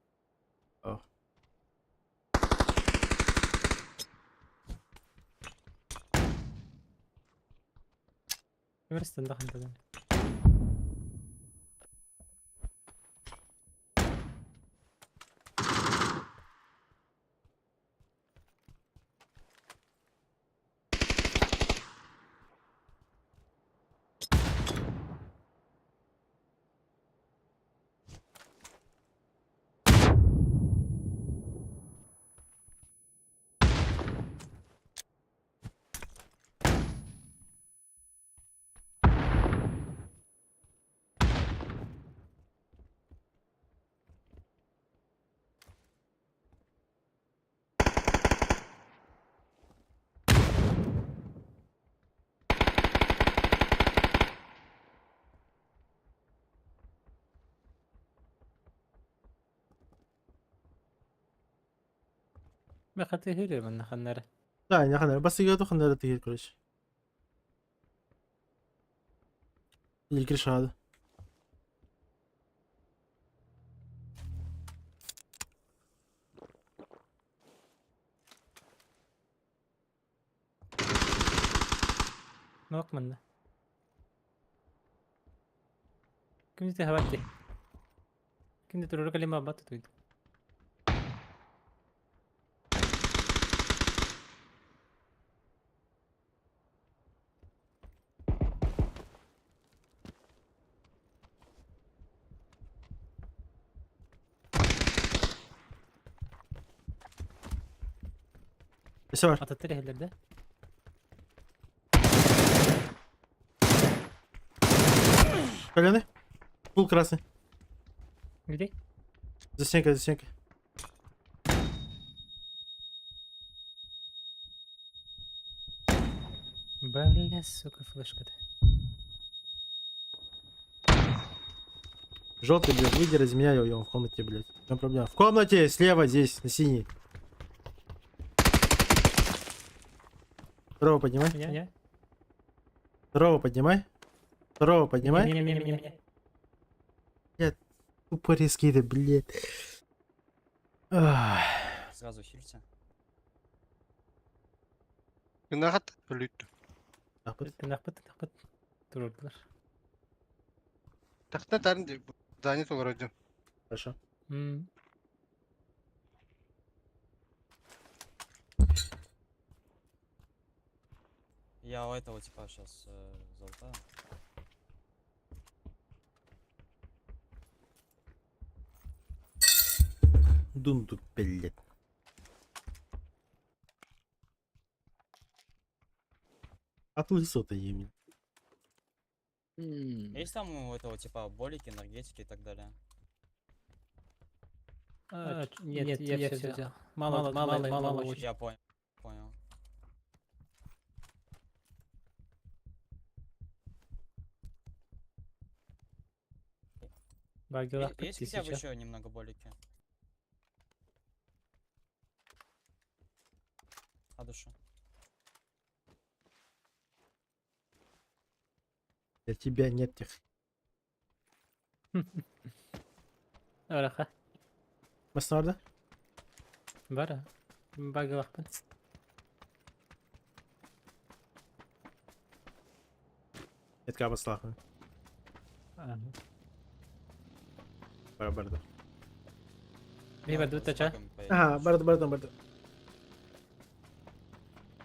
Oh. Üniversiteden dakika. Bakatı hırı bana kanları. Da ne kadar basıyor da kanları değil kuruş. İlk aşağıda. Nok man. Kim dito hawak di? Kim dito ro kalima ba to? Все var. Ататтыр ехелерде. Коленный. Пул красный. Где? За стенкой, за стенкой. Бля, сука, флешка-то. Желтый, блядь, выйди, разменяй его в комнате, блядь. В чем проблема? В комнате, слева, здесь, на синий. Второго поднимай. Я? Второго поднимай. Второго поднимай. Не-не-не-не-не. Тупо резкий, блядь. Ах. Сразу хильте. Гынагат өлүттү. Ахпыт. Тынақпыт. Тұрдылар. Тахта тарын занято вроде. Хорошо. Я у этого типа сейчас золотая. Дунду, блядь. От лысоты еми. Есть там у этого типа болики, энергетики и так далее? Нет, я все взял. Мало очень. Я понял. Понял. Багилах Есть хотя бы 1000. еще немного болики? А душа. Для тебя нет тех. Ораха. Маснарда? Бара. Багилахпын. Нет, каба слаху. Барды. Либо дутача. Ага, барды.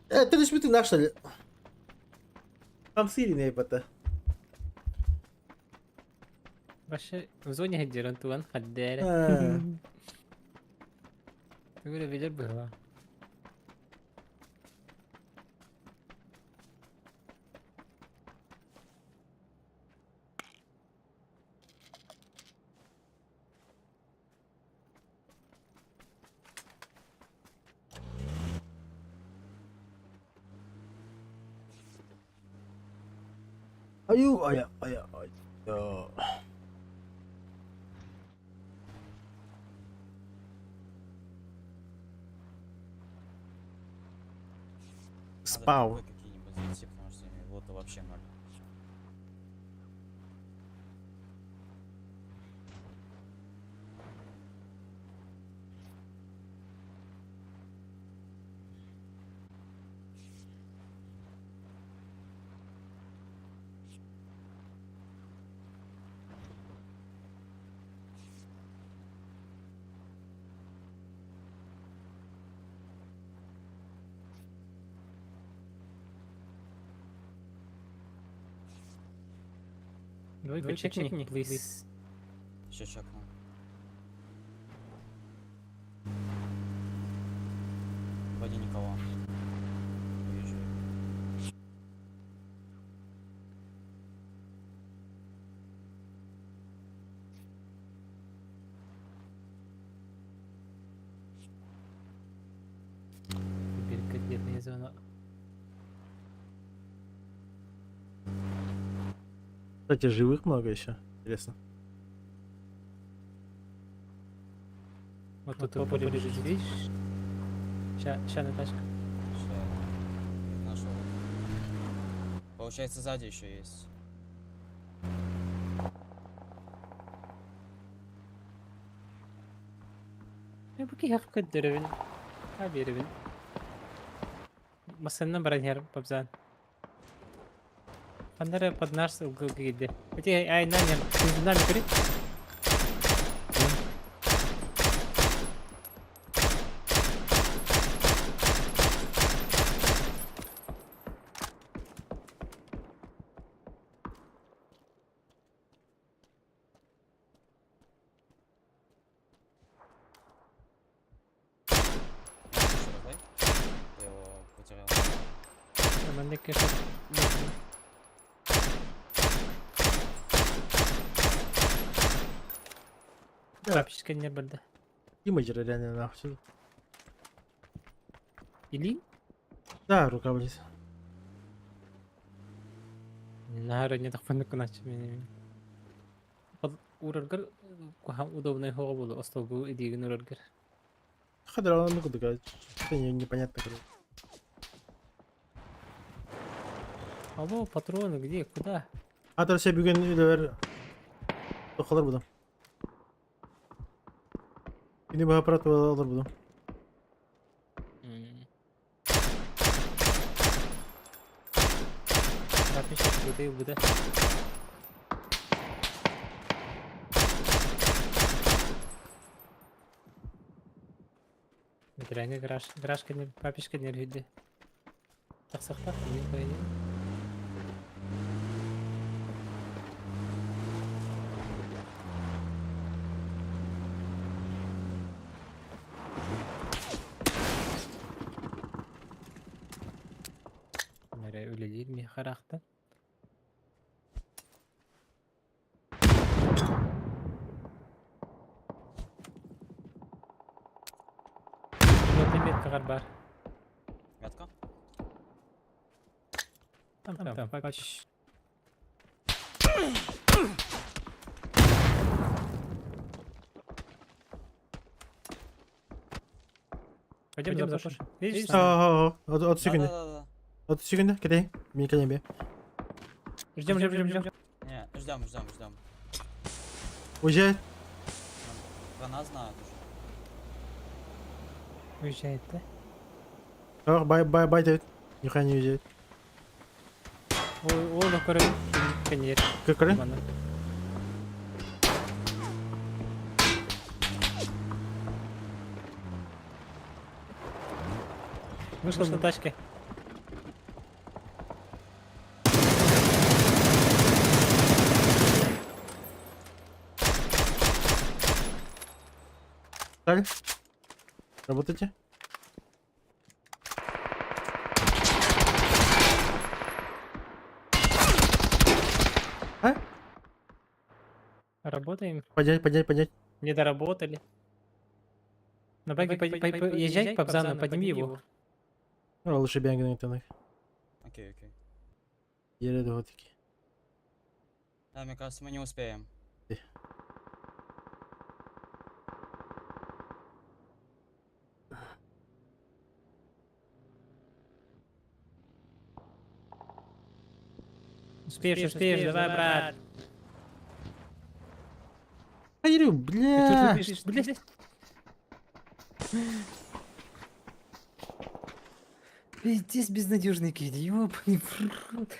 Ты лишь ты наш, что ли? Там Сири не ебата. Вообще, в зоне Гаджиран Туан Хаддера. Ты говоришь, видел было. Ая. Спау. Какие-нибудь зайти, потому что вот вообще ноль. Двойку чекни, плиз. Еще чекну. Вроде никого. Не вижу. Великолепная зона. Кстати, живых много еще. Интересно. Вот тут по полю лежит, видишь? Ща Наташка. Что я нашел. Получается, сзади еще есть. Я поки я вкат деревень. А деревень. Масанна браньяр пабзан. Фандара под наш угол гиде. Хотя ай нанер, ты нами кри. Еще раз, дай. Я его Мен де кешіп. Прапишка не білді. Имиджер реально нахуй. Что? Или? Да, рука вниз. Нахер не тақпанды күнәтші мен. Ураргар кухам удобный хол болды. Осталгу идеген ураргар. Ходра, ну куда говорить? Что-то непонятно, короче. Алло, патроны где? Куда? Атыр все бүгін үйлер тоқалар бұдым. Ini bah аппарат алар бұдым. Прапишка буде буде. Дрәңге гаражка не прапишка не рүйді. Тақсақта, мен қойын. Nereye öyle değil mi? Karakta. Şurada bir kadar var. Метка? Tamam, bak. Пойдем запушим. Видишь? От секунды. Да. От секунды, кидай. Мне конем бе. Ждем. Не, ждем. Уезжает. Про нас знают уже. Уезжает, да? Ах, бай дает. Нихуя не уезжает. О, ну, конечно. Как ры? Вышел на тачке. Стали? Работайте. А? Работаем. Поднять. Не доработали. На баги езжай, Пабзана, подними его. Ну, лучше бегай на интернет. Окей. Еле доводики. Да, мне кажется, мы не успеем. Успеешь, давай, брат. Айрю, Ты бля. тут убежишь, блядь. Пиздец безнадежный кид, ёбаный в рот.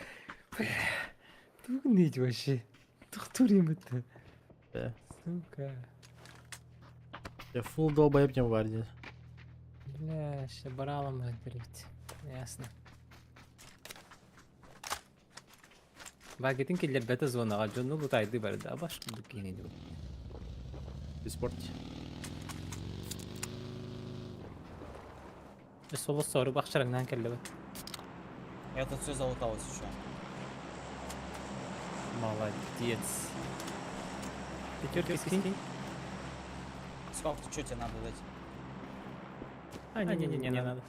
Ныть вообще. Тухтурим это. Да. Сука. Я фул долбоеб не вардит. Бля, ща баралом отберуть. Ясно. Багетин келер бета звонага жонну лутайды барды, а башка букини деп. Испортить. Соло сору бакчараңнан келди ба. Я тут все залутал еще. Молодец. Пятерки скинь. Сколько что тебе надо дать? А, не надо.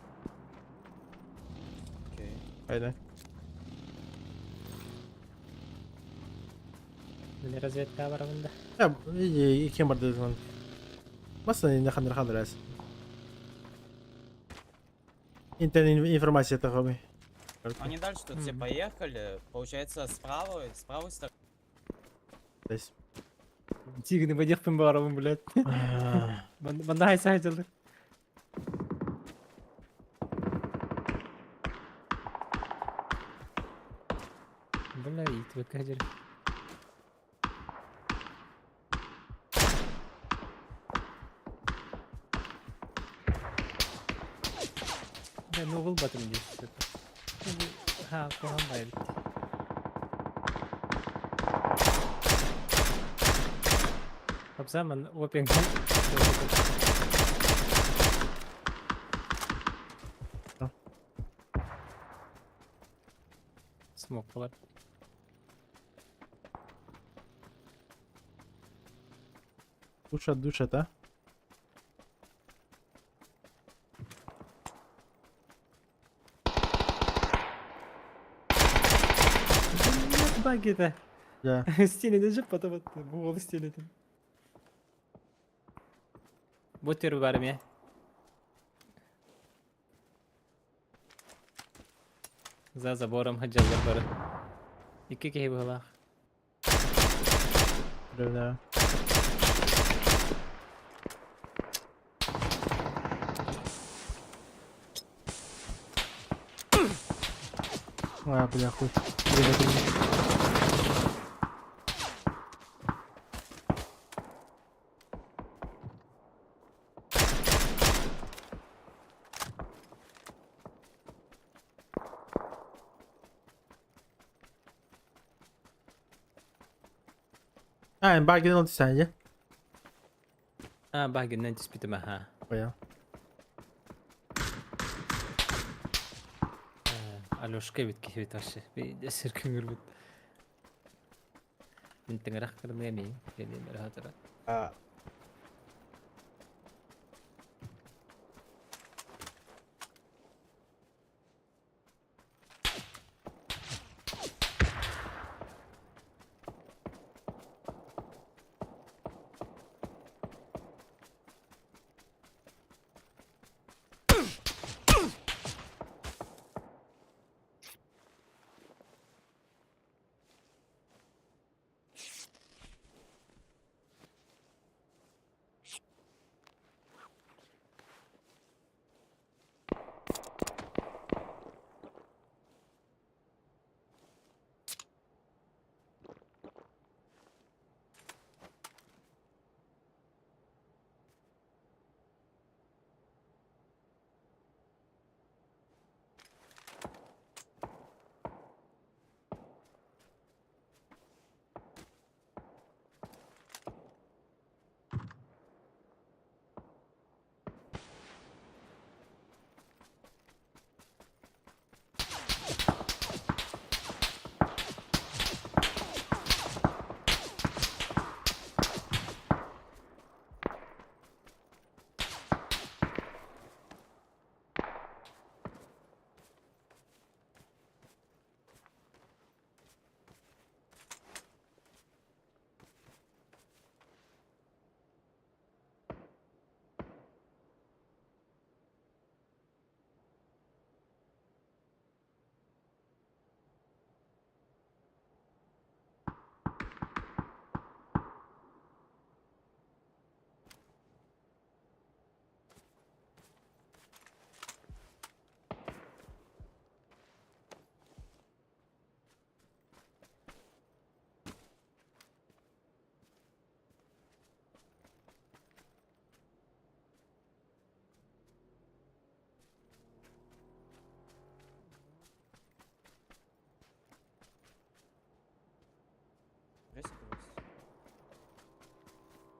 Окей. Айда. Или разведка барабанда. Ya iyi kim vardı zaman? Masa ne kadar раз. Интернет информация такой. Они дальше тут все поехали. Получается, с правой стороны. Здесь. Тигны бодехпен барабын, блядь. Банда айсайдылды. Бля, ит выкадер. Ben ne olmadım diye. Ha, kohan bayıldı. Hop zaman open. смок болар. Душат, а? Нет, баги-то. Да. Стенede жып бата-бата. Буғалы стенеден. Бот теру барым я. За забором хаджалар бары. Икки кеһи бұғалақ. Да. А, бля, хуй. А, баги он тисанье. А, багиннан түспітім, аха. Понял. Алёшка бит кеһи бит ашы. Бейде сіркіңір бит. Мен тыңырақ кірмей мен. Келем бері хатыра. А.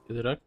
Дурак.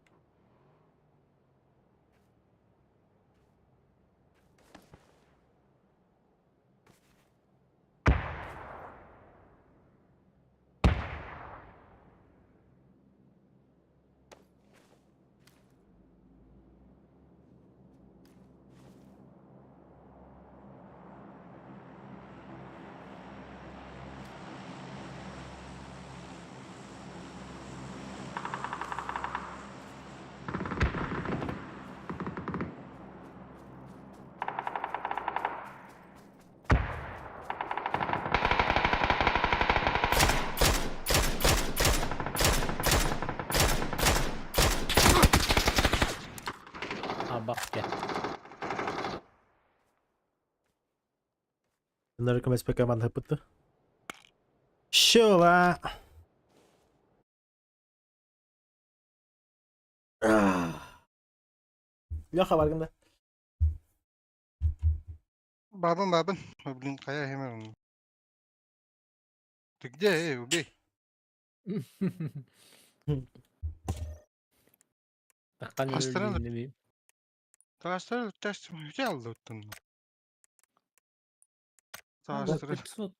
Bak gel. Benar que me explica más de puta. Showa. Леха барганда. Бабын. Блин, кая хемер. Ты где, убей? Таккан Хастаран- ölüğünü bileyim. Тастар, тест, где алдың? Bak Тастар. 500.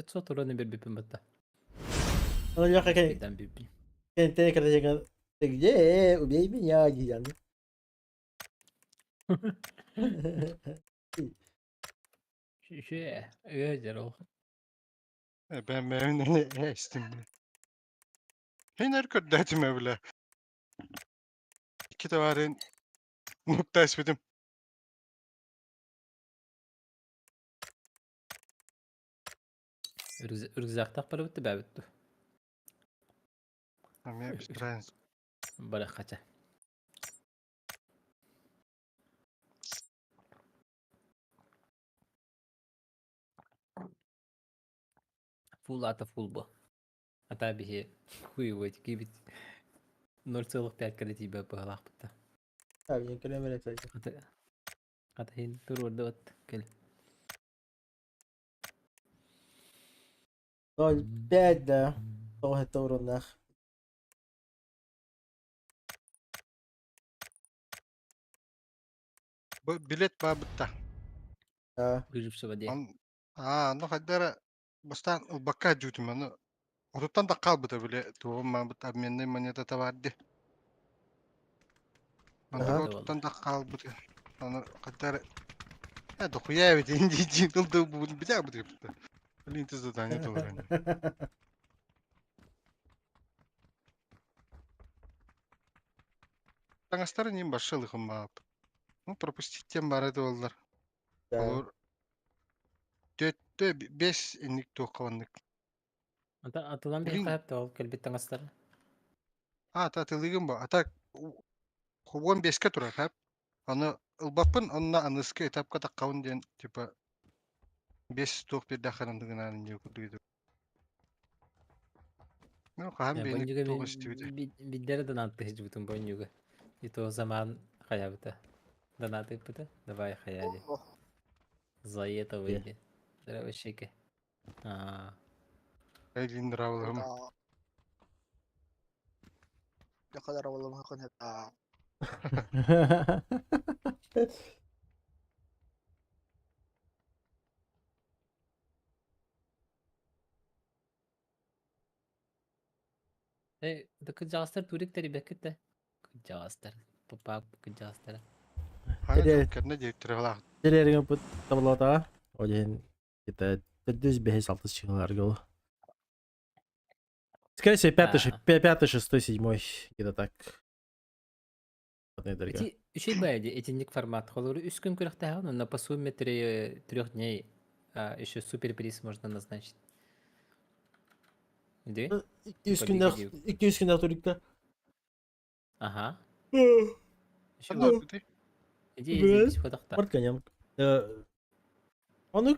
500 урона бербеппин батта. Ну, Лёха, Спидан биппин. ты когда я ты где? Убей меня, Гиян. Şişe. Evet o. Ben ne istim bile. Hiner kördetime bile. İki de varın nokta ismedim. Rüzaktak para bitti be bitti. Ama ya biz trans. Bara kaça. Full ата full bu. Ата bihi хуевать кибит. 0,5 каля тебя похлах битта. Abi, я كلام لك سايكو. Ата хин турur дот кел. 0,5 да. Того это нах. Bu bilet babıtta. Да. Выживший в воде. Ну хадара бастан бакка жутум аны. Оттан да калбыта биле. Туом мабыт обменный монета таварди. Ага. Аны оттан да калбыта. Аны хадара. Я дохуя ведь инди джингл да будет бля будет. Блин, ты задание толран. Таңастары нем башылыгым мап. Ну пропустить тем бар еді олар. Да. Олар 4-5 инник тоққанлык. Ата атылан bir Блин. kayıp da ol kel bitten astar. Ата тылыгым ба. Ата 15-ке тұра қап. Аны ылбаппын, онна аныскы этапқа таққауын ден, типа 5 тоқ берді ақырындығын аны не күрдейді. Ну, қағам бейінік тоқ істейді. Биддері донатты hiç bütün boyunca. İşte o zaman hayabıta. Donatı yapıda. Давай hayali. За это выйди. Дровощики. Әйлін рауылығым. Ne kadar havalı bakın hep. Да кыджастар туриктери бекетте. Кыджастар. Попап кыджастар. Хайы Тере- жоқкеріне дейттірі қалақ. Терерин пут таблота. Один где-то 400-600 чего аргол. Скорее всего, пятый, шестой, седьмой. Где-то так. Одна дорога. Эти şey baydı etkinlik format olur. 3 gün kırıkta ha, на по метре 3 дней еще супер приз можно назначить. Где? 200 günde turikta. Ага. Еще Қандай өтті? иди ходакта. Мартканем. Оны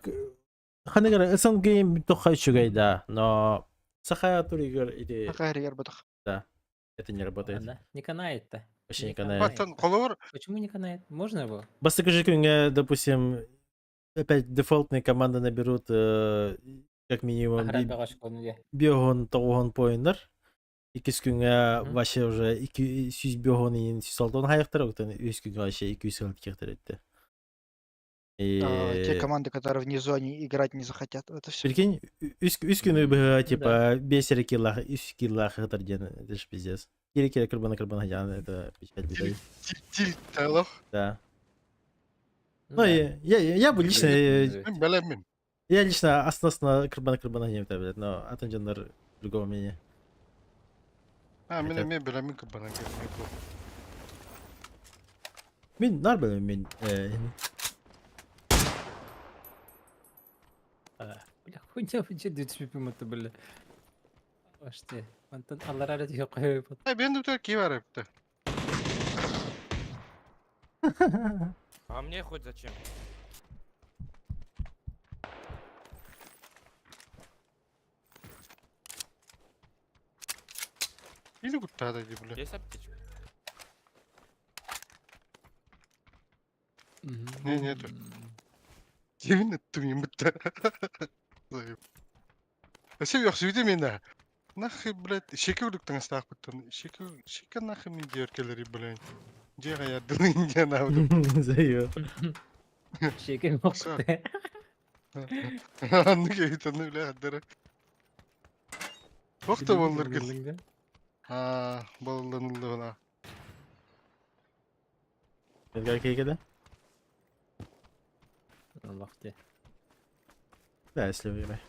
ханегар сын гейм тоха шугайда, но сахая туригер иди Какая yer бадах. это не работает. Ладно, не канает-то. Вообще не Не канает. Баттан қолы Почему не канает? Можно его? Басты кажи, допустим, опять дефолтные команды наберут как минимум Охран багаж колуну. биогон, тоғон поиндар. 2 күнгө Мгм. вообще уже 200 биогон ин 106 хаяктар, октан 3 күнгө вообще 200 хаяктар этти. Те команды, которые в зоне играть не захотят. Это все. Прикинь, 3 күнү типа 5 киллах, 3 киллах хатарген, это ж пиздец. Кири карбана это печать бедай. тил тайлық. Да. Ну, я бы лично, Мен бәлемін. я лично основно карбана не блядь, но атанжандар другого мнения. Мен бәлемін кабана керіне бұл. Мен нар білем мен. Бля, хуйня вообще дютспипимата, бля. Аш ты. Антон аллар арады yok koyup. Мен өтер кей бар өпті. А мне хоть зачем? Или күттады де біле. Есть аптечка? Не, нету. Емін өттім емітті. Вообще yok сөйді мені. Нахы, блядь, шекі үліктің астақ бұттын. Шекі нахы мен деркелері, блядь. Жеға ярдылы индиян аудым. Зайо. Şeker nokta. Анны кейтаны үле хаддары. Тохта боллар кел. Болланылды бана. Edgar kede. Вақте. Да, если выиграй.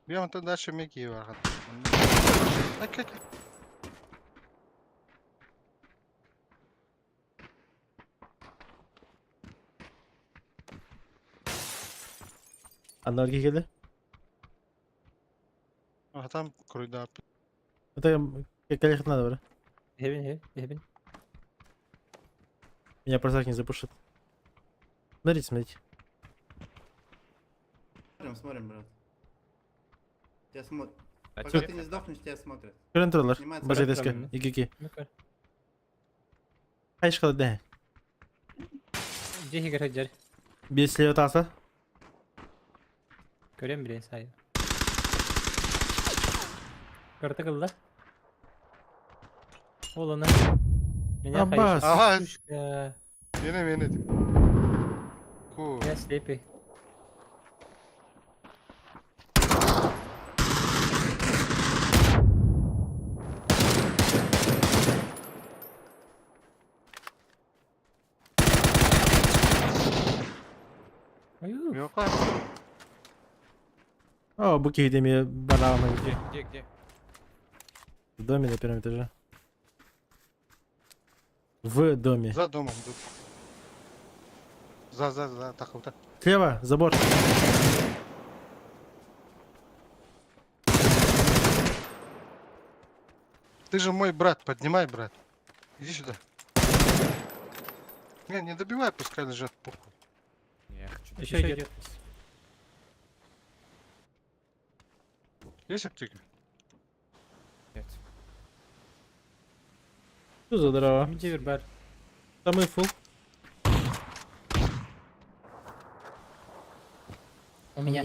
Bir anta дальше меки var. Ak. Одна kede. А там круйда. Это как их надо, бро. Хебен. Меня просто так не запушит. Смотрите. Смотрим, брат. Тебя смотрят. А Пока чё? ты не сдохнешь, тебя смотрят. Контроллер. Снимается Бажай ракета. деска. Игики. Ну-ка. Хай шкала да. Жехи гаражар. Bir silah atasa. Көрем біле сайы. Көрті қылды. Ол оны. Меня Аббас. Ага. Шушка. Yine. Ку. Я слепый. Аю. Yok lan. О, буки идеми барауна. Где? В доме на первом этаже. В доме. За домом тут. За такого-то. Слева, забор. Ты же мой брат, поднимай, брат. Иди сюда. Не добивай, пускай лежат похуй. Я хочу. Еще идет. Есть аптека? Нет. Что за дрова? Мидивер бар. Там и фул. У меня.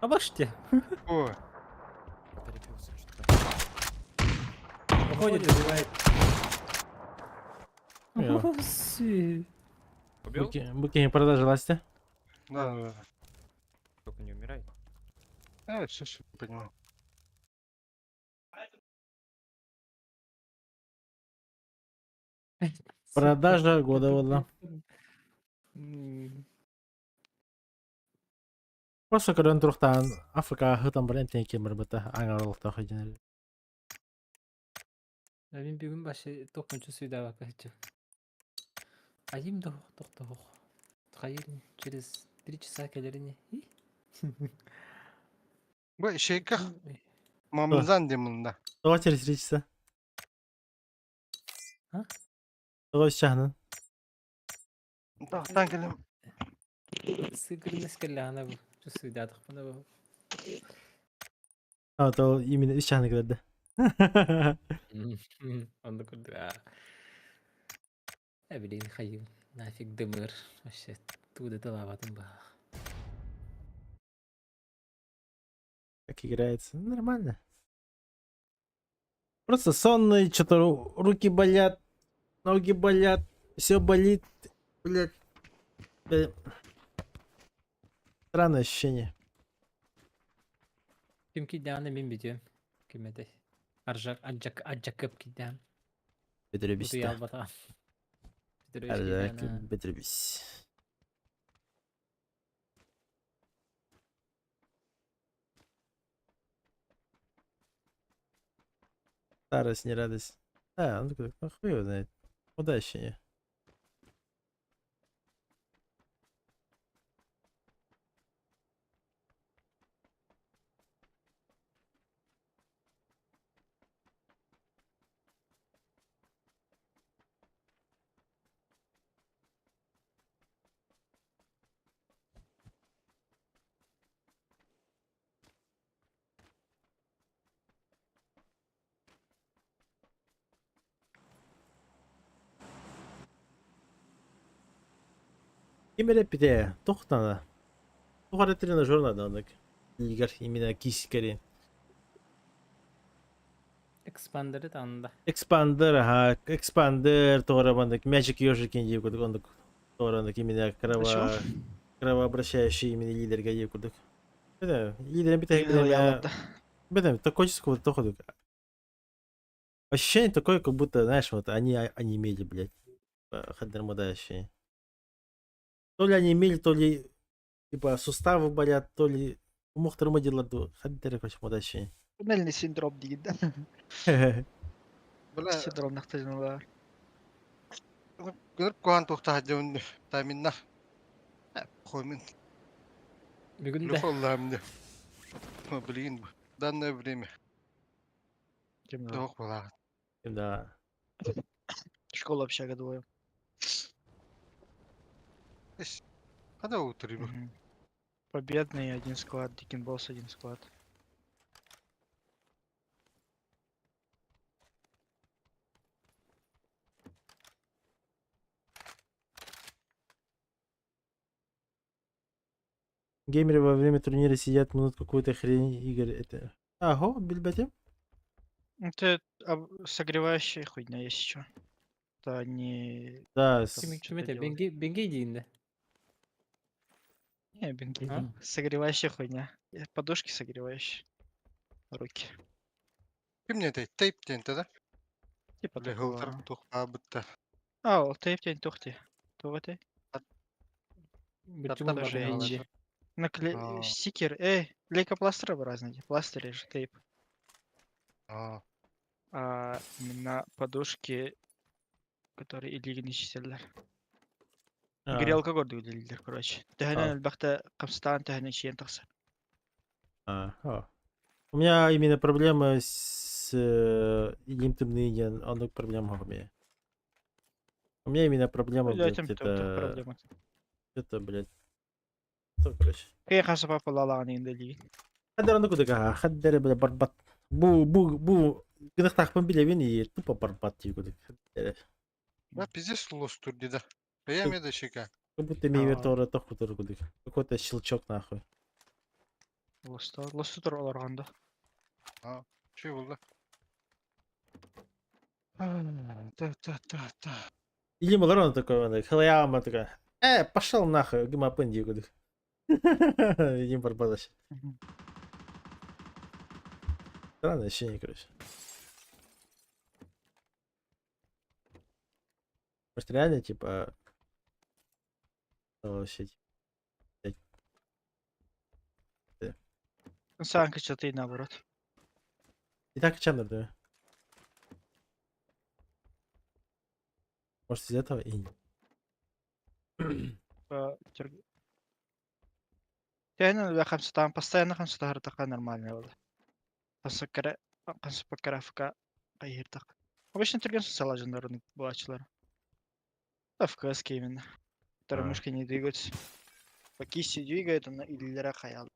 Обожьте. Ой. Перепился что-то. Уходит, добивает. Я. Оси. Убил? Буки не продажи ласти. Да. Только не умирай. Все, понимаю. Продажа года была. Просто когда туртан Африка хытан бір энтен кемір біті аңарылықта қайден. Мен бүгін башы тоқыншы сүйді авакачу. Айым да тоқ. Тхайырын через 3 часа келеріне. Bu şeykah mamızan demunda. Тоға через 3 часа. А? Тоға өз жағынан. Тақтан келем. Сыгырныз келі ана бұл. Сүйді адық бұна бұл. А, то именно өз жағынан келеді. Онды көрді. Әбілейін қайым. Нафиг дымыр. Вообще туды талабатын ба. Как играется. Нормально. Просто сонный, что-то руки болят, ноги болят, все болит. Блять. Странное ощущение. Кім кейдағаны мен бедем. Кемеді. Аджак көп кейдағын. Бұты Бедребись. ялбата. Бедребись. Старость, не радость. А, ну такой, ну хуй его знает. Куда ощущение? Имере пите, тохтана. Тухары тренажер надо, ондак. Игер именно кисикерин. Expander'ı da anda. Expander, ага, Expander, тора бандак, Magic ежикин ей кудык, ондак. Тора ондак именно кровообращающий именно лидерга ей кудык. Это, лидером бите, бедем, такой чисто тоходык. Ощущение такое, как будто, знаешь, вот они имели, блядь. Хаддермода ощущение. То ли они имели, то ли типа суставы болят, то ли умохтарма деладу. Хаддер, короче, мода ощущение. Туннельный синдром дейді. Бля, Синдром нақтыжынылар. гөр куан тухта жон таминна. Хоймин. Бүгін де Люфалламды. Блин, в данное время. Ох, была. Да. Школа общага двое. Когда утро? Победный один склад, Дикин Босс один склад. Геймеры во время турнира сидят, минут какую-то хрень, Игорь, это... Ага, бельбатим? Это согревающая хуйня, если что. Это не... Да, Kime Bengay deyinde. Не, бенги. А? Согревающая хуйня. Подушки согревающие. Руки. Ким не тай? Тейп тенте, да? Типа Бля, такого. хылтар тухпа бытта. Ол, тейп тень тухти. Тугаты. Bir Там çuval var же yani. эти. А. Стикер. лейкопластыры разные. Пластыры же тейп. А именно подушки, которые илигин ишетелер. Грелка горды үлелер, короче. Тәһәнән әлбәттә Камстан тәһәнән чиен тахса. У меня именно проблема с интимныйден, оно проблема у меня. У меня именно проблема, блядь, это... Это, блядь. Что, короче. Кей хаса папа лалаган инде лигин. Хаддер оно куда хаддер, блядь, барбат. Бу, гдах тахпан билевин и тупо барбат типа. Да, пиздец лос тур дида. Я мне дощика. Как будто мейвер тора тоху тора кудык. Какой-то щелчок нахуй. Лосты тор аларганда. Че было? Или Малорон такой, он халаяма такая. Пошел нахуй, гимапен дигудык. Идем барбадаш. Странное ощущение, короче. Может реально, типа... Вообще, Санка что-то и наоборот. и так чем надо? Может из этого и... Тәһәнән Камстан постоянно Камстан така нормально было. Камса покрафка кайыртак. Обычно түрген сала жандарының булачылар. ФКС именно. Которые мышкой не двигаются. По кисти двигают, она и лидера хаял.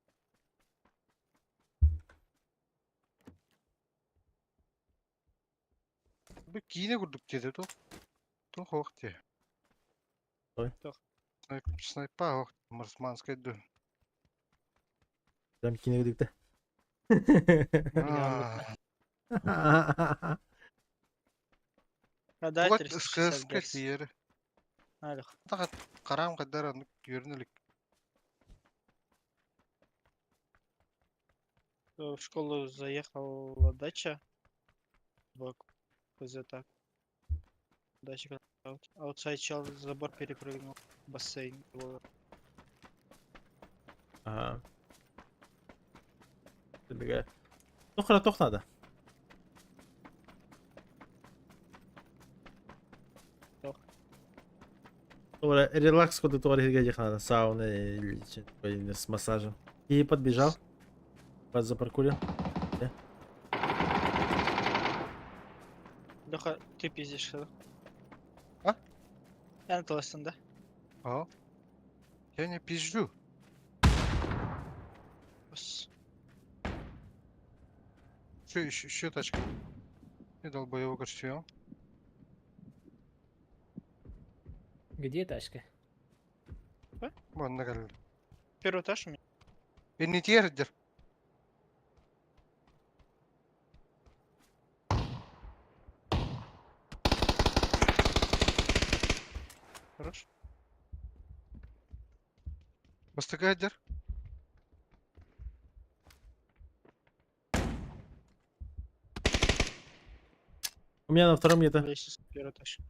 Бу кийне курдук деді то. То хоқ те. Ой. Снайпа хоқ. Марсманская ду. Прям кино дикта. Бұлат СКС-ка тиері. Алих. Тағат қарам қадар анық көрінілік. В школу заехал дача. Бок. Так. Дача. Аутсайд чел забор перепрыгнул. Бассейн. Ага. Забегай. Тох надо. Релакс, куда то оригадих надо. Сауна или что-то с массажем. И подбежал. Под запаркурил. Леха, ты пиздишь, что? А? Я на толстом, да? Я не пизжу. Еще тачка. Я долбоёвый костюм. Где тачка? Манна галли. Первый этаж у меня. Энни тиердер. Хорош. Бастыгайдер. У меня на втором где-то. Лестница, первый этаж.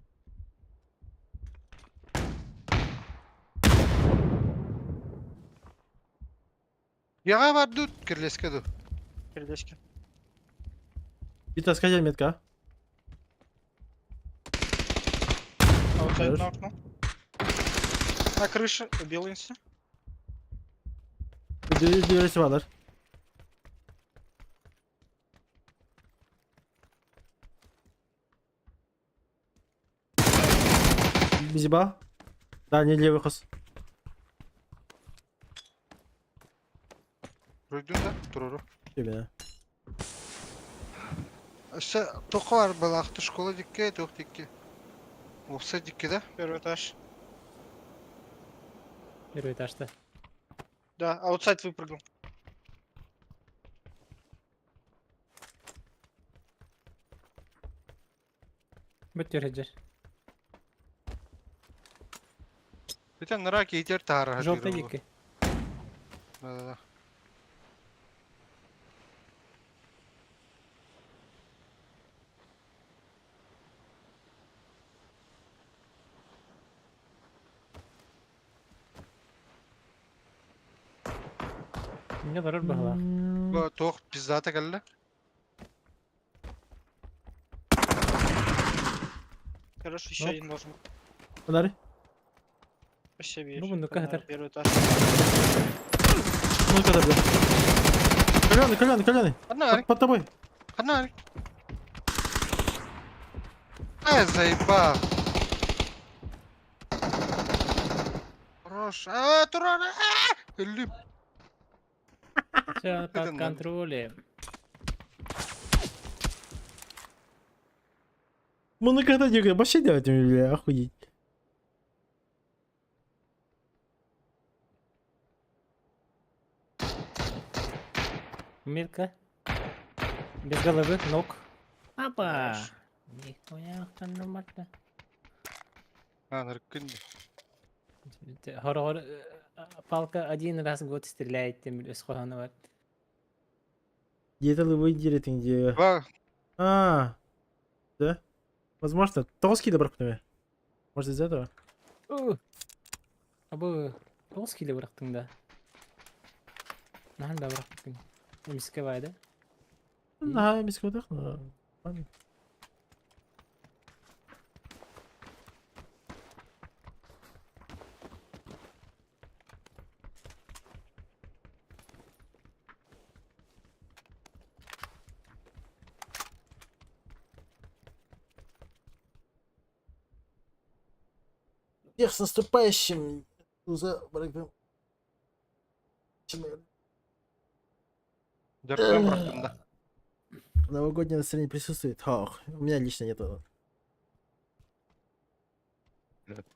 Яга бар тут кирлеске ду. Передачки. И таскать метка. Аутсайд Хорош. на окно. На крыше. Убил инста. Birisi varlar. Bizi bağ. Дальний левый хос. Ройдун да, туруру. Тебе. Аса тоқы бар балақты школа дикке, тоқ дикке. Опса дикке да? Первый этаж. Первый этаж-то. Да, аутсайд выпрыгнул. Бөттер Хаджар. Битен нара кейтер тара. Желтый дикий. Да. Мне ضرر بهلا. Ба тоқ пиздата галла. Хорош, еще Ну. один должен. Удари. Вообще вижу. Ну, ну-ка, Наверное, Хатар. Первый этаж. Ну когда бля. Коляный. Фонарик, Под тобой. фонарик. Заебал. Хорош. Турара. Лип. Все под надо. контролем. Мы на когда дикая. Вообще делать не бля, охуеть. Мирка. Без головы, ног. Опа! Нихуя, нормально. Наркин. Хор палка один раз в год стреляет, тем более схватывает. Где-то вы директинг где. Ба, Да? Возможно. Толский добро мне. Может из этого? Абы, толский ли бырақтың да? Нахын да бырақтың. Еміске байды. Ага, без кодах, но... ладно. Всех с наступающим! За барагом. жаркан бұрақтында. Новогоднее настроение присутствует. Ох, у меня лично нету.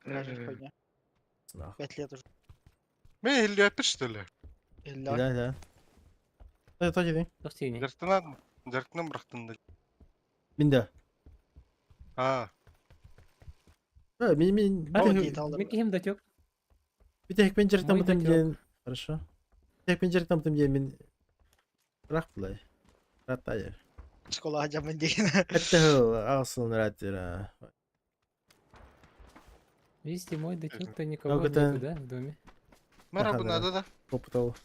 Реально хуйня. Нахуй. 5 лет уже. Мен елі өпір, что ли? Или Да. Это тебе. Тоқтейіне. Жарканан бұрақтында. Минда. Мен Молодец, алды. Меккем датек. Битек пен жерден Мой бутым датек. ден. Хорошо. Битек пен жерден бутым ден мен. Бірақ бұлай. Ратайыр. школа ажамын деген. Это аусын ратира. Видите, мой датек-то никого Как-то- нету, да, в доме? Мара Ага, бұл да. надо да. Опытал.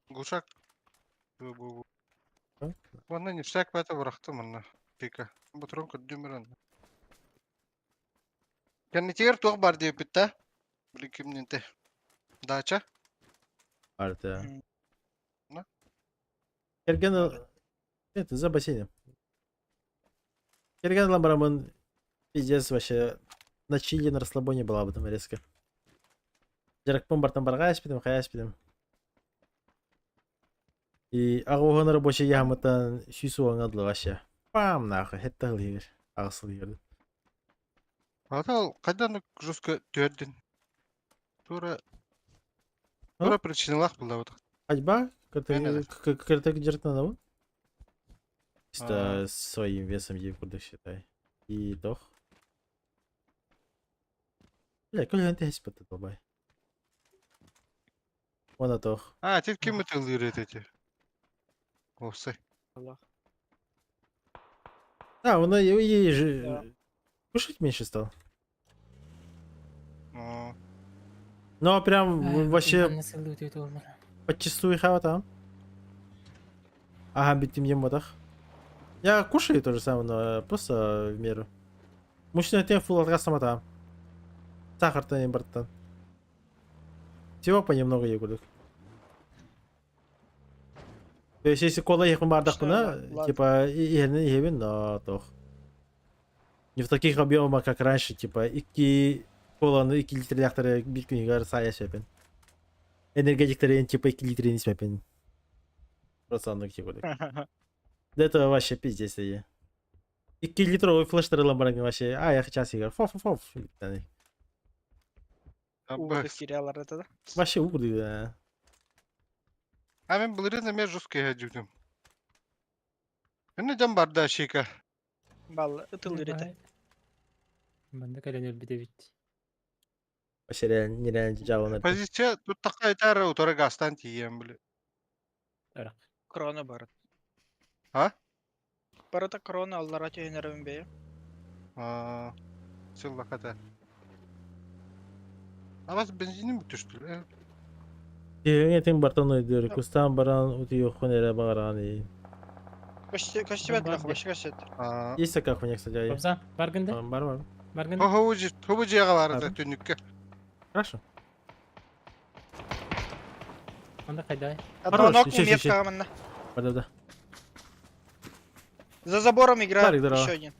Глушак. А? Оны не всяк бәті бұрақты мұнна. Пика. Бұтырын көддемірін. Кәнетер тоқ бар деп бітті. Білі кімненті. Дача. Арта. На. Керген... Это за бассейном. Керген ламбарамын пиздец вообще на чили, на расслабоне была об этом резко. Жаркпон бартан барга спидим, хая спидим. И агугана рабочий яматан сюсуан адлы вообще. Пам нахуй, хеттал егер. Агысыл егерді. Ата ол қайдан жөскі төрден. Тура А? тура причиналах была вот. Ходьба, Понятно. картек держит на новом. А. Чисто своим весом ей куда считай. И тох. Бля, коли он тесь под бабай. Вон тох. А, тільки ми тилирит эти. Осы. А, он ей же Да. кушать меньше стал. О, Ну, а прям вообще Nasıl ötüyor olmalı? подчистую хава там. Ага, битим ем мотах. Я кушаю то же самое, но просто в меру. Мужчина тем фул отказ там. Сахар-то не братан. Всего понемногу егудок. То есть, если кола ехал бардак Что, бuna, ладно. типа, и ебин, но тох. Не в таких объемах, как раньше, типа, ики коланы, 2 литр яқтары bir күн егар сая шепен. Энергетиктерин, типа, 2 литр не смепен. Просто анық егудок. Да это вообще пиздец, я. 2 литровый флештер ламбарың вообще, а, я хочу сигар, фоф. Уводы сериалар это да? Вообще угры, да. А мен бұлырын әме жұрскай әдюдім. Әне жан барда шейка. Балла, ытыл үрете. Bende kalender bir de bitti. Вообще реально, нереально жалко. Позиция тут такая тара утора гастан тием, блин. Irak. Крона барат. А? Барата крона аллара түйінерім бейі. Сылла ката. А вас бензинім бүтүштүр. Ертең бартан ойдыр, кустан баран ути хонере багараны. Кашты бәділі, башы кашты. Есть такая хуйня, кстати. Babza, bargında. Бар. Bargında. Хобуджиға барады Ага. түнүкке. Хорошо. Onda kayday. Одного ищи. метка манна. Да. За забором играет Старик, здорово. еще один.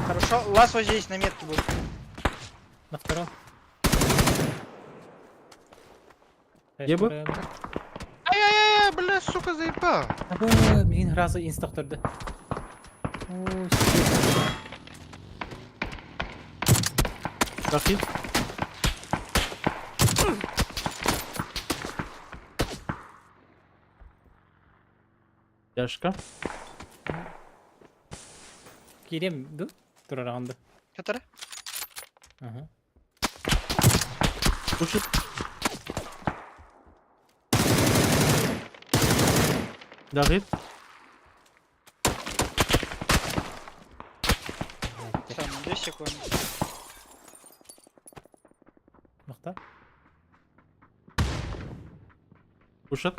Хорошо, лаз вот здесь на метке будет. На втором. Ебу. Ай-яй-яй, бля, сука, заебал. Abi, min razı instruktörde. Oo, shit. Рахит. Тяжко. Kirem, dur. Durarağında. Который? Aha. Пушит. Дахит. Там, 2 секунды. Nokta. Пушит.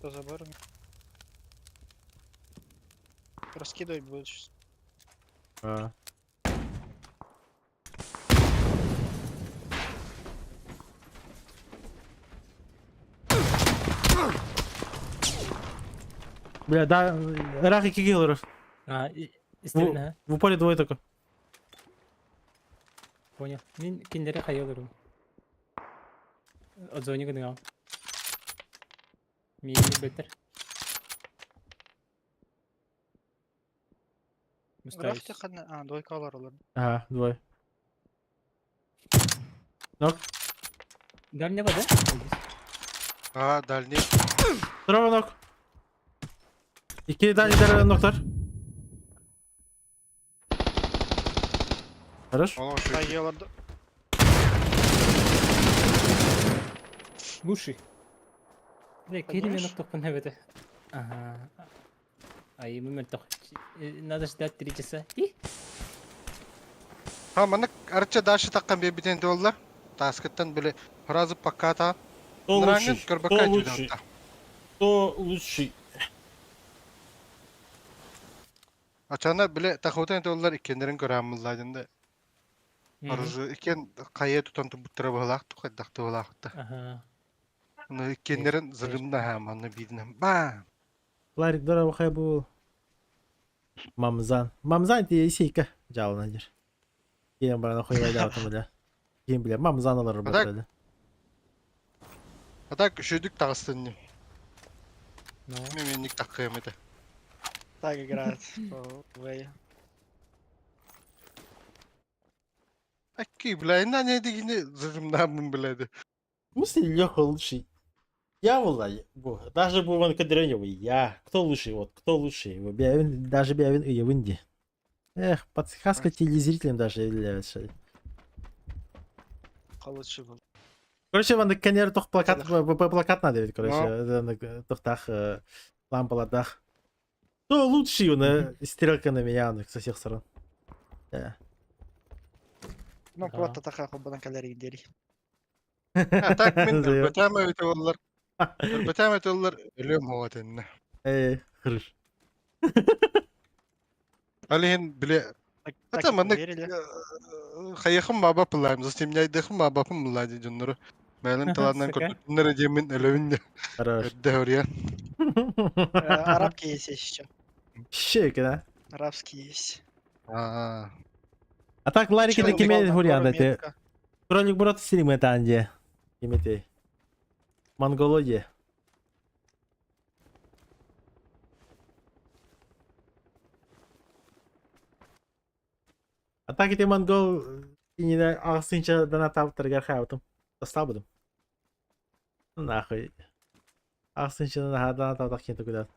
За забором. Раскидывать будет сейчас. А. Бля, да, рах и киллеров. Ha, istedim ha. В упоре двое только. Понял. Min kindere kayılıyorum. Ozonu gidin al. Mini better. Mustafa. Графти ходна. А, двойка алар олар. Ага, двое. Нок. Дальня вода? Дальний. Здорово, нок. İki tane noktar. Хорош. Оно шо. Поела. Буши. Бля, керем я Поднимешь? топтан хевете. Ага. Ай, момент тох. Надо ждать 3 часа. И? Мана арча дальше таккан бебитен доллар. Таскаттан биле фразы паката. Кто Нранген лучший? көрбөккө Кто айтып лучший? жатты. Кто лучший? Ачана биле тахутен доллар икендерин көрөмүлладында. Арызы икен кайы тутан туттыра балакты, кайдакты балакты. Ага. Ну икендерин зыгында һәм аны бидинен. Ба. Ларик, здорово, хай был. Мамзан. Мамзан, ты сейка. Жал, Надир. Кейін бana koymayla atım bile. Кейін bile. Mam zanalar Adak- böyle. Атак үшөдүк тагыстын. Ну, Меменник таккым это. Так играет. по Вэю. Акки, бля, не дегине зырымнамын биледи. В смысле Леха лучший? Я Валай. Даже bu Ван Кадренева. Я. Кто лучший? Вот, кто лучший? Даже Биавин и в Индии. Эх, подсказка телезрителям даже является. Лучший был. Короче, вон конер toch плакат надо ведь, короче, тохтах лампаладах. Кто лучший, он стрелка на меня со всех сторон. Да. Ну, Да. просто такая хоббана калерий дери. Атак мен Заяа. бетаме өтө боллар. Бетаме өтө боллар. Өлөм хоотен. Хрыш. Алин биле. Так Ата и маны проверили. хайахым маба пылайм. Застем яйдахым маба пымлади жоннору. Мәлен таланнан Сака. көрдүнөр жемин өлөмүн. Хорош. Өддөрүя. Арабки есть еще. Щеки, да? Арабский есть. Аа. А так, Ларики Чё, да кеме Иван, хурян, Андорра, это метка. кролик брат стримы танде. Кемете. Монголоде. А так это монгол не ағысынша дана табыттарға қайбытым. Тастал будым. Нахуй. Ағысынша дана табыттақ кенті көдат.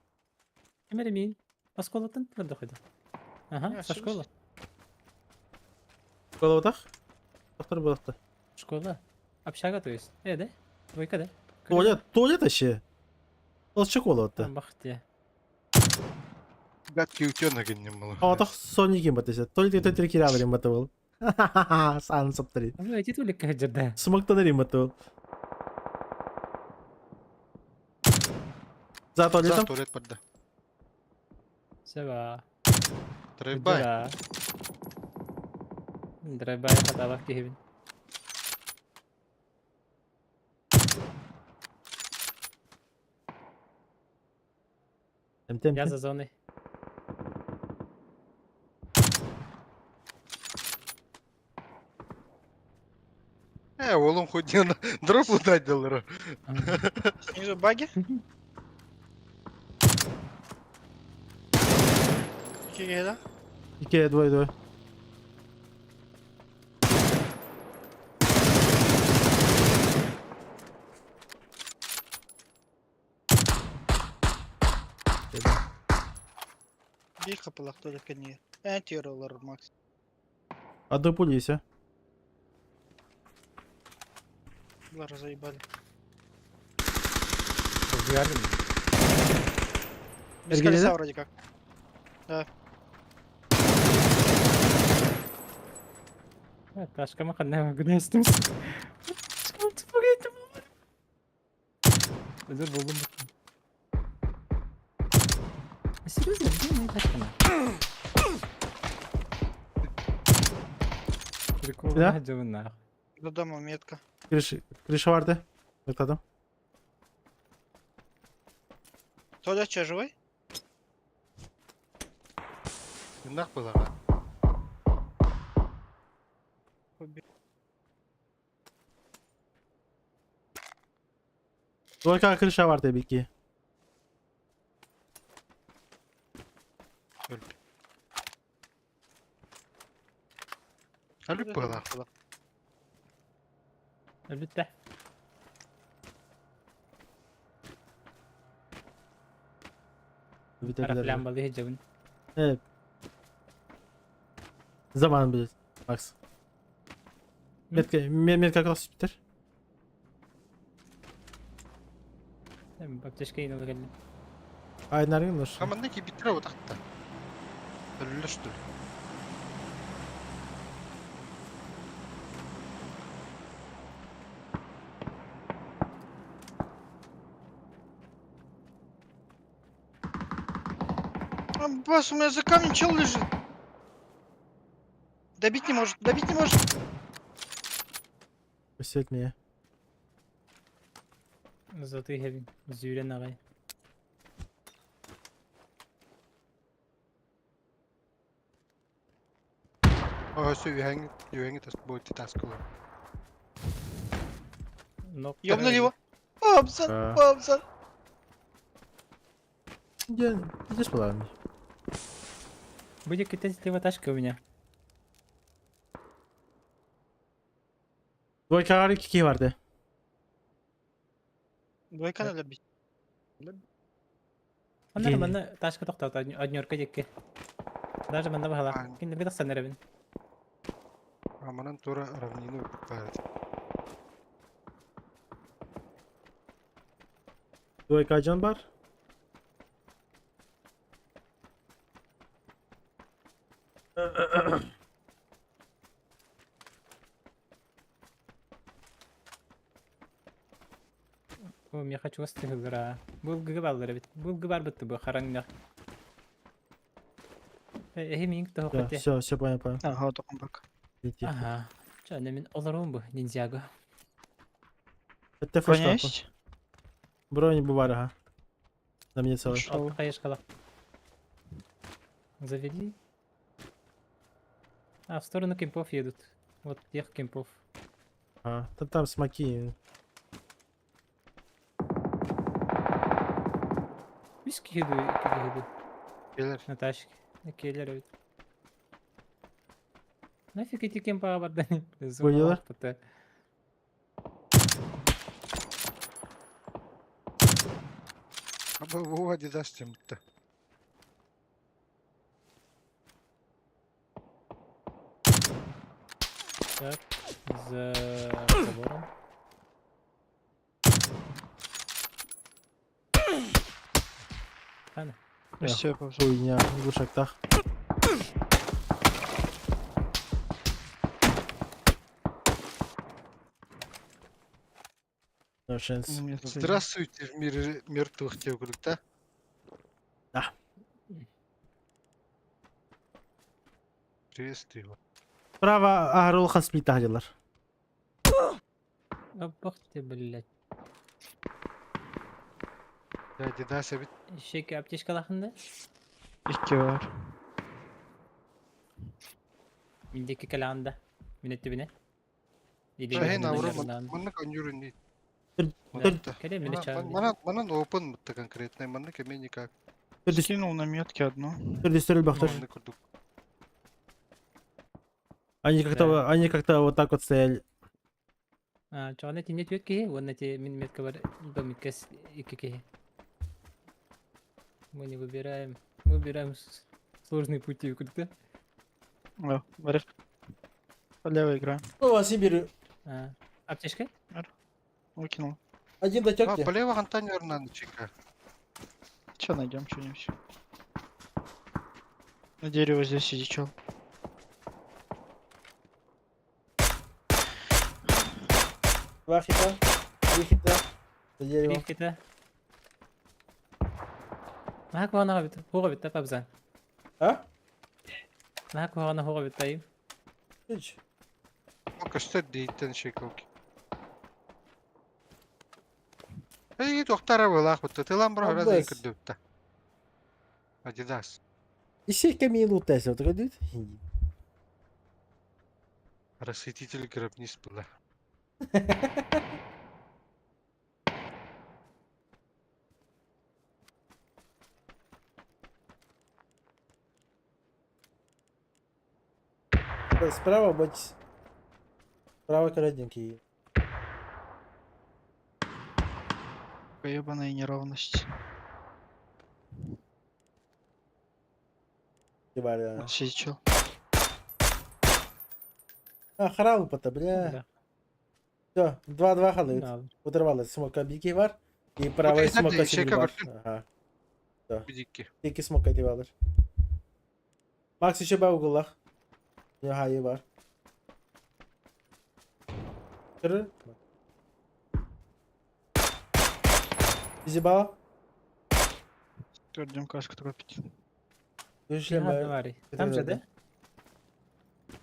Эмери мин. По школатан туда ходил. Ага, со школы. Школа отақ? Доктор болықты. Школа. Общага, то есть. Да? Двойка, да? Туалет аще. Ол школа отты. Бахт, я. Гадки утёна геннем было. А отақ сонигин бітесі. Туалет өтір кираларым біті бол. Сан саптыры. Ну, эти только жерде. Смоктанарым біті бол. За За туалетом? туалет подда. Сева. Требай. Уджара. Драйбай хатава кихивин. Тем. Я за зоной. Олым хоть не дроп удать доллара. Снизу баги. Киги, да? İki, двое. Bir kapılak только не. Тиролар, Макс. Одной пули все. Лара заебали. Взглядом. Без Эргене, колеса да? вроде как. Ташка маханная гнестимс. Özür buldum. Серьезно, где моя тачка? Прикол, Да? нахуй нахуй. До дома метка. Крыша vardı. Tıkladım. Толя, че, живой? Нах было. Только крыша vardı tabii ki. Алюк было. Elbette. Taraf lambalı hicabın. Evet. Zaman bilir. Max. Metka cross bitir. Bak teşke yine geldi. Aynen öyle. Командный битра вот так-то. Ölü что ли? Бас, у меня за камнем чел лежит. Добить не может, добить не может. Göster etmeye. Zatı hevin. Züren ağay. Ось юэнги тас будет таскала. Нок. Ёбнули его. Папсан, А. папсан. Идешь плавно. Будет какая-то слева тачка у меня. Двойка iki kişi vardı. Двойка надо бить. Anda Gel. bana tashka to'xtat, однёрка jekki. Даже bana bahala. Aynen. Endi bir taqsan nerabin. Аманан тура равнину баарат. Двойка can var. Я хочу игра. Был гыбал ребят. Был гыбар битти bu хараңда. Минг то Да, хотя. все понял. Ага, тоқым бак. Лети. Ага. Чана мен оларым bu ниндзяго. Это Броня флешка. есть? Брони бывали, ага. На мне целый. Шо? Алты кала. Завели. А, в сторону кемпов едут. Вот тех кемпов. Ага. Там смоки. Виски еду. Келер. На тачке. Келер evet. Нафиг эти кемпа абардан. Поняла. Аба bu Adidas темтта. Так, за забором. Ладно. Все, папсан. Хуйня в ушактах. No chance. Здравствуйте в мире мертвых говорит, да? Да. Приветствую. Право Агрол Хасплита diyorlar. А бах ты, блядь. Ya Adidas бит. Шеки аптечка лахында. İki var. Миндеки каланда. Минет төбине. Шахин авру мана конюрин дейт. Келе мине чаң. Манан open мытта конкретно. Мана кеме никак. Скинул на метке одну. Стрель бахтар. Мана курдук. Они как-то вот так вот стояли. А, чоғана тинет ветки, вон эти метка бар. Домикес икки. Мы не выбираем. Выбираем сложные пути, куда-то. О, барик. Левая игра. Ну, вас беру. Аптечка? Выкинул. Один до А, тётки. полево контейнер надо чека. Че найдем что-нибудь? На дерево здесь сидит чел. Два хита. Три хита. За дерево. Рихкета. Нахак вана бит. Хуга бит папзан. А? Нахак вана хуга бит тайм. Hiç. Пока что дейтен шейковки. Эй, доктора была, вот ты ламбра Аббас. раза икрдыпта. Adidas. İşe kemiği loot test yaptık değil. Расхититель гробниц была. Справа быть. Справа коротенький. Поебаная неровность. Var ya. Вот сидит чел. А, хралпа-то, бля. Все, 2-2 халыт. Да. Удорвалась смока бики var. И правая Okey, смока hadi, сидит şey var. kapattım. Aha. Бидики. İki smoke hadi var. Max işe bak Google'la. Ya hayır var. Kırı. Bizi bağ. Твердим каску тропить. Görüşlerim Ладно, ben. Варий. Там же, да?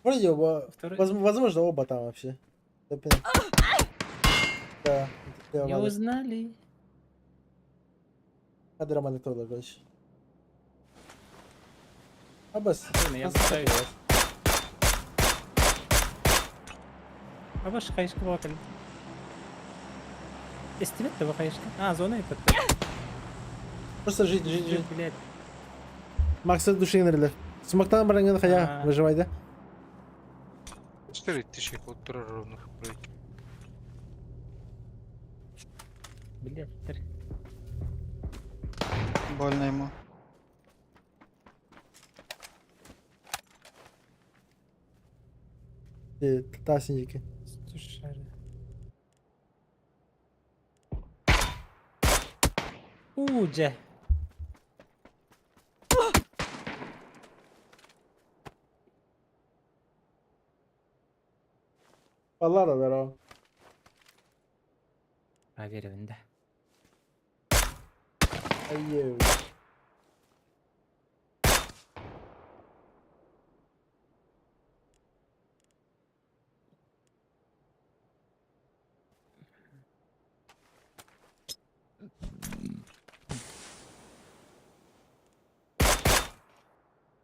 Вроде оба. Второй. Возможно, оба там вообще. Да. Не узнали. Hadi Raman et orada koş. Abbas. Ладно, я заставил вас. Абаш кайышка бакел. Эстимет да кайышка. Зона это. Просто жить. Блядь. Максат души нерлер. Смоктан баранган хая выживай, да? 4 тысячи вот турар ровно. Блядь. Больно ему. Тасеньки. Уджа. Vallahi da ver o. Проверен, Ayy.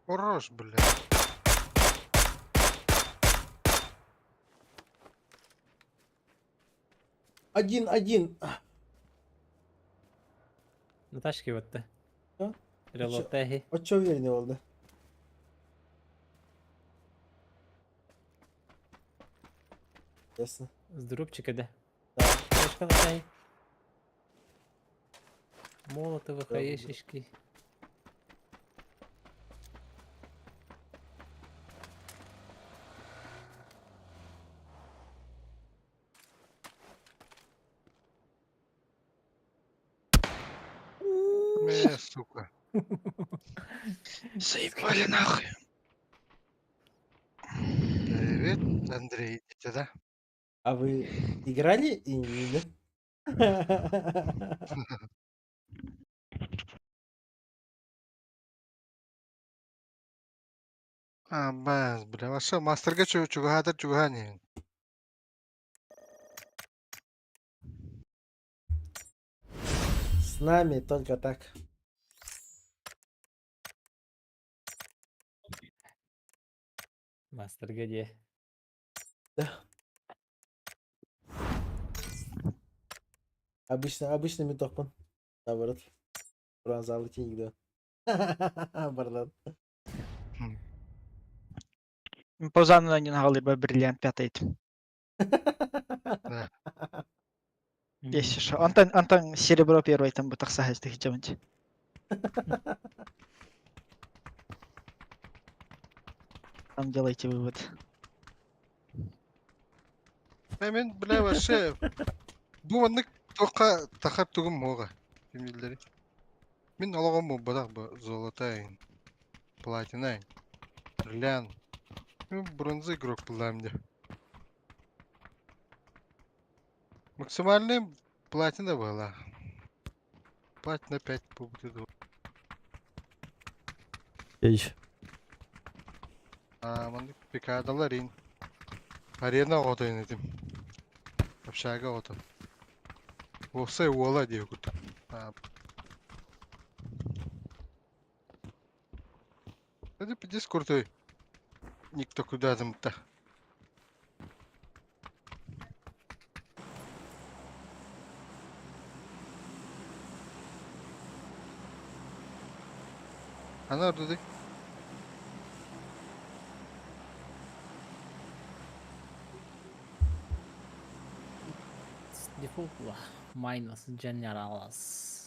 Хорош, блядь. Один. Наташки вот то. А? Релотехи. O çok yerini oldu. Ясно. С дробчика, да. Да. Кайышка лотай. Молотовы, Да, хаешечки. Сука. Заебали нахуй. Привет, Андрей. Это да? А вы играли и не? Бас, бля. Вообще, мастерга чугахатар чугахани. С нами только так. Мастер где? Да. Обычный метохман. Наоборот. Бронзовый тень да. Барлан. Позану на нього бриллиант п'ятий. Да. Если что. Антон серебро первый там будет сагать их делать. Там делайте вывод. Мен, бля, вообще. Bu anlık toka takar tugum moga. Kimilleri. Min alagam bu badak bu золотая, платина, бриллиант. Ну, бронза игрок булам де. Максимальный платина была. Платина 5 будет. Ей. Мандык пикадалар ин. Арена ото инетим. Общага ото. Осы уола диyor кут. Hadi bir Discord'u. Никто куда там-то. Ana orada değil. Default minus generals.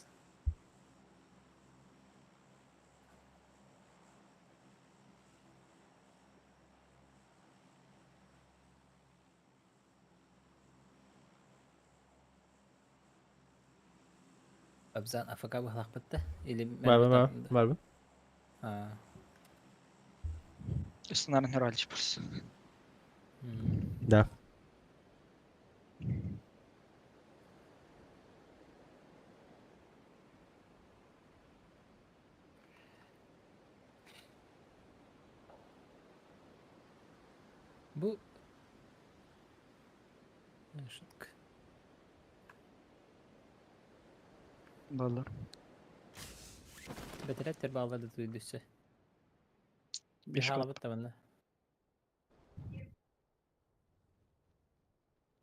Абзан АФК бахлах бітті? Или Var mı? Если, наверное, Ральч просто. Да. Bu шутка. Доллар. Бетереттер bağladı duyduysa. Bir Бешкал. hala bitti bende.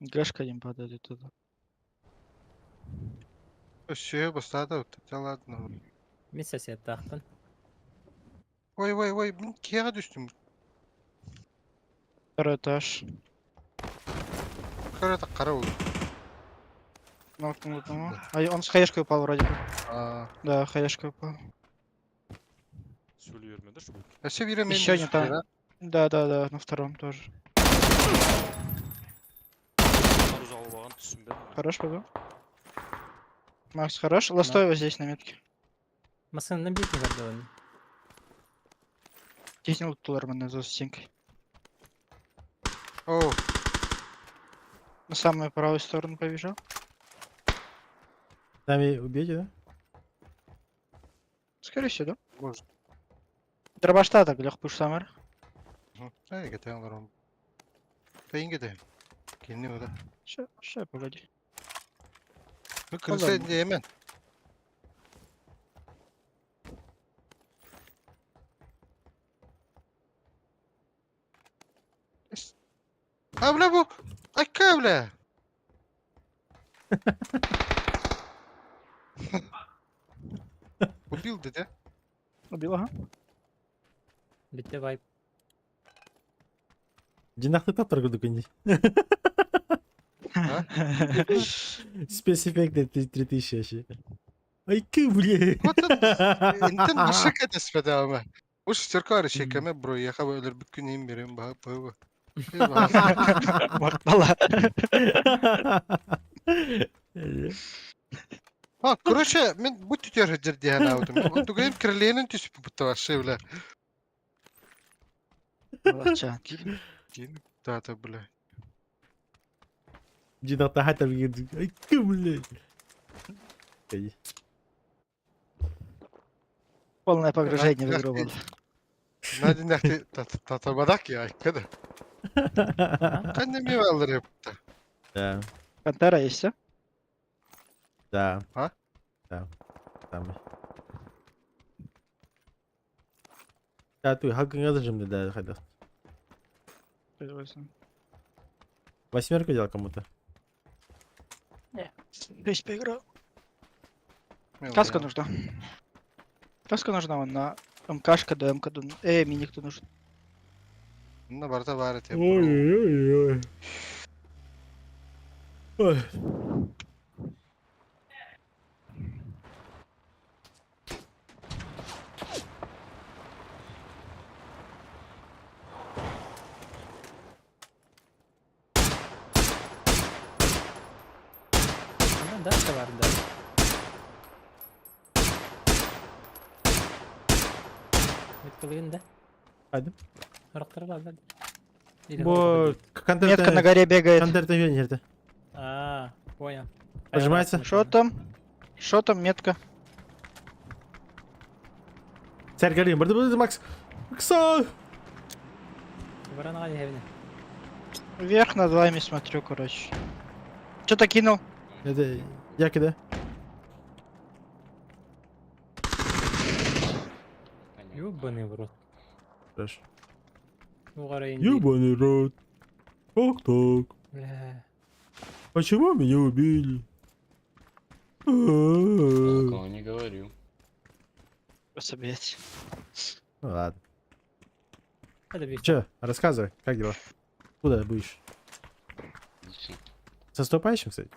Гашка не падает туда. Все, бастады. Да ладно. Мен сосеттақпын. Ой, мен кеға түстім. Второй этаж. Қарата қара ол. Нокнул одного. А он с хаешкой упал вроде бы. Да, хаешкой упал. Әсе бере мен Еще не там. Да, на втором тоже. Хорош побил. Макс, хорош. Ластой его здесь на метке. Масынның бетін кірді оның. Теснил Тулермана за стенкой. О, На самую правую сторону побежал. Сами убейте, да? Скорее всего, да? может. Дробашта так легко самар. Әй, кетен қарам. Пейін кетен. Келіне ода. Ща, погоди. Ну, кірсе де емен. А, бля, bu. Akka, бля. Убил, да? Убил, ага. Бітті вайп. Жинақты таптар күрдік енді. Спецэффекты 3000 вообще. Ай, ки, бля. Вот это. Интен мышек это спада, ама. Уж стеркары шекаме, бро. Я хава өлір бүткін ем берем, ба, ба. Мақпала. А, короче, мен будь тетер жерде ана аудым. Он тугайым кірленін түсіп бұтты вообще, бля. Молодчан. Да, бля. Жинақта хатар келдік. Ай, ки, бля. Ай. Полное погружение в игру было. Надин нахты татамадак я, когда? Кандай мевалар yaptı. Да, Пантера есть, все? да. А? Да. Там. Я тут хакин yazıcım dedi hadi. Восьмерку делал кому-то. Весь поиграл. Каска нужна. Каска нужна вон на МКшка до МК до... мини кто нужен. На барта var ya. Ой. Ой. Ama ders de vardı. Меткалыгын да. Hadi. Ұрықтары бар да. Bu Метка на горе бегает. контент nerede? А, понял. Нажимается. Что там? Что там метка? Sergeliyim. Burada Max. Макса. Варанаға дегенде. Вверх над вами смотрю, короче. Что-то кинул. Это я кида. Ёбаный в рот. Хорошо. Угара инди. Ёбаный рот. Так. Бля. Почему меня убили? Не говорил. Пособить. Ну ладно. Hadi bir. Че, рассказывай, как дела? Куда будешь? С наступающим, кстати?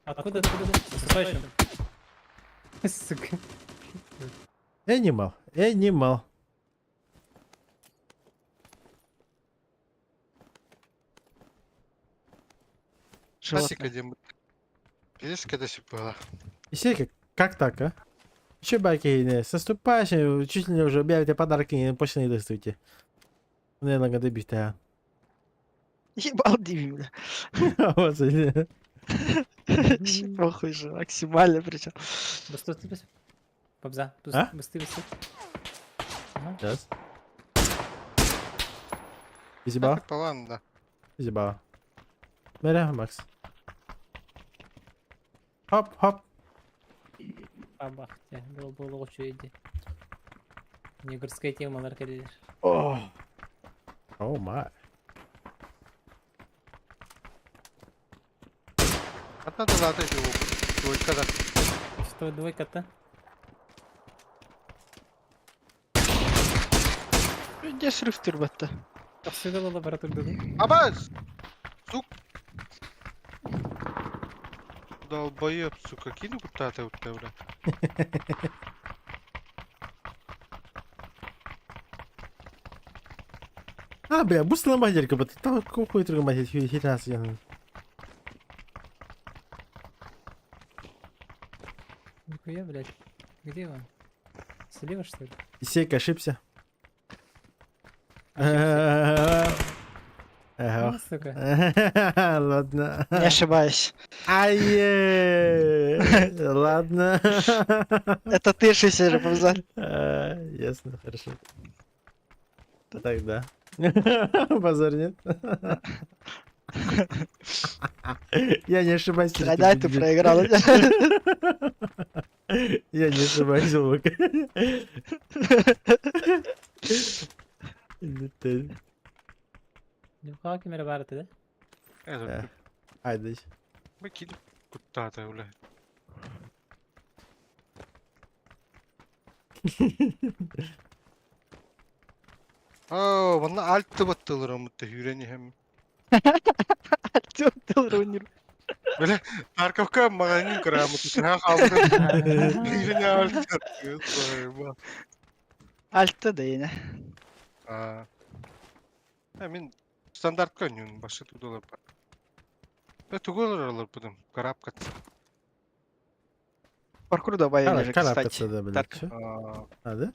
Откуда? Сосающим. Сука. Энимал. Классика, где мы... Видишь, когда было? Исейка, как так, а? Че байки, с наступающим, чуть ли не уже объявите подарки, почти не достуйте. Наверное, годы бить, а. Ебал Диви, бля. Вот, Похуй же, максимально причем. Быстрый. Побза. А? Быстрый. сейчас. Изибал? План, да. Изибал. Меря, Макс. Хоп. Бабах. Был очень иди. Негрская тема, наркодилер. О май. Hatta da zaten şey oldu. Doğru kadar. Что, двойка-то? Где срыв тырбатта? Тахсыгал лабораторияда да? Абаз! Сук! Долбоёб, сука, кинь куда-то вот бля. Бля, быстро на базерка, вот там какой-то базер, хитас я. Нихуя, блядь. Где он? Слева, что ли? Сейка ошибся. А, Ага. сука. Ладно. Не ошибаюсь. Ай, ладно. Это ты, Шисер, Павзан. Ясно, хорошо. Тогда. Базар нет. Я не ошибаюсь. Когда ты проиграл? Я не ошибаюсь, Волк. Yukarı kamera var dedi. Это, Haydi. мы кинь куда-то, бля. Бана альт баттылар амытта хүрени хэм. Бля, Тарковка маганин крамыт. Ха хавры. Хүрени альт. Альтта да yine. Мен стандартка үнүн башы тудалар бар. Тугулар алар будем. Карап катса. Паркур добавили же, Карап кстати. катса да, блядь. Так. Чё? Hadi.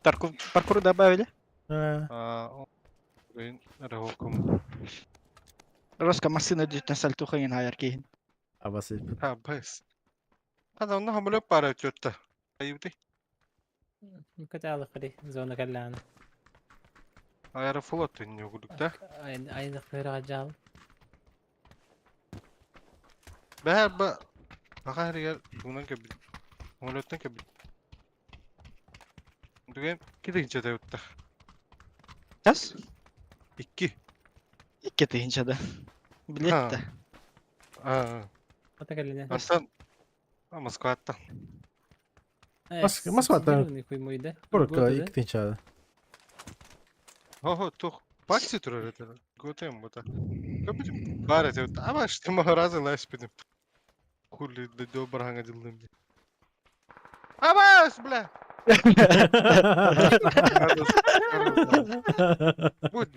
Паркур добавили. Oyun Rahok'um. Roska masina düzten saltuha yine hayar kehin. Abası. Ha, bas. Hadi onu hamle para çötte. Ayıp değil. Kaçalı kırı. Zona kallanı. Ayarı full atın yok da. Aynı kırı acal. Behar ba. Bakar yer. Bundan kebil. Hamletten kebil. Dugem gidince de yutta. Kas? İki. İki deyince de. Bilet de. Ata kallanı. Aslan. Moskva'da. Москва-то. Нихуй мой, да? Korka ilk tinçadı. Ho, tuh. Baksı turur eder. Gotem bu da. Kapıcım. Bari de yutta. Ama işte maharazı laş benim. Kulli de dobar hanga dildim diye. Abas bla. Будь.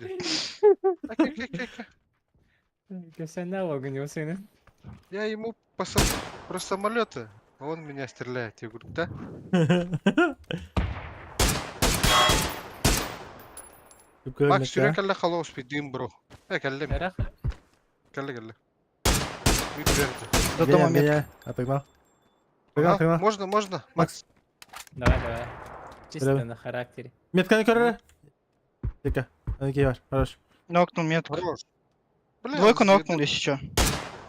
Sen ne var senin? Я ему про самолеты, а он меня стреляет. Я говорю, да? Бак сюрек әлі қалауыз бейдейін, бро. Кәллем, Ярах? кәлле. Үт берді. До дома метка. Отогнал. Ага, можно. Макс. Давай. Чисто на характере. Метканы көрі. Тика. Анекей var. Хорош. Нокнул метку. Хорош. Бля, Двойку заебал. нокнул, если что.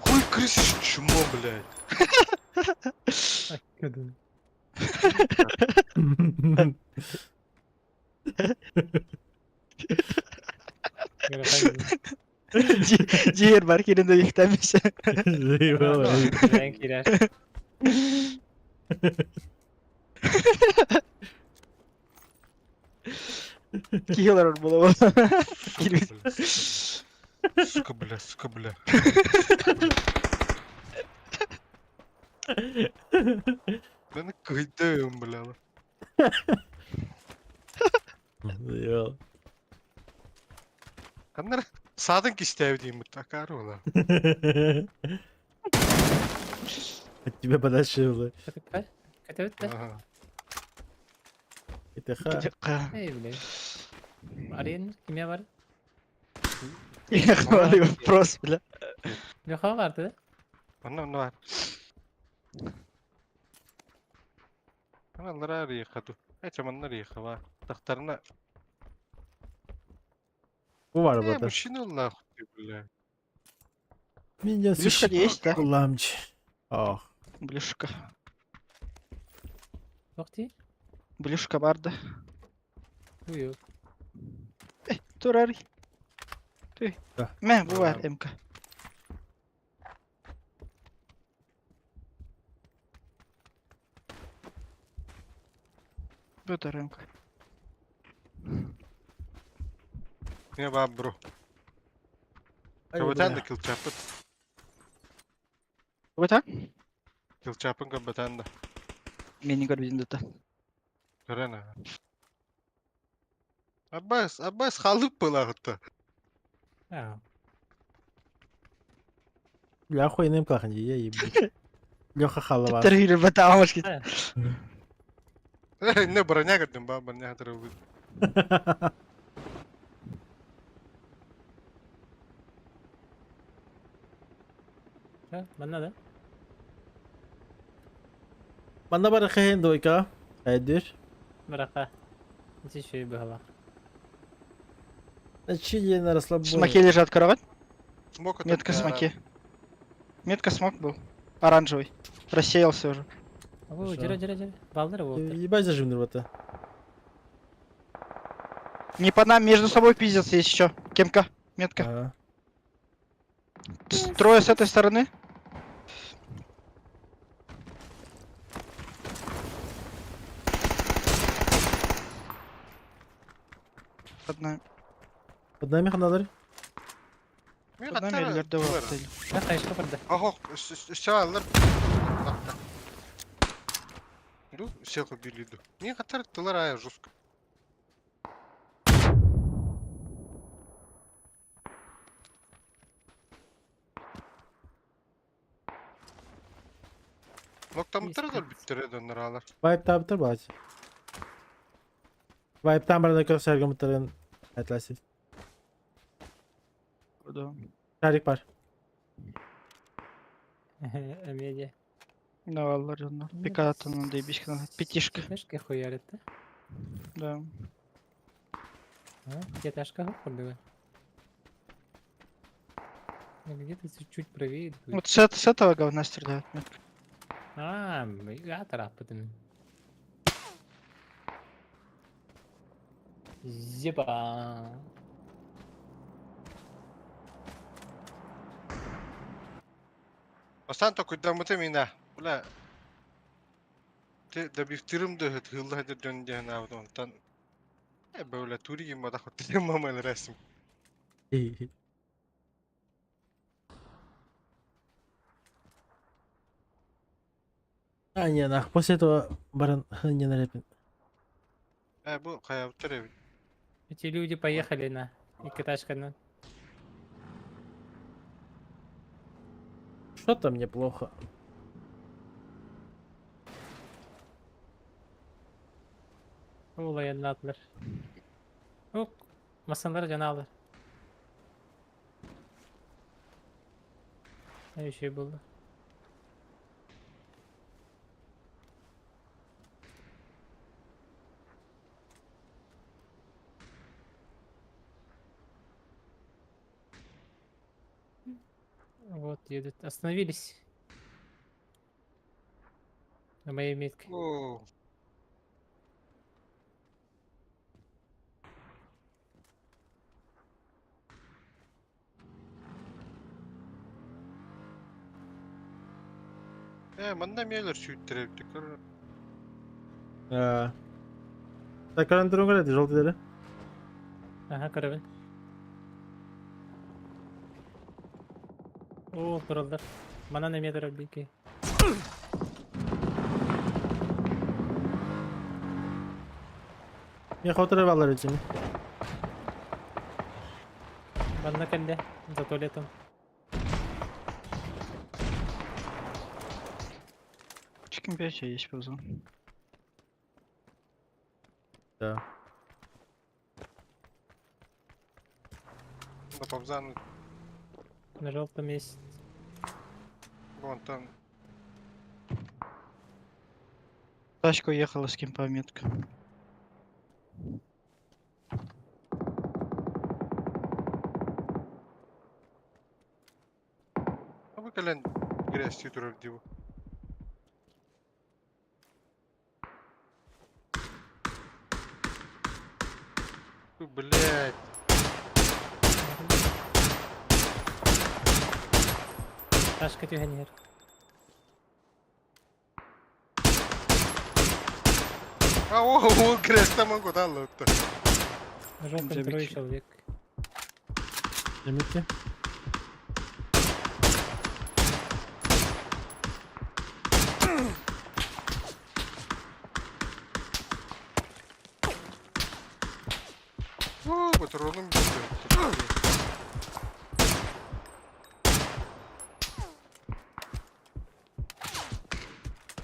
Хуй крысишь, чмо, блядь. Ciğer markerinde yüklenmiş. Renk girer. Kihler olmalı. Сука, бля. Ben kıydım, bля. Eyvallah. Kanlar sağdan kişiler diyeyim mutlaka ola. Тебе подошило. Kötü. Aha. Это ха. Ey блядь. Arayın kimya var? Я говорю вопрос, бля. Yoha vardı. Onu var. Kanallar arıyor kadı. Geçemanlar yıkı var. Taktarına. Bu var Ne burada. bu şimdi Allah bля. Меня Блюшка есть, да? Ламч. Ах. Блюшка. Yok değil. Блюшка vardı. Bu yok. Dur arı. Da. Bu var MK. Бөтө ремка. Не баб, бро. Кабатан да килчапыт. Бөтө? Килчапын кабатан да. Мен не көрбөдүм да. Көрән. Аббас халып былағытты. А, Бля, охуенный плахан, я ебать. Леха халава. Тергиле бөтө амаш кит. Не броня кірдім ба, броня кірді. бана да. Bana bara kehen doyka. Haydır. Брака. Эти еще и было. Чили на расслабоне. Смоки лежат, карават. Смок это Метка для- смоки. Метка смок был. Оранжевый. Рассеялся уже. Ого, Хорошо. жира. Балдыр болды. Ебать зажимный вот это. Не по нам, между собой пиздятся есть еще. Кемка. Метка. Ага. Трое с этой стороны. Одна. Под нами ханадыр. Мен Одна хаттар- мерлерде Булар. var. Бак кайышка барды. Охо, үсі алылар. Ду, селка билиду. Мен хаттар тылар ая жестко. Ноктамыттар да біттереді нұралар. Vibe tabıtır bazı. Vibe'tan bana kadar sergamıtların atlasit. Да. Tarik var. Медиа. Давалlar onlar. Pika atının diye bir şey. Пятишка. Пятишка хуярит, да? Да. Пяташка ходила. Где-то чуть-чуть правее. Вот с этого говна стреляют. Метка. А, я тарапатым. Зеба. Остан то кудамыты мина. Ула. Те да бифтирим да хылла хадыр дönde на вот онтан. Böyle turi gibi mada hottım mamalı resim. А, не, нах. После этого баран не налепит. Bu kayaптır evi. Эти люди поехали на. И каташка на. Что-то мне плохо. Олай anlattılar. Yok. Masanlara can alır. Ne şey buldu. Вот, едут. Остановились. На моей метке. Oo. Manda meler şüttür evde kır. Так, карантин говорят, желтый дали. Ага, караван. О, kurallar. Bana ne meter bilgi. Я хватаю валар этим. Bana kende. За туалетом. Chicken печь есть позу. Да. На повзану На желтом есть. вон там. Тачка уехала с кем по метка. А вы колен грязь тюрер диву. Блять. Ташка тюгенер. о, крестом куда лопта. На жовтому Забить. троє чоловік. Заметьте. О, патроном бьет.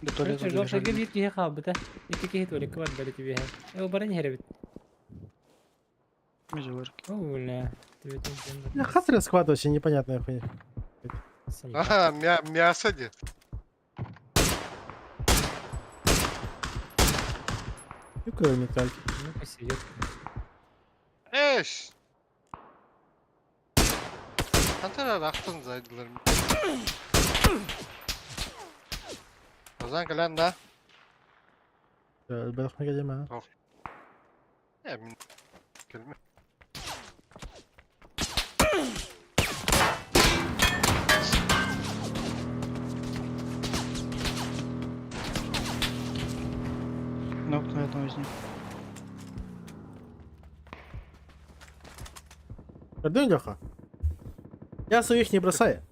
До туалета Короче, жовтий добежали. гиб їх халбите. І тільки гітолік квад бере тобі ге. Його барань геребить. Межевырки. О, ля. Тобі там Я хатри схват вообще непонятная хуйня. Ага, мясо где? Какой метальки. Ну, посидит. Эш! Антара рахтын зайдылар. Озан калан да? Бәләк мәгә җәмә. Мин келме. Нок на одного из них. Көрдең Леха? Я своих не бросаю.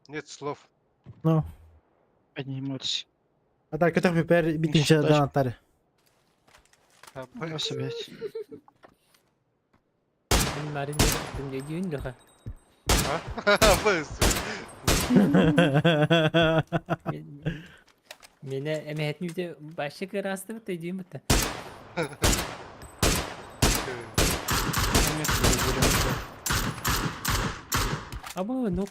Нет слов. Ну. Одни эмоции. А так көтөк бипер битинче Считаешь? данаттары. Раз опять. Мен марин дем дегин леха. Быс. Мене эмехетни үтө башы кырасты бит дейм бит. Або нук.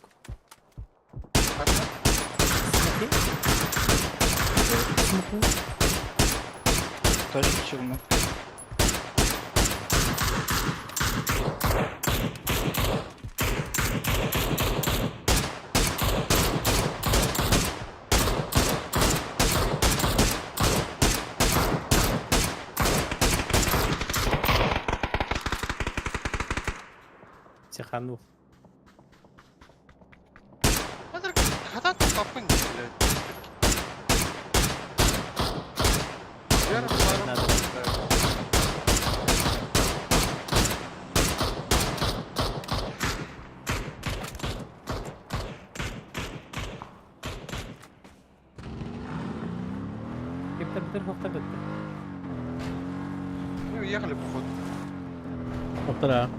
Смотри. Точно челнок. Цехану. Когда ты попынь, блядь? Вера, Надо. Кепте битер хокта битте. Ну, уехали, походу. Оптара.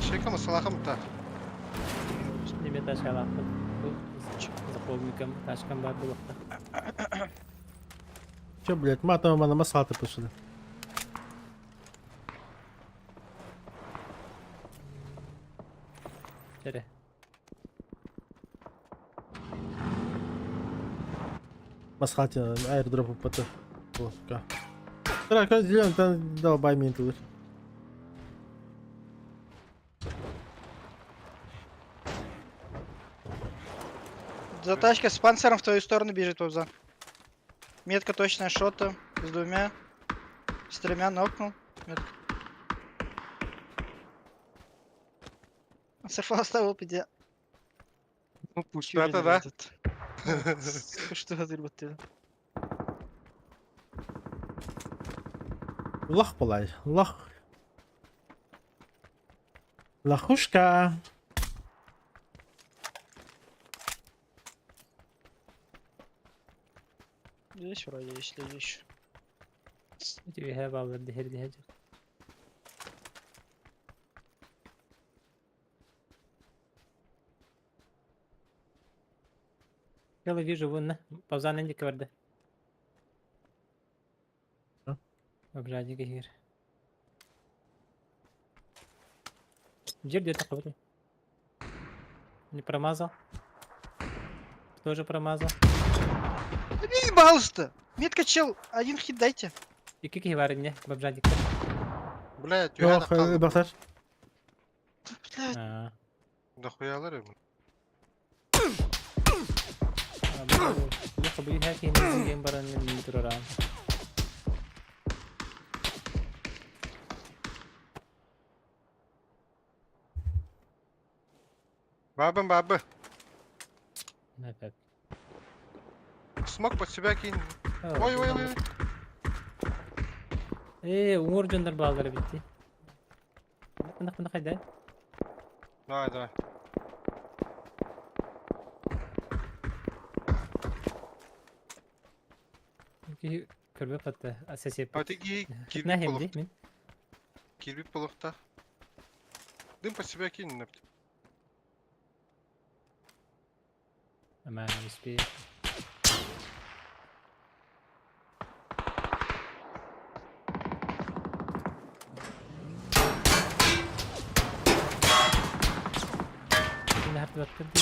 Шейкам салахам-то. Неме ташалак. Запомникам ташкам бар булакта. Чё, блядь, матом мене маслати пішли. Чере. Маслати аердропу пати. Лодка. Так, зелен, там долбай мені тут. Затачка с панциром в твою сторону бежит, Вовза. Метка точная шота. С двумя. С тремя нокнул. Метка. Серфа оставил пидя. Ну, пустата, да? Что ты работаешь? Лох полай, лох. Лохушка. Здесь вроде есть люди еще. Тебе ге балдар дехер дехер. Yalla вижу вон, паузан инди кверде. А? Обжади гехир. Где где-то кабри. Не промазал. Тоже промазал. Бей, пожалуйста! Метка чел, один хит дайте. И какие варят мне, бабжадик? Блядь, Yok, baklar. Блядь, А, Нахуялар ему. я хабу her şeyin bizim game baranın nitro ram. Бабам, бабы. Ne pek. смог под себя кинь. А, Ой, ой, ой. Умур жондар балдары битти. Мына кайда? Давай, давай. Көрбөп катты. Асесеп. А ты кирбик Нахим полук. ди мен. Кирбик полукта. Дым под себя кинь. Нэпт. Ама успею. Нахар баттырды.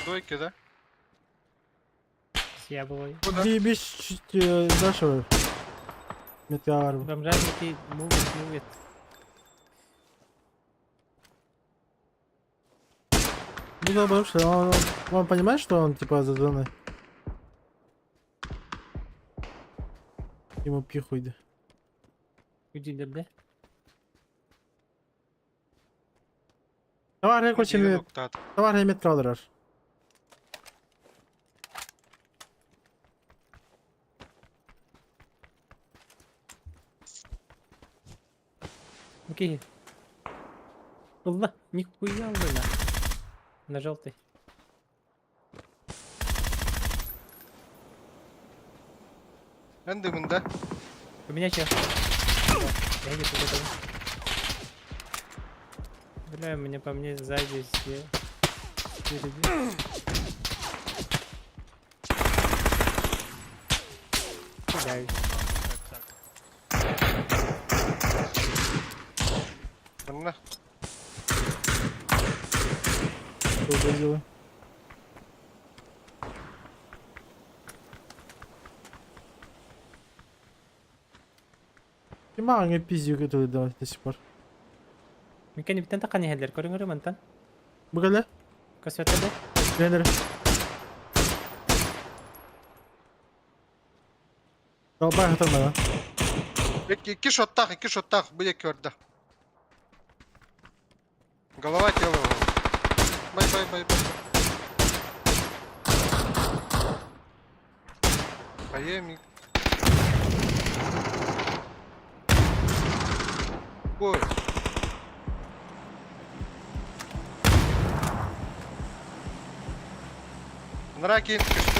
Дойки, да? Сия бой. Куда? Заебись, чуть дашь метеор. Бомжарники мувит. Ну да, потому что он понимает, что он типа за зоной. Ему пихуй. Gücüyle Товар Кирбик очень нокта. товар emet kaldırar. Окей. Allah, нихуя алды на желтый. Мен дымында. Поменяй чё. Я иду туда. Бля, мне по мне сзади все. Впереди. Кидаюсь. Мына. Что делаю? Kim hangi pizziyor götürdü до сих пор? Мекени биттен такан ехелер, көрүңөр мантан. Bu kadar. Көсөтөдө. Neler? Kalbay hatırlama. Iki шоттах, бұл екі өрді. Голова тело. Бай. Поемик. Ой. Нраки кишки.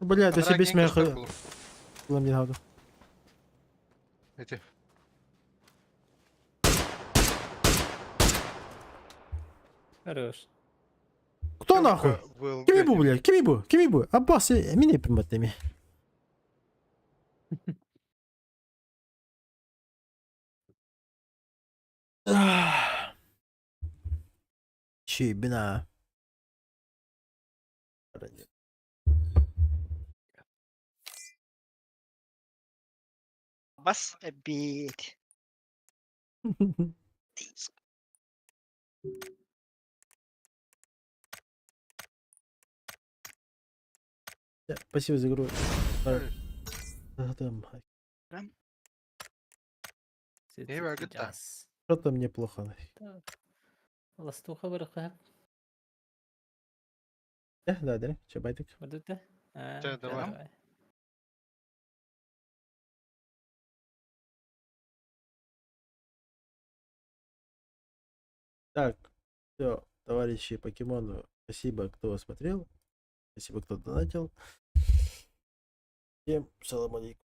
Блядь, до себе смех. Был. Было мне надо. Эти. Хорош. Кто нахуй? Был. Kimi bu блядь? Kimi bu? Abbas mini yapayım batemi. Şey bina. بس بيت. Спасибо за игру. Что-то мне плохо. Ластуха бырыкы. Да, да, чабайтик. Вадыта. Да, давай. Так, все, товарищи покемоны, спасибо, кто смотрел, спасибо, кто донатил. Всем салам алейкум.